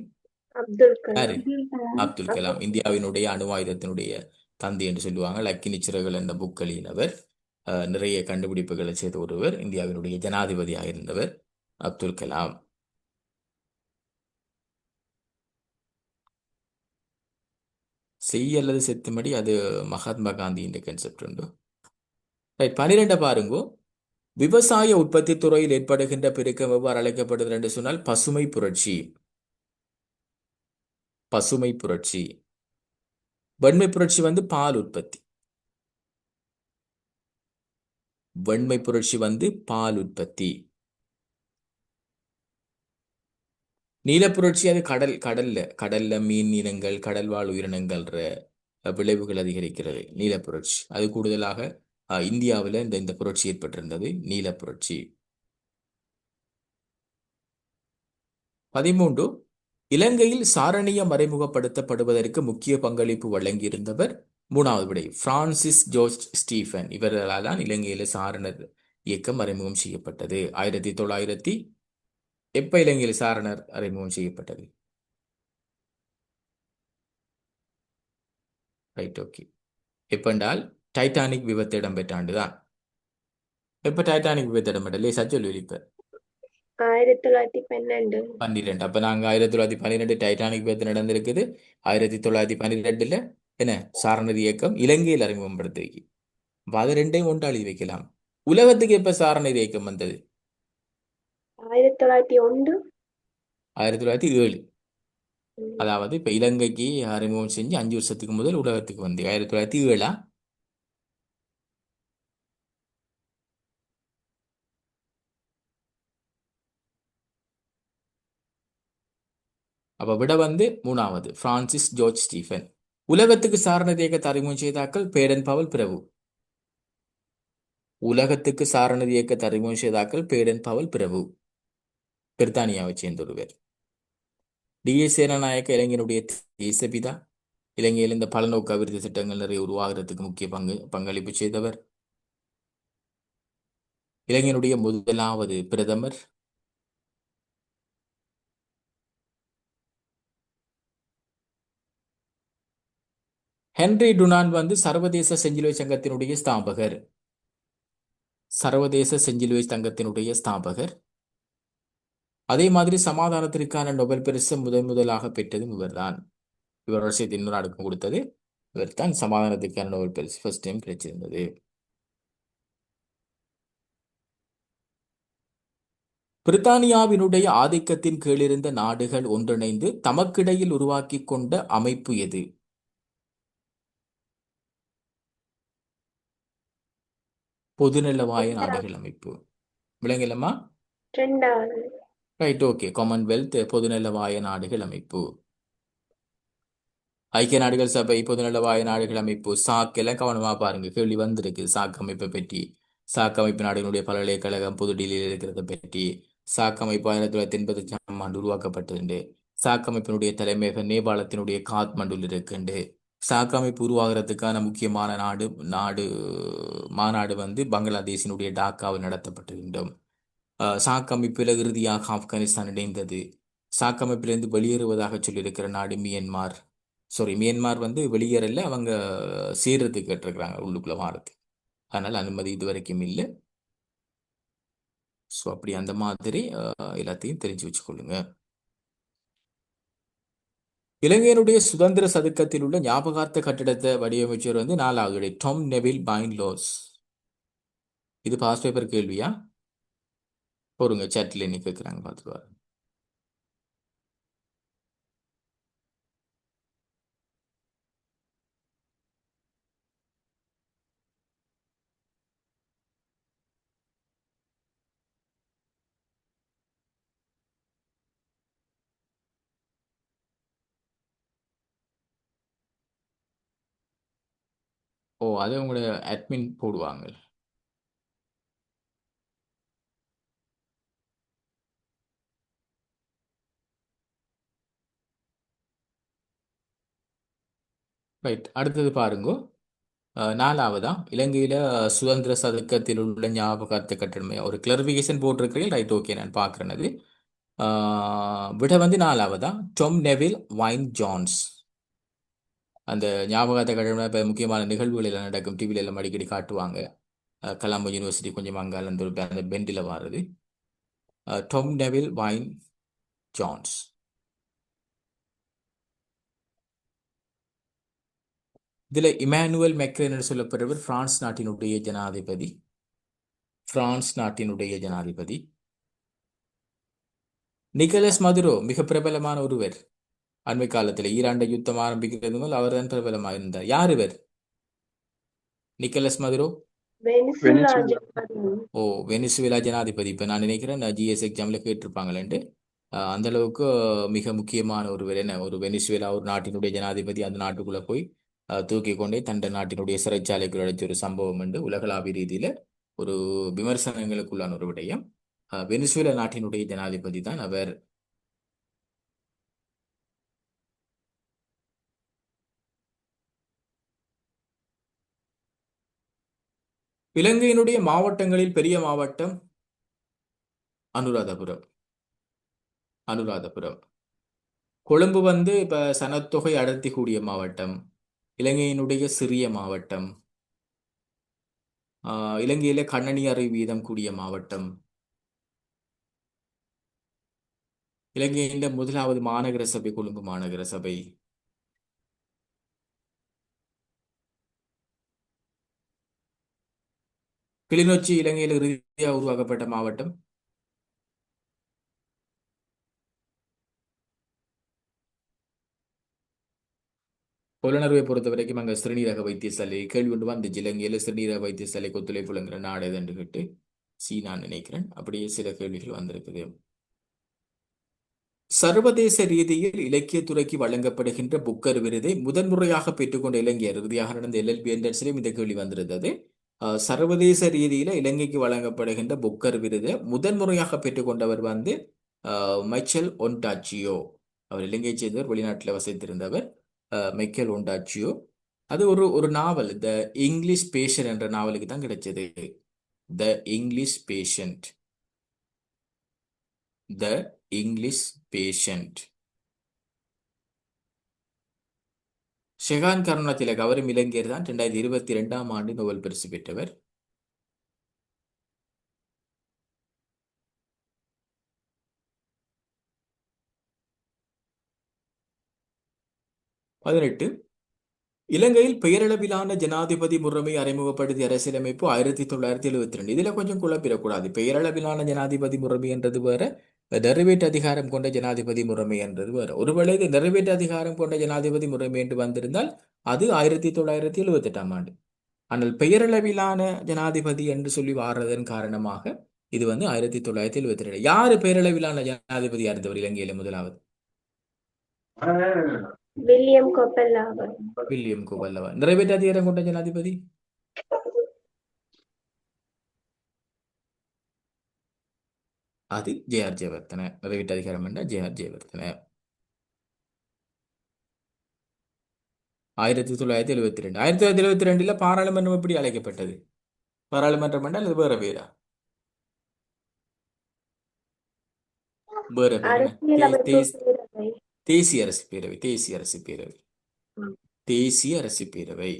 அப்துல் யாரு? கலாம். அப்துல் கலாம். இந்தியாவினுடைய அணு ஆயுதத்தினுடைய தந்தை என்று சொல்லுவாங்க. லக்கினி சிறகுகள் என்ற புக் எழுதினவர். நிறைய கண்டுபிடிப்புகளை செய்த ஒருவர். இந்தியாவினுடைய ஜனாதிபதியாக இருந்தவர் அப்துல் கலாம். செய் அல்லது செத்துமடி அது மகாத்மா காந்தியின் கன்செப்ட் உண்டு. ரைட், 12 பாருங்க. விவசாய உற்பத்தி துறையில் ஏற்படுகின்ற பெருக்கம் எவ்வாறு அழைக்கப்படுகிறது என்று சொன்னால் பசுமை புரட்சி. பசுமை புரட்சி. வெண்மை புரட்சி வந்து பால் உற்பத்தி. வெண்மை புரட்சி வந்து பால் உற்பத்தி. நீல புரட்சி அது கடல்ல மீன் இனங்கள், கடல் வாழ் உயிரினங்கள்ன்ற விளைவுகள் அதிகரிக்கிறது. நீல புரட்சி அது கூடுதலாக இந்தியாவில் இந்த புரட்சி ஏற்பட்டிருந்தது. நீல புரட்சி. 13 இலங்கையில் சாரணியம் மறைமுகப்படுத்தப்படுவதற்கு முக்கிய பங்களிப்பு வழங்கியிருந்தவர். 3வது விடை பிரான்சிஸ் ஜோர்ஜ் ஸ்டீஃபன். இவர்களால் தான் இலங்கையில சாரணர் இயக்கம் அறிமுகம் செய்யப்பட்டது. 1900 எப்ப இலங்கையில் சாரணர் அறிமுகம் செய்யப்பட்டது? Right, okay. எப்பென்றால் டைட்டானிக் விபத்து இடம்பெற்ற ஆண்டுதான். எப்ப டைட்டானிக் விபத்து இடம்பெற்ற சச்சொல்லி இப்ப 1912. 12. அப்ப நாங்க 1912 டைட்டானிக் விபத்து நடந்திருக்குது. 1912 என்ன சாரணர் இயக்கம் இலங்கையில் அறிமுகப்படுத்தி. அப்ப அது ரெண்டையும் ஒன்றாளி வைக்கலாம். உலகத்துக்கு எப்ப சாரணர் இயக்கம் வந்தது? 1901. 1907. அதாவது இப்ப இலங்கைக்கு அறிமுகம் செஞ்சு 5 வருஷத்துக்கு முதல் உலகத்துக்கு வந்து 1907. அப்ப விட வந்து 3வது பிரான்சிஸ் ஜோர்ஜ் ஸ்டீஃபன். உலகத்துக்கு சாரணர் இயக்கத்தை அறிமுகம் செய்தாக்கள் பேடன் பவல் பிரபு. உலகத்துக்கு சாரணர் இயக்கத்தை அறிமுகம் செய்தாக்கள் பேடன் பவல் பிரபு, பிரித்தானியாவை சேர்ந்த ஒருவர். டி.எஸ். சேனநாயக்க இளைஞனுடைய தேசபிதா. இலங்கையில் இந்த பலநோக்கு அபிவிருத்தி திட்டங்கள் நிறைய உருவாகிறதுக்கு முக்கிய பங்களிப்பு செய்தவர். இலங்கையினுடைய முதலாவது பிரதமர். ஹென்றி டுனான் வந்து சர்வதேச செஞ்சிலுவை சங்கத்தினுடைய ஸ்தாபகர். சர்வதேச செஞ்சிலுவை சங்கத்தினுடைய ஸ்தாபகர். அதே மாதிரி சமாதானத்திற்கான நோபல் பரிசு முதலாக பெற்றதும் இவர்தான். இவர் வருஷத்தை இன்னொரு நாடுக்கும் கொடுத்தது இவர் தான். சமாதானத்திற்கான நோபல் பரிசு ஃபர்ஸ்ட் டைம் கிடைச்சிருந்தது. பிரித்தானியாவினுடைய ஆதிக்கத்தின் கீழிருந்த நாடுகள் ஒன்றிணைந்து தமக்கிடையில் உருவாக்கி கொண்ட அமைப்பு எது? பொதுநலவாய நாடுகள் அமைப்பு. விளங்கலமா? 2வது. Right, okay. காமன்வெல்த் பொதுநலவாய நாடுகள் அமைப்பு. ஐக்கிய நாடுகள் சபை பொதுநலவாய நாடுகள் அமைப்பு. சாக் எல்லாம் கவனமா பாருங்க, கேள்வி வந்திருக்கு சாக் அமைப்பை பற்றி. சாக் அமைப்பு நாடுகளுடைய பல்கலைக்கழகம் புதுடில்லியில் இருக்கிறத பற்றி. சாக் அமைப்பு 1985 ஆண்டு உருவாக்கப்பட்டது. சாக் அமைப்பினுடைய தலைமையக நேபாளத்தினுடைய காத்மண்டுவில் இருக்குண்டு. சாக் அமைப்பு உருவாகிறதுக்கான முக்கியமான நாடு மாநாடு வந்து பங்களாதேஷினுடைய டாக்காவில் நடத்தப்பட்டிருந்தோம். சாக் அமைப்பில் இறுதியாக ஆப்கானிஸ்தான் இணைந்தது. சாக் அமைப்பிலிருந்து வெளியேறுவதாக சொல்லியிருக்கிற நாடு மியன்மார். மியன்மார் வந்து வெளியேறல, அவங்க சேர்றதுக்கு கேட்டிருக்கிறாங்க உள்ளுக்குள்ள வாரது. அதனால அனுமதி இது வரைக்கும் இல்லை. ஸோ அப்படி அந்த மாதிரி எல்லாத்தையும் தெரிஞ்சு வச்சுக்கொள்ளுங்க. இலங்கையினுடைய சுதந்திர சதுக்கத்தில் உள்ள ஞாபகார்த்த கட்டிடத்தை வடிவமைச்சவர் வந்து 4வது டாம் நெவில் பைன்லோஸ். இது பாஸ் பேப்பர் கேள்வியா? போருங்க சேட்டில் என்ன கேட்குறாங்க பார்த்துருவாரு. ஓ, அது உங்களோட அட்மின் போடுவாங்க. ரைட், அடுத்தது பாருங்க. நாலாவதா இலங்கையில சுதந்திர சதுக்கத்தில் உள்ள ஞாபகார்த்த கட்டணமே ஒரு கிளரிபிகேஷன் போட்டிருக்கிறீர்கள். ரைட், ஓகே, நான் பார்க்கிறேன் அது. விட வந்து நாலாவதா டொம் நெவில் வைன் ஜான்ஸ். அந்த ஞாபகார்த்த கட்டணம் இப்போ முக்கியமான நிகழ்வுகள் எல்லாம் நடக்கும், டிவில எல்லாம் அடிக்கடி காட்டுவாங்க. கலாம்போ யூனிவர்சிட்டி கொஞ்சம் அங்கால அந்த பெண்டில் வாருது. டொம் நெவில் வைன் ஜான்ஸ். இதுல இமானுவல் மெக்ரன் என்று சொல்லப்படுவர் பிரான்ஸ் நாட்டினுடைய ஜனாதிபதி. பிரான்ஸ் நாட்டினுடைய ஜனாதிபதி. நிக்கலஸ் மதுரோ மிக பிரபலமான ஒருவர். அண்மை காலத்தில் ஈராண்ட யுத்தம் ஆரம்பிக்கிறது முதல் அவர்தான் பிரபலமாக இருந்தார். யார் இவர்? Nicholas Maduro. Venezuela Venezuela. ஜனாதிபதி. ஓ, வெனிசுவேலா ஜனாதிபதி. இப்ப நான் நினைக்கிறேன் ஜிஎஸ் எக்ஸாம்ல கேட்டிருப்பாங்களேன்ட்டு. அந்த அளவுக்கு மிக முக்கியமான ஒருவர். என்ன, ஒரு வெனிசுவேலா ஒரு நாட்டினுடைய ஜனாதிபதி அந்த நாட்டுக்குள்ள போய் தூக்கி கொண்டே தண்ட நாட்டினுடைய சிறைச்சாலைக்குள் அடைச்ச ஒரு சம்பவம் என்று உலகளாவிய ரீதியில ஒரு விமர்சனங்களுக்குள்ளான ஒரு விடயம். வெனிசுவேலா நாட்டினுடைய ஜனாதிபதி தான் அவர். இலங்கையினுடைய மாவட்டங்களில் பெரிய மாவட்டம் அனுராதபுரம். அனுராதபுரம். கொழும்பு வந்து இப்ப சனத்தொகை அடர்த்தி கூடிய மாவட்டம். இலங்கையினுடைய சிறிய மாவட்டம். இலங்கையிலே கண்ணனி அறிவு வீதம் கூடிய மாவட்டம். இலங்கையின் முதலாவது மாநகர சபை கொழும்பு மாநகர சபை. கிளிநொச்சி இலங்கையில் இறுதியாக உருவாக்கப்பட்ட மாவட்டம். புலனறுவை பொறுத்த வரைக்கும் அங்கே சிறுநீரக வைத்தியசாலை கேள்வி ஒன்று வந்துச்சு. இலங்கையில் சிறுநீரக வைத்தியசாலை கொத்துழைப்புலங்கிற நாடு எதுன்னு கேட்டு நான் நினைக்கிறேன். அப்படியே சில கேள்விகள் வந்திருக்குது. சர்வதேச ரீதியில் இலக்கியத்துறைக்கு வழங்கப்படுகின்ற புக்கர் விருதை முதன்முறையாக பெற்றுக்கொண்ட இலங்கையர். இறுதியாக நடந்த எல்எல்பி என்ட்ரன்ஸ்லையும் இந்த கேள்வி வந்திருந்தது. சர்வதேச ரீதியில இலங்கைக்கு வழங்கப்படுகின்ற புக்கர் விருதை முதன்முறையாக பெற்றுக்கொண்டவர் வந்து மைக்கேல் ஒன்டாச்சியோ. அவர் இலங்கையை சேர்ந்தவர், வெளிநாட்டில் வசித்திருந்தவர். மைக்கேல் ஒன்டாச்சியோ. அது ஒரு ஒரு நாவல், த இங்கிலீஷ் பேஷண்ட் என்ற நாவலுக்கு தான் கிடைச்சது. The English patient. The English patient. Shehan Karunatilaka அவரும் இலங்கையர் தான். 2022ஆம் ஆண்டு நோபல் பரிசு பெற்றவர். பதினெட்டு. இலங்கையில் பெயரளவிலான ஜனாதிபதி முறைமை அறிமுகப்படுத்திய அரசியலமைப்பு 1972. இதுல கொஞ்சம் குழப்பிடக்கூடாது. பெயரளவிலான ஜனாதிபதி முறைமை என்றது வேற, நிறைவேற்று அதிகாரம் கொண்ட ஜனாதிபதி முறைமை என்றது வேற. ஒருவேளை இது நிறைவேற்று அதிகாரம் கொண்ட ஜனாதிபதி முறைமை என்று வந்திருந்தால் அது 1978ஆம் ஆண்டு. ஆனால் பெயரளவிலான ஜனாதிபதி என்று சொல்லி வாரதன் காரணமாக இது வந்து 1972. யாரு பெயரளவிலான ஜனாதிபதியா இருந்தவர் இலங்கையில முதலாவது? வில்லியம் கொப்பெல்லா. வில்லியம் கோவல்லவா. நிறைவேற்று அதிகாரம் கொண்ட ஜனாதிபதி அது ஜே.ஆர். ஜெயவர்தன. நிறைவேற்று அதிகாரம் என்ற ஜே.ஆர். ஜெயவர்தன. 1972. 1972 பாராளுமன்றம் எப்படி அழைக்கப்பட்டது? பாராளுமன்றம் என்றால் அது வேற பேரா? வேற பேர் என்ன? அரசியலமைப்பு பேரவை. தேசிய அரசு பேரவை. தேசிய அரசு பேரவை. தேசிய அரசு பேரவை.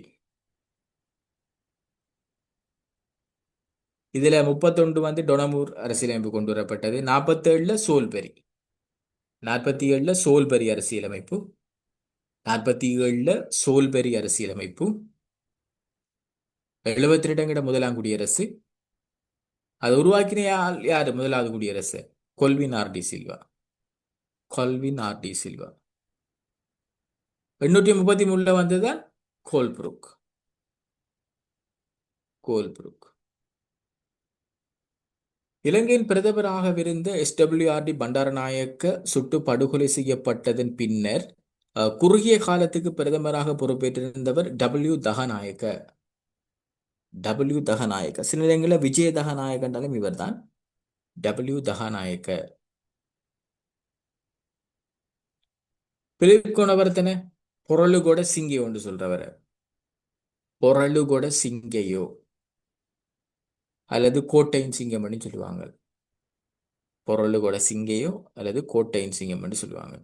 இதுல 31 வந்து டொனமூர் அரசியலமைப்பு கொண்டு வரப்பட்டது. 47 சோல்பரி. 47 சோல்பரி அரசியலமைப்பு. 47 சோல்பரி அரசியலமைப்பு. 72 முதலாம் குடியரசு. அது உருவாக்கின யாரு முதலாவது குடியரசு? Colvin RD. Silva. Colvin RD. Silva. 833 வந்ததுதான் கோல்புரூக். கோல்புரூக். இலங்கையின் பிரதமராகவிருந்த எஸ்.டபிள்யூ.ஆர்.டி. பண்டாரநாயக்க சுட்டு படுகொலை செய்யப்பட்டதன் பின்னர் குறுகிய காலத்துக்கு பிரதமராக பொறுப்பேற்றிருந்தவர் டபிள்யூ தகநாயக்க. டபிள்யூ தகநாயக்க. சில இடங்களில் விஜய தகநாயக்க என்றாலும் இவர் தான். டபிள்யூ தகநாயக்க. பிலிப் குணவர்த்தன பொருளுகூட சிங்கி ஒன்று சொல்றவர். பொரளுகொட சிங்கையோ அல்லது கோட்டையின் சிங்கம்னு சொல்லுவாங்க. பொரளுகொட சிங்கையோ அல்லது கோட்டையின் சிங்கம்னு சொல்லுவாங்க.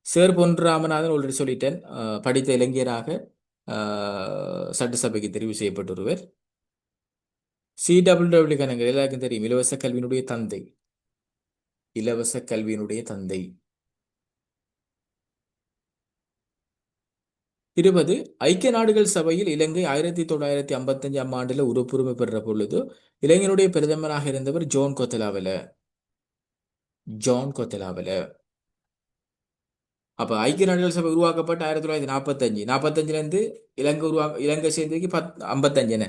சேர் பொன் ராமநாதன் ஆல்ரெடி சொல்லிட்டேன். படித்த இளைஞராக சட்டசபைக்கு தெரிவு செய்யப்பட்ட ஒருவர். CWW கணங்கள் எல்லாருக்கும் தெரியும். இலவச கல்வியினுடைய தந்தை. இலவச கல்வியினுடைய தந்தை. 20 ஐக்கிய நாடுகள் சபையில் இலங்கை 1955 ஆண்டுல உறுப்புரிமை பெற்ற பொழுது இலங்கையினுடைய பிரதமராக இருந்தவர் ஜோன் கொத்தலாவல. ஜோன் கொத்தலாவல. அப்ப ஐக்கிய நாடுகள் சபை உருவாக்கப்பட்ட 1945. 45ல இலங்கை சேர்ந்ததுக்கு 55.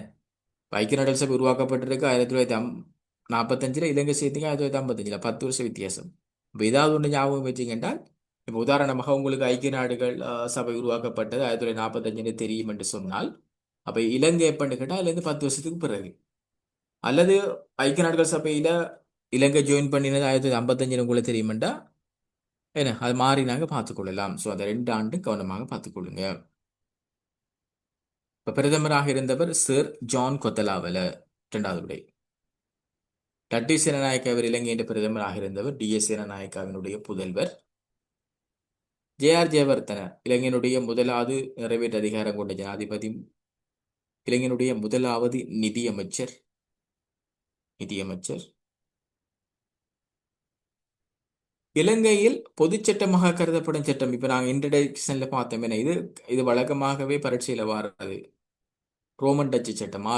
ஐக்கிய நாடுகள் சபை உருவாக்கப்பட்டிருக்கு 1945, இலங்கை சேர்ந்ததுக்கு 1955. 10 வருஷம் வித்தியாசம். இப்போ ஏதாவது ஒன்று ஞாபகம் வச்சுக்கிட்டால், இப்போ உதாரணமாக உங்களுக்கு ஐக்கிய நாடுகள் சபை உருவாக்கப்பட்டது 1945 தெரியும் என்று சொன்னால், அப்போ இலங்கை எப்பன்னு கேட்டால் அதுலேருந்து 10 வருஷத்துக்கு பிறகு. அல்லது ஐக்கிய நாடுகள் சபையில் இலங்கை ஜாயின் பண்ணினது 1955 உங்களுக்கு தெரியுமெண்டா என்ன அது மாறி நாங்கள் பார்த்துக்கொள்ளலாம். ஸோ அந்த 2 ஆண்டு கவனமாக பார்த்துக்கொள்ளுங்க. இப்போ பிரதமராக இருந்தவர் சர் ஜான் கொத்தலாவல. 2வது விடை. டட்டி சேனநாயக்க அவர் இலங்கையின் பிரதமராக இருந்தவர். DS சேனநாயக்காவினுடைய புதல்வர். JR ஜெயவர்தன இலங்கையினுடைய முதலாவது நிறைவேற்று அதிகாரம் கொண்ட ஜனாதிபதி. இலங்கையினுடைய முதலாவது நிதியமைச்சர். இலங்கையில் பொதுச் சட்டமாக கருதப்படும் சட்டம். இப்ப நாங்கள் இன்ட்ரடக்ஷன்ல பார்த்தோம். இது வழக்கமாகவே பரீட்சையில வாரது. ரோமன் டச்சு சட்டம்.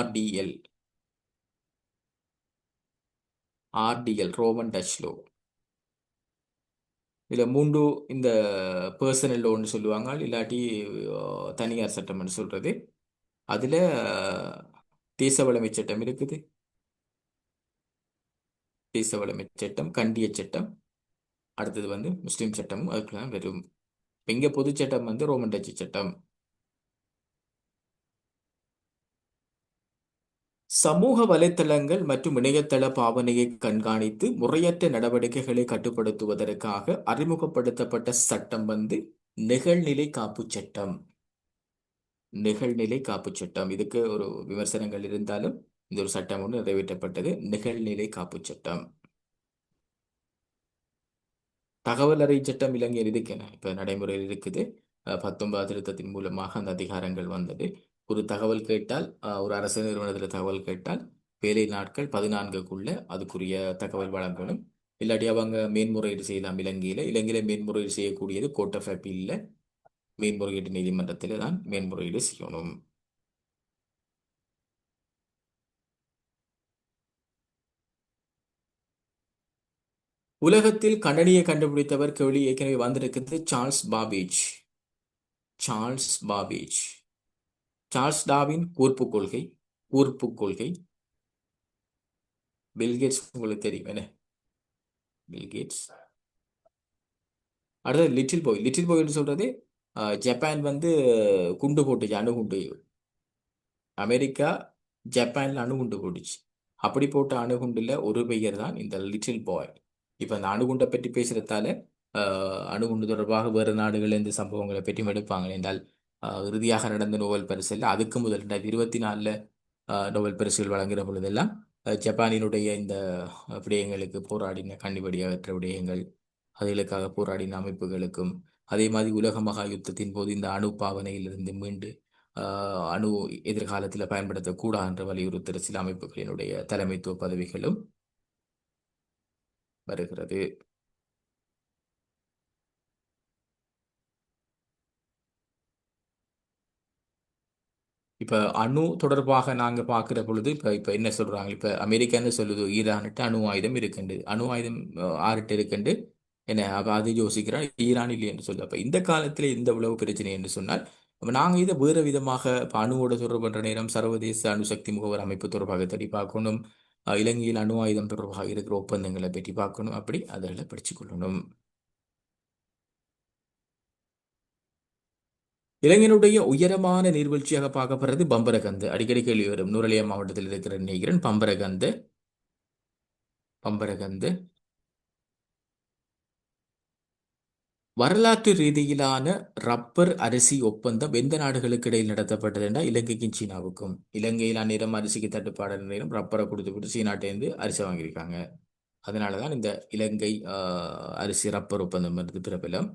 RDL Roman touch low. இதுல 3 இந்த பர்சனல் லோன்னு சொல்லுவாங்க, இல்லாட்டி தனியார் சட்டம்னு சொல்றது. அதுல தேசவளமை சட்டம் இருக்குது. தேசவளமை சட்டம், கண்டிய சட்டம், அடுத்தது முஸ்லிம் சட்டமும் அதுக்குலாம் வரும். இங்க பொது சட்டம் ரோமன் டச்சு சட்டம். சமூக வலைத்தளங்கள் மற்றும் இணையதள பாவனையை கண்காணித்து முறையற்ற நடவடிக்கைகளை கட்டுப்படுத்துவதற்காக அறிமுகப்படுத்தப்பட்ட சட்டம் நிகழ்நிலை காப்பு சட்டம். நிகழ்நிலை காப்பு சட்டம். இதுக்கு ஒரு விமர்சனங்கள் இருந்தாலும் இந்த ஒரு சட்டம் ஒன்று நிறைவேற்றப்பட்டது. நிகழ்நிலை காப்பு சட்டம். தகவல் அறி சட்டம் இலங்கையில் இருக்குன்னு இப்ப நடைமுறையில் இருக்குது. 19 திருத்தத்தின் மூலமாக அந்த அதிகாரங்கள் வந்தது. ஒரு தகவல் கேட்டால், ஒரு அரசு நிறுவனத்தில் தகவல் கேட்டால் வேலை நாட்கள் 14க்குள்ள அதுக்குரிய தகவல் வழங்கணும். இல்லாட்டி அவங்க மேன்முறையீடு செய்யலாம். இலங்கையில மேன்முறையீடு செய்யக்கூடியது கோர்ட் ஆஃப் அப்பீல்ல, மேன்முறையீட்டு நீதிமன்றத்தில் தான் மேன்முறையீடு செய்யணும். உலகத்தில் கண்ணனியை கண்டுபிடித்தவர் கேள்வி ஏற்கனவே வந்திருக்கிறது. Charles Babbage. சார்ல்ஸ் டார்வின் கூர்ப்பு கொள்கை. பில்கேட்ஸ் உங்களுக்கு தெரியும் என்ன? பில்கேட்ஸ். அடுத்தது லிட்டில் பாய் சொல்றது ஜப்பான் குண்டு போட்டுச்சு, அணுகுண்டு. அமெரிக்கா ஜப்பான்ல அணுகுண்டு போட்டுச்சு. அப்படி போட்ட அணுகுண்டுல ஒரு பெயர் தான் இந்த லிட்டில் பாய். இப்ப அந்த அணுகுண்டை பற்றி பேசுறதால அணுகுண்டு தொடர்பாக வேறு நாடுகள் இந்த சம்பவங்களை பற்றி எடுப்பாங்க என்றால் இறுதியாக நடந்த நோபல் பரிசில் அதுக்கு முதல் 2024 நோபல் பரிசுகள் வழங்குகிற பொழுதெல்லாம் ஜப்பானினுடைய இந்த விடயங்களுக்கு போராடின கண்ணிவடியற்ற விடயங்கள், அதுகளுக்காக போராடின அமைப்புகளுக்கும், அதே மாதிரி உலக மகா யுத்தத்தின் போது இந்த அணு பாவனையிலிருந்து மீண்டு அணு எதிர்காலத்தில் பயன்படுத்தக்கூடாது என்ற வலியுறுத்துகிற சில அமைப்புகளினுடைய தலைமைத்துவ பதவிகளும் வருகிறது. இப்ப அணு தொடர்பாக நாங்க பார்க்கிற பொழுது இப்ப என்ன சொல்றாங்க? இப்ப அமெரிக்கா என்ன சொல்லுது? ஈரான்கிட்ட அணு ஆயுதம் இருக்குண்டு, அணு ஆயுதம் ஆறுட்டு இருக்குண்டு என்ன? அப்ப அது யோசிக்கிறான், ஈரான் இல்லை என்று சொல்லு. அப்ப இந்த காலத்துல இந்த உளவு பிரச்சனை என்று சொன்னால், அப்ப நாங்க இதை வேறு விதமாக அணுவோட தொடர்பு பண்ற நேரம் சர்வதேச அணுசக்தி முகவர் அமைப்பு தொடர்பாக தேடி பார்க்கணும். இலங்கையில் அணு ஆயுதம் தொடர்பாக இருக்கிற ஒப்பந்தங்களை பற்றி பார்க்கணும். அப்படி அதில் படிச்சு கொள்ளணும். இலங்கையினுடைய உயரமான நீர்வீழ்ச்சியாக பார்க்கப்படுறது பம்பரகந்து. அடிக்கடி கேள்வி வரும். நுரலியா மாவட்டத்தில் இருக்கிற நினைக்கிறேன் பம்பரகந்து. வரலாற்று ரீதியிலான ரப்பர் அரிசி ஒப்பந்தம் எந்த நாடுகளுக்கு இடையில் நடத்தப்பட்டது என்றால் இலங்கைக்கும் சீனாவுக்கும். இலங்கையில் அந்நேரம் அரிசிக்கு தட்டுப்பாடு நேரம் ரப்பரை கொடுத்துவிட்டு சீனாட்டேருந்து அரிசி வாங்கியிருக்காங்க. அதனால தான் இந்த இலங்கை அரிசி ரப்பர் ஒப்பந்தம் என்பது பிரபலம்.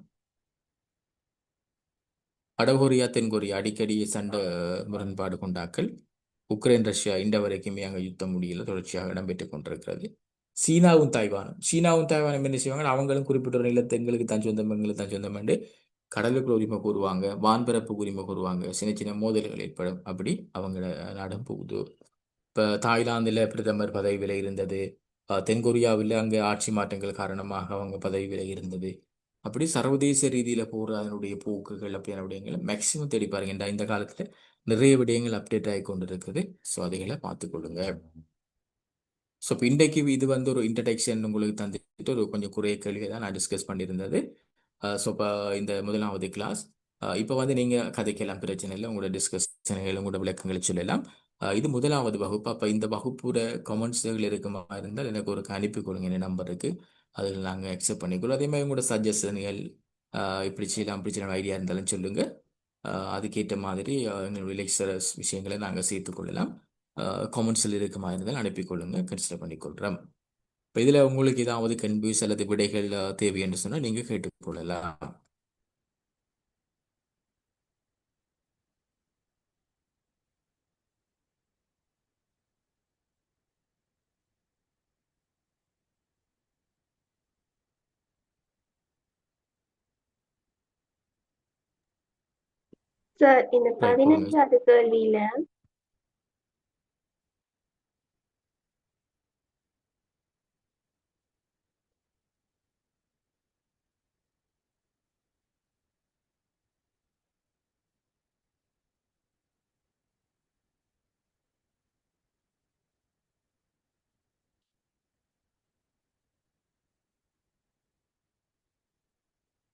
வடகொரியா தென்கொரியா அடிக்கடி சண்டை முரண்பாடு கொண்டாக்கள். உக்ரைன் ரஷ்யா இன்ற வரைக்குமே அங்கே யுத்தம் முடியல, தொடர்ச்சியாக இடம்பெற்றுக் கொண்டிருக்கிறது. சீனாவும் தாய்வானும் என்ன செய்வாங்க, அவங்களும் குறிப்பிட்ட ஒரு நிலத்தை எங்களுக்கு தான் சொந்தம், எங்களுக்கு தான் சொந்தம் என்று கடலுக்கு உரிமை கூறுவாங்க, வான்பரப்பு உரிமை கூறுவாங்க, சின்ன சின்ன மோதல்கள் ஏற்படும். அப்படி அவங்கள நாடும் போகுது. இப்போ தாய்லாந்தில் பிரதமர் பதவியில் இருந்தது, தென்கொரியாவில் அங்கே ஆட்சி மாற்றங்கள் காரணமாக அவங்க பதவியில் இருந்தது. அப்படி சர்வதேச ரீதியில் போகிற அதனுடைய போக்குகள் அப்படியான விடயங்களை மேக்சிமம் தேடி பாருங்க. இந்த காலத்தில் நிறைய விடயங்கள் அப்டேட் ஆகி கொண்டு இருக்குது. ஸோ அதைகளை பார்த்துக்கொள்ளுங்க. ஸோ இப்போ இன்றைக்கு இது வந்து ஒரு இன்ட்ரடக்ஷன் உங்களுக்கு தந்துட்டு ஒரு கொஞ்சம் குறைய கேள்வியை தான் நான் டிஸ்கஸ் பண்ணியிருந்தது. ஸோ இப்போ இந்த முதலாவது கிளாஸ் இப்போ வந்து நீங்கள் கதைக்கெல்லாம் பிரச்சனை இல்லை, உங்களோட டிஸ்கஷன்கள் உங்களோட விளக்கங்களை சொல்லலாம். இது முதலாவது வகுப்பு. அப்போ இந்த வகுப்போட கமெண்ட்ஸ்கள் இருக்குமா இருந்தால் எனக்கு ஒரு அனுப்பி கொடுங்க, என் நம்பருக்கு. அதில் நாங்கள் அக்செப்ட் பண்ணிக்கொள்ளும். அதே மாதிரி உங்களோட சஜஷன்கள் இப்படி செய்யலாம் அப்படி செய்யலாம் ஐடியா இருந்தாலும் சொல்லுங்கள். அதுக்கேற்ற மாதிரி எங்களுடைய லெக்சரர்ஸ் விஷயங்களை நாங்கள் சேர்த்துக்கொள்ளலாம். காமெண்ட்ஸில் இருக்குமா இருந்தால் அனுப்பிக்கொள்ளுங்க, கன்சிடர் பண்ணிக்கொள்கிறோம். இப்போ இதில் உங்களுக்கு ஏதாவது கன்ஃபியூஸ் அல்லது விடைகள் தேவை என்று சொன்னால் நீங்கள் கேட்டுக்கொள்ளலாம். சார் இந்த ரைட், கொடுங்க. 15வது கேள்வியில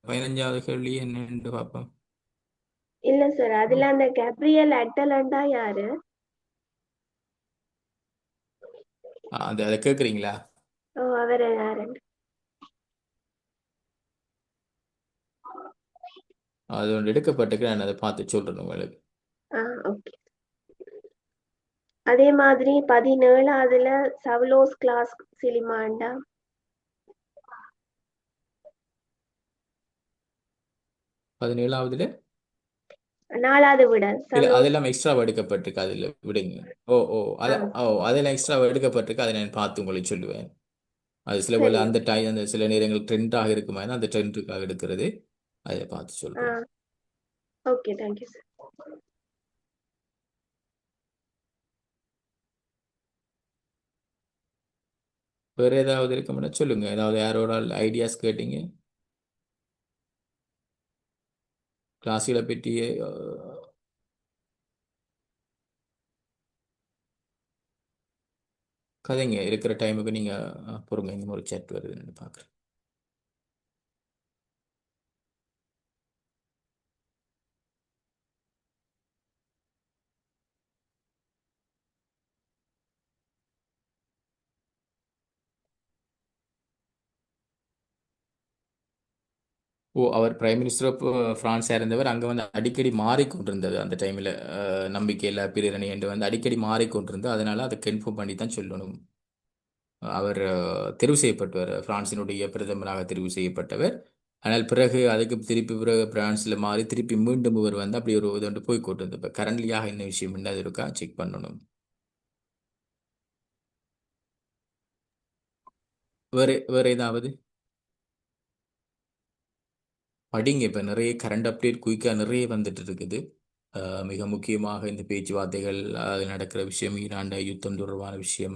15வது கேள்வி என்னன்னு பார்ப்போம். இல்ல சார், அதுல அந்த கேப்ரியல் அட்டலண்டா யாரு? அதை கேட்குறீங்களா? ஓ, அவர் யாரு? அது ஒன்று எடுக்கப்பட்டிருக்கு, நான் அதை பார்த்து சொல்கிறேன் உங்களுக்கு. ஓகே. அதே மாதிரி 17வதுல சவலோஸ் கிளாஸ் சிலிமாண்டா? 17வதுல 4வது விட இல்லை, சவலோஸ். அதெல்லாம் எக்ஸ்ட்ரா எடுக்கப்பட்டிருக்கு, அதில் விடுங்க. ஓ ஓ ஆ, அதெல்லாம் எக்ஸ்ட்ரா எடுக்கப்பட்டிருக்கு, அதை நான் பார்த்து உங்களுக்கு சொல்லுவேன். அது சில சரி. போல அந்த சில நேரங்கள் ட்ரெண்டாக இருக்குமா, அந்த ட்ரெண்டுக்காக எடுக்கிறது, அதை பார்த்து சொல்கிறேன். Okay, thank you sir. வேறு ஏதாவது இருக்கும்னா சொல்லுங்க. ஏதாவது யாரோட ஐடியாஸ் கேட்டீங்க கிளாஸுகளை பற்றி? கதைங்க இருக்கிற டைமுக்கு நீங்கள் பொறுங்க. இன்னும் ஒரு சேட் வருதுன்னு பார்க்குறேன். அவர் பிரைம் மினிஸ்டர் ஆஃப் பிரான்ஸாக இருந்தவர். அங்கே வந்து அடிக்கடி மாறிக்கொண்டிருந்தது அந்த டைமில். நம்பிக்கையில் பிரிரணி என்று வந்து அடிக்கடி மாறிக்கொண்டிருந்தது. அதனால அதை கன்ஃபார்ம் பண்ணி தான் சொல்லணும். அவர் தெரிவு செய்யப்பட்டவர், பிரான்சினுடைய பிரதமராக தெரிவு செய்யப்பட்டவர். ஆனால் பிறகு அதுக்கு பிறகு பிரான்ஸில் மாறி திருப்பி மீண்டும் இவர் வந்து அப்படி ஒரு இது வந்து போய் கொண்டிருந்தது. இப்போ கரண்ட்லியாக என்ன விஷயம் என்ன அது இருக்கா செக் பண்ணணும். வேறு ஏதாவது படிங்க. இப்போ நிறைய கரண்ட் அப்டேட் குயிக்காக நிறைய வந்துட்டு இருக்குது. மிக முக்கியமாக இந்த பேச்சுவார்த்தைகள், அதில் நடக்கிற விஷயம், ஈரான் யுத்தம் தொடர்பான விஷயம்,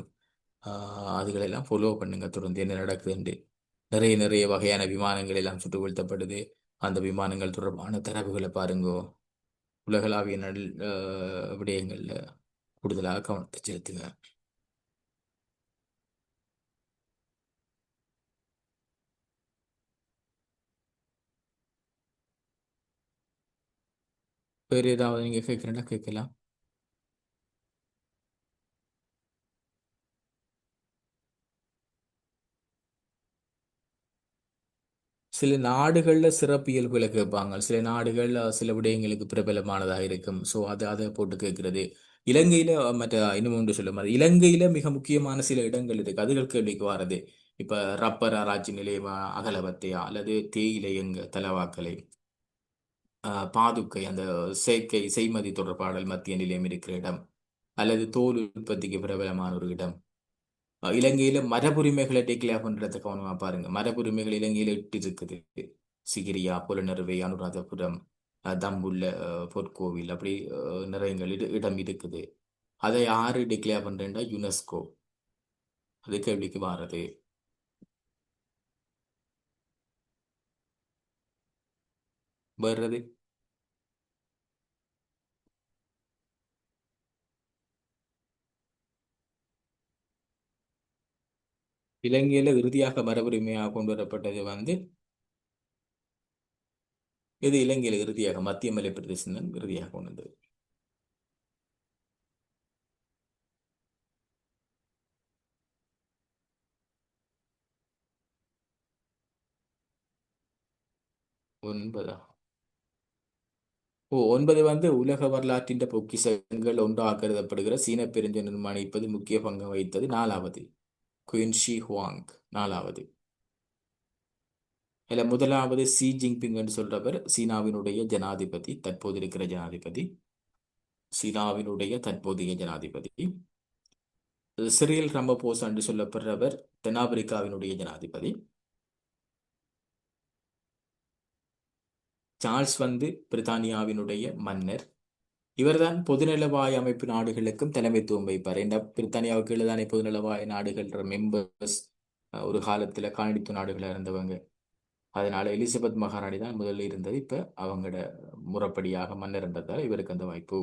அதுகளெல்லாம் ஃபாலோ பண்ணுங்க தொடர்ந்து என்ன நடக்குதுண்டு. நிறைய நிறைய வகையான விமானங்கள் எல்லாம் சுட்டு வீழ்த்தப்படுது. அந்த விமானங்கள் தொடர்பான தரவுகளை பாருங்கோ. உலகளாவிய விடயங்களில் கூடுதலாக கவனத்தை செலுத்துங்க. வேறு ஏதாவது நீங்கள் கேட்குறேன்னா கேட்கலாம். சில நாடுகள்ல சிறப்பியல்புகளை கேட்பாங்க. சில நாடுகள் சில விடயங்களுக்கு பிரபலமானதாக இருக்கும். ஸோ அதை போட்டு கேட்கிறது. இலங்கையில மற்ற இன்னும் ஒன்று சொல்ல மாதிரி இலங்கையில மிக முக்கியமான சில இடங்கள் இருக்கு. அதுகள் கேள்விக்கு வாரது. இப்ப ரப்பர் ஆராய்ச்சி நிலையம் அகலவத்தையா அல்லது தேயிலை எங்க தலவாக்கலை, பாதுக்கை அந்த செயற்கை செய்மதி தொடர்பாடல் மத்திய நிலையம் இருக்கிற இடம், அல்லது தோல் உற்பத்திக்கு பிரபலமான ஒரு இடம். இலங்கையில மரபுரிமைகளை டிக்ளேர் பண்றதை கவனமா பாருங்க. மரபுரிமைகள் இலங்கையில 8 இருக்குது. சிகிரியா, புலனறுவை, அனுராதபுரம், தம்புள்ள, பொற்கோவில், அப்படி நிறைய இடம் இருக்குது. அதை யாரு டிக்ளேர் பண்றேன்டா யுனெஸ்கோ. அது கேள்விக்கு வாரது. வர்றது இலங்கையில இறுதியாக மரபுரிமையாக கொண்டு வரப்பட்டது இது இலங்கையில இறுதியாக மத்திய மலை பிரதேசம் தான் இறுதியாக கொண்டு வந்தது. ஒன்பதா? ஓ, 9 உலக வரலாற்றின் பொக்கிஷங்கள் ஒன்றாக கருதப்படுகிற சீன பெருஞ்சன் நிர்மாணிப்பது முக்கிய பங்கு வகித்தது. 4வது குயின் ஷி ஹுவாங். 4வது. இல்ல, முதலாவது ஷி ஜின்பிங் என்று சொல்றவர் சீனாவினுடைய ஜனாதிபதி, தற்போது இருக்கிற ஜனாதிபதி. சீனாவினுடைய தற்போதைய ஜனாதிபதி. சிறில் ரமபோசா என்று சொல்லப்படுறவர் தென்னாப்பிரிக்காவினுடைய ஜனாதிபதி. சார்ல்ஸ் பிரித்தானியாவினுடைய மன்னர். இவர்தான் பொதுநலவாய அமைப்பு நாடுகளுக்கும் தலைமைத்துவம் வைப்பார். இந்த பிரித்தானியாவுக்கு கீழே பொதுநலவாய நாடுகள் மெம்பர்ஸ் ஒரு காலத்துல காலனித்துவ நாடுகளாக இருந்தவங்க. அதனால எலிசபெத் மகாராணி தான் முதல்ல இருந்தது. இப்ப அவங்களோட முறைப்படியாக மன்னர் என்றதால் இவருக்கு அந்த வாய்ப்பு.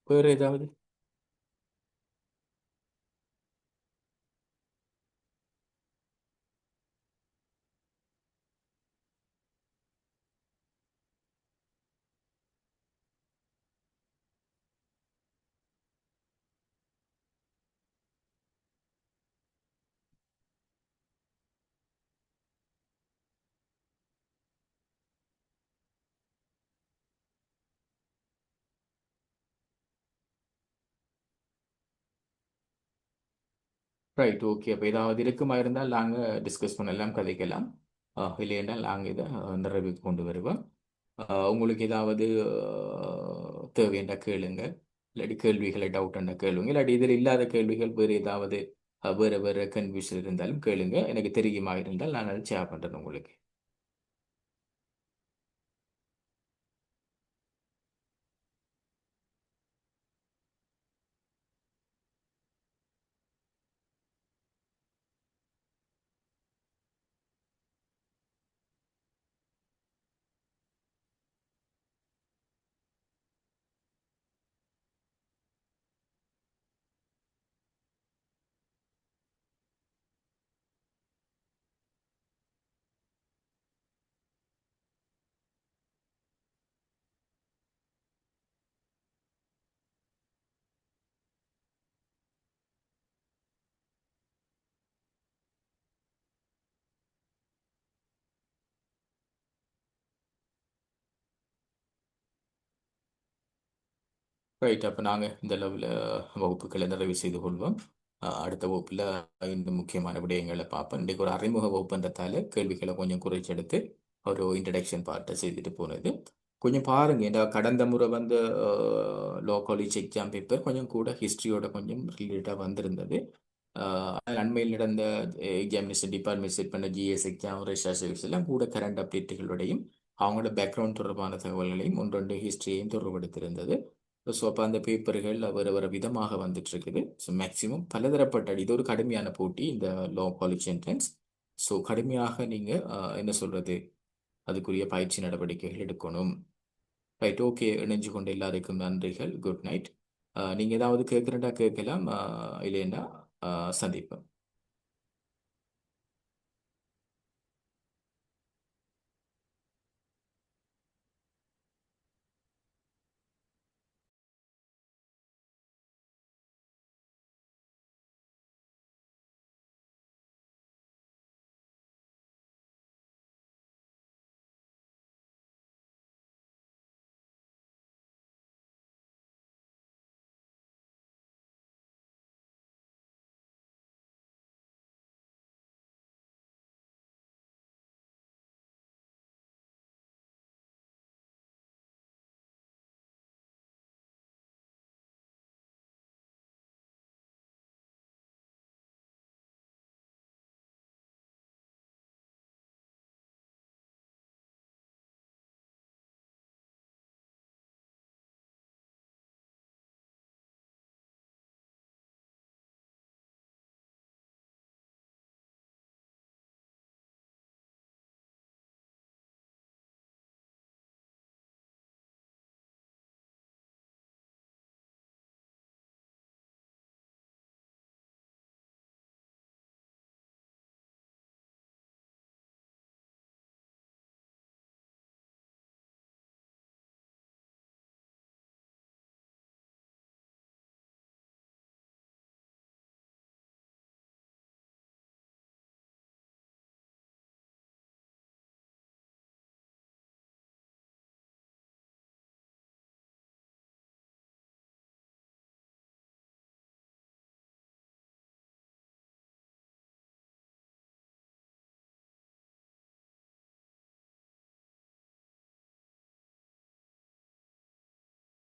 வேற ஏதாவது? Right, okay. அப்போ ஏதாவது இருக்குமா இருந்தால் நாங்கள் டிஸ்கஸ் பண்ணலாம், கதைக்கலாம். இல்லை என்றால் நாங்கள் இதை நிறைவுக்கு கொண்டு வருவோம். உங்களுக்கு ஏதாவது தேவையான கேளுங்க. இல்லாட்டி கேள்விகளை டவுட் கேளுங்க. இல்லாட்டி இதில் இல்லாத கேள்விகள் வேறு ஏதாவது வேறு வேறு கன்ஃபியூஷன் இருந்தாலும் கேளுங்க. எனக்கு தெரியுமா இருந்தால் நான் அதை ஷேர் பண்ணுறேன் உங்களுக்கு. ரைட், அப்போ நாங்கள் இந்த அளவில் வகுப்புகளை நிறைவு செய்து கொள்வோம். அடுத்த வகுப்பில் இன்னும் முக்கியமான விடயங்களை பார்ப்போம். இன்றைக்கு ஒரு அறிமுக வகுப்புன்றதால கேள்விகளை கொஞ்சம் குறைச்செடுத்து ஒரு இன்ட்ரடக்ஷன் பார்ட்டை செய்துட்டு போனது. கொஞ்சம் பாருங்க, இந்த கடந்த முறை லோ காலேஜ் எக்ஸாம் பேப்பர் கொஞ்சம் கூட ஹிஸ்ட்ரியோட கொஞ்சம் ரிலேட்டாக வந்திருந்தது. அண்மையில் நடந்த எக்ஸாமினேஷன் டிபார்ட்மெண்ட் செட் பண்ண ஜிஎஸ் எக்ஸாம், ரிசர்ச் எல்லாம் கூட கரண்ட் அப்டேட்டுகளுடையும் அவங்களோட பேக்ரவுண்ட் தொடர்பான தகவல்களையும் ஒன்றொன்று ஹிஸ்ட்ரியையும் தொடர்படுத்தியிருந்தது. ஸோ அப்போ அந்த பேப்பர்கள் வேறு வேறு விதமாக வந்துட்டு இருக்குது. ஸோ மேக்சிமம் பலதரப்பட்ட இது ஒரு கடுமையான போட்டி இந்த லோ காலேஜ் என்ட்ரன்ஸ். ஸோ கடுமையாக நீங்கள் என்ன சொல்கிறது, அதுக்குரிய பயிற்சி நடவடிக்கைகள் எடுக்கணும். Right, okay. இணைஞ்சு கொண்ட எல்லாருக்கும் நன்றிகள். Good night. நீங்கள் ஏதாவது கேட்குறேன்டா கேட்கலாம், இல்லைன்னா சந்திப்போம்.